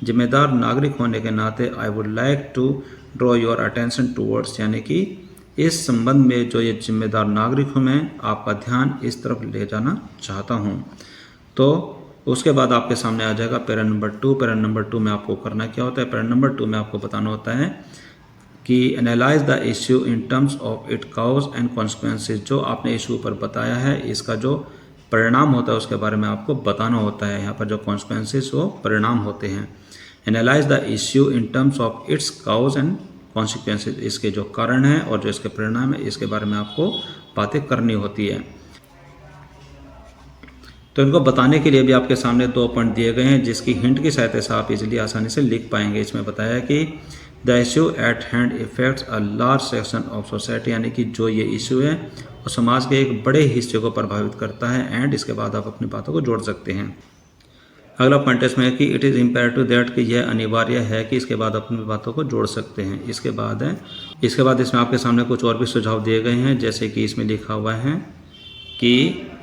जिम्मेदार नागरिक होने के नाते I would like to draw your attention towards, यानी कि इस संबंध में जो ये जिम्मेदार नागरिक हूँ मैं आपका ध्यान इस तरफ ले जाना चाहता हूँ। तो उसके बाद आपके सामने आ जाएगा पैरा नंबर 2। पैरा नंबर 2 में आपको करना क्या होता है, पैरा नंबर 2 में आपको बताना होता है कि analyse the issue in terms of it cause and consequences, जो आपने इशू पर बताया है इसका जो परिणाम होता है उसके बारे में आपको बताना होता है। यहाँ पर जो कॉन्सिक्वेंसेज वो परिणाम होते हैं। Analyse the issue in terms of its cause and consequences, इसके जो कारण है और जो इसके परिणाम है इसके बारे में आपको बातें करनी होती है। तो इनको बताने के लिए भी आपके सामने 2 पॉइंट दिए गए हैं जिसकी हिंट की सहायता से आप इजीली आसानी से लिख पाएंगे। इसमें बताया है कि the issue at hand effects a large section of society, यानी कि जो ये इशू है वो समाज के एक बड़े हिस्से को प्रभावित करता है। एंड इसके बाद आप अपनी बातों को जोड़ सकते हैं। अगला पॉइंट इसमें है कि इट इज़ इम्पेरेटिव दैट, कि यह अनिवार्य है कि इसके बाद अपनी बातों को जोड़ सकते हैं। इसके बाद इसमें आपके सामने कुछ और भी सुझाव दिए गए हैं, जैसे कि इसमें लिखा हुआ है कि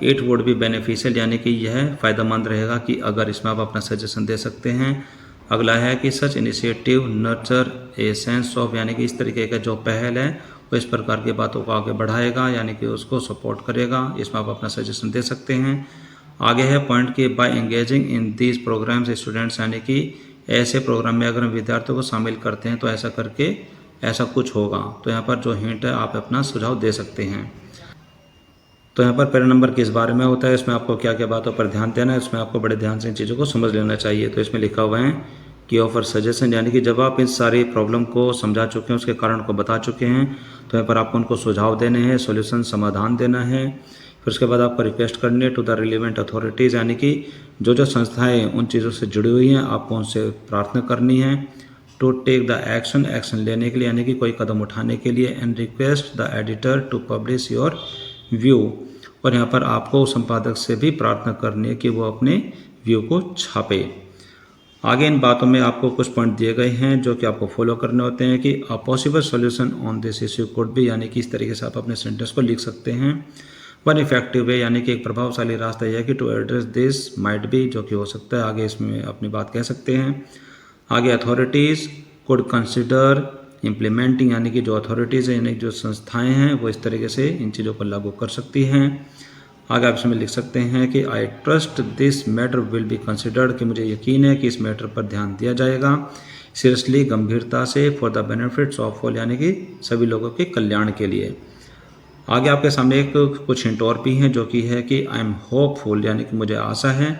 इट वुड बी बेनिफिशियल, यानी कि यह फ़ायदेमंद रहेगा कि अगर इसमें आप अपना सजेशन दे सकते हैं। अगला है कि such initiative nurture a sense of, यानी कि इस तरीके का जो पहल है वो इस प्रकार की बातों को आगे बढ़ाएगा, यानी कि उसको सपोर्ट करेगा। इसमें आप अपना सजेशन दे सकते हैं। आगे है पॉइंट कि by engaging in these programs students, यानी कि ऐसे प्रोग्राम में अगर हम विद्यार्थियों को शामिल करते हैं तो ऐसा करके ऐसा कुछ होगा। तो यहाँ पर जो हिंट है आप अपना सुझाव दे सकते हैं। तो यहाँ पर पैरा नंबर किस बारे में होता है, इसमें आपको क्या क्या बातों पर ध्यान देना है, इसमें आपको बड़े ध्यान से इन चीज़ों को समझ लेना चाहिए। तो इसमें लिखा हुआ है कि ऑफर सजेशन, यानी कि जब आप इस सारी प्रॉब्लम को समझा चुके हैं, उसके कारण को बता चुके हैं, तो यहाँ पर आपको उनको सुझाव देने हैं, सॉल्यूशन समाधान देना है। फिर उसके बाद आपको रिक्वेस्ट करनी है टू द रिलेवेंट अथॉरिटीज़, यानी कि जो जो संस्थाएं उन चीज़ों से जुड़ी हुई हैं आपको उनसे प्रार्थना करनी है। टू टेक द एक्शन लेने के लिए, यानी कि कोई कदम उठाने के लिए। And request the editor to publish your view, और यहाँ पर आपको संपादक से भी प्रार्थना करनी है कि वो अपने व्यू को छापे। आगे इन बातों में आपको कुछ पॉइंट दिए गए हैं जो कि आपको फॉलो करने होते हैं कि a possible solution on this issue could be, यानी कि इस तरीके से आप अपने सेंटेंस को लिख सकते हैं। वन इफेक्टिव वे, यानी कि एक प्रभावशाली रास्ता यह है कि to address this might be, जो कि हो सकता है, आगे इसमें अपनी बात कह सकते हैं। आगे अथॉरिटीज़ कुड कंसिडर इम्प्लीमेंटिंग, यानी कि जो अथॉरिटीज़ हैं, यानी जो संस्थाएं हैं वो इस तरीके से इन चीज़ों को लागू कर सकती हैं। आगे आप इसमें लिख सकते हैं कि I trust this matter will be considered, कि मुझे यकीन है कि इस मैटर पर ध्यान दिया जाएगा सीरियसली, गंभीरता से, for the benefits of all, यानी कि सभी लोगों के कल्याण के लिए। आगे आपके सामने एक कुछ हिंट और भी हैं जो कि है कि आई एम होपफुल, यानी कि मुझे आशा है,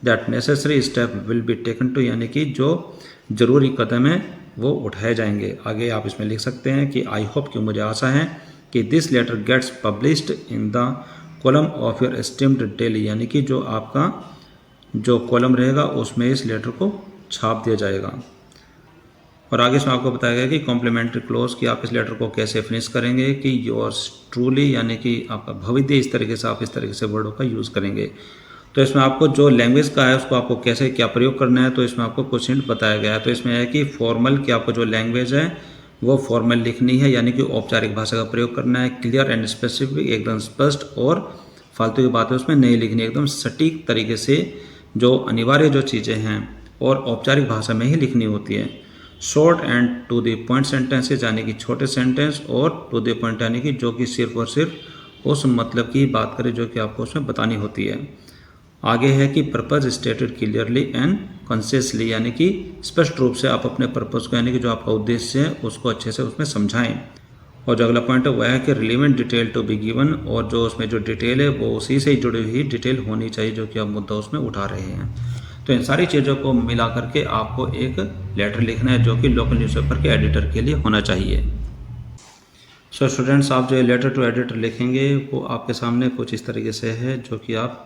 that necessary step will be taken to, यानी कि जो जरूरी कदम है वो उठाए जाएंगे। आगे आप इसमें लिख सकते हैं कि आई होप, कि मुझे आशा है कि this letter gets published in the column of your esteemed daily, यानी कि जो आपका जो कॉलम रहेगा उसमें इस लेटर को छाप दिया जाएगा। और आगे इसमें आपको बताया गया कि कॉम्प्लीमेंट्री क्लोज, कि आप इस लेटर को कैसे फिनिश करेंगे कि योर्स ट्रूली, यानी कि आपका भविष्य, इस तरीके से आप इस तरीके से वर्डों का यूज़ करेंगे। तो इसमें आपको जो लैंग्वेज का है उसको आपको कैसे क्या प्रयोग करना है, तो इसमें आपको कुछ हिंट बताया गया है। तो इसमें है कि फॉर्मल, कि आपको जो लैंग्वेज है वो फॉर्मल लिखनी है, यानी कि औपचारिक भाषा का प्रयोग करना है। क्लियर एंड स्पेसिफिक, एकदम स्पष्ट, और फालतू की बातें उसमें नहीं लिखनी, एकदम सटीक तरीके से जो अनिवार्य जो चीज़ें हैं और औपचारिक भाषा में ही लिखनी होती है। Short and to the point sentences, यानी कि छोटे सेंटेंस, और टू द पॉइंट, यानी कि जो कि सिर्फ और सिर्फ उस मतलब की बात करें जो कि आपको उसमें बतानी होती है। आगे है कि purpose stated clearly and consciously, यानी कि स्पष्ट रूप से आप अपने पर्पज को, यानी कि जो आपका उद्देश्य है उसको अच्छे से उसमें समझाएं। और जो अगला पॉइंट है वह है कि relevant detail to be given, और जो उसमें जो डिटेल है वो उसी से ही जुड़ी हुई डिटेल होनी चाहिए जो कि आप मुद्दा उसमें उठा रहे हैं। तो इन सारी चीज़ों को मिला करके आपको एक लेटर लिखना है जो कि लोकल न्यूज़पेपर के एडिटर के लिए होना चाहिए। सो स्टूडेंट्स, आप जो है लेटर टू एडिटर लिखेंगे वो आपके सामने कुछ इस तरीके से है, जो कि आप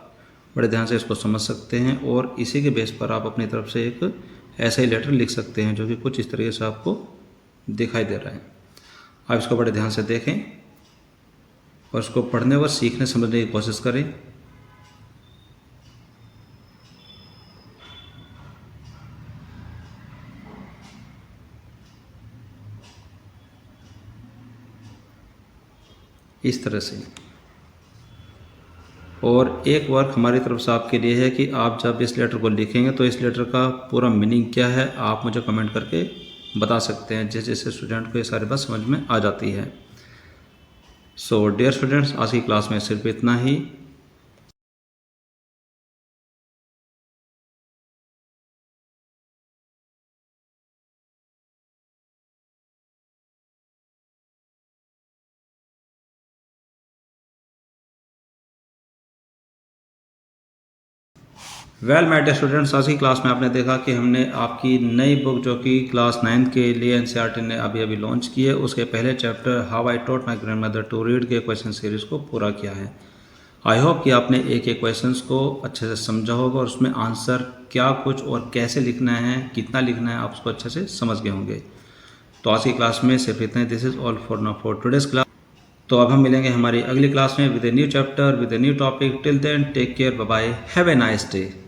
बड़े ध्यान से इसको समझ सकते हैं और इसी के बेस पर आप अपनी तरफ से एक ऐसा ही लेटर लिख सकते हैं जो कि कुछ इस तरीके से आपको दिखाई दे रहा है। आप इसको बड़े ध्यान से देखें और इसको पढ़ने व सीखने समझने की कोशिश करें। इस तरह से। और एक वर्क हमारी तरफ से आपके लिए है कि आप जब इस लेटर को लिखेंगे तो इस लेटर का पूरा मीनिंग क्या है आप मुझे कमेंट करके बता सकते हैं, जैसे स्टूडेंट को ये सारी बात समझ में आ जाती है। सो डियर स्टूडेंट्स, आज की क्लास में सिर्फ इतना ही। वेल माय डियर स्टूडेंट्स, आज की क्लास में आपने देखा कि हमने आपकी नई बुक जो कि क्लास 9 के लिए एनसीईआरटी ने अभी अभी लॉन्च की है, उसके पहले chapter how I taught my grandmother to read के क्वेश्चन सीरीज़ को पूरा किया है। आई होप कि आपने एक एक क्वेश्चंस को अच्छे से समझा होगा और उसमें आंसर क्या कुछ और कैसे लिखना है, कितना लिखना है, आप उसको अच्छे से समझ गए होंगे। तो आज की क्लास में सिर्फ इतना ही। This is all for now for today's class. तो अब हम मिलेंगे हमारी अगली क्लास में with a new chapter with a new topic. Till then take care, bye bye, have a nice day.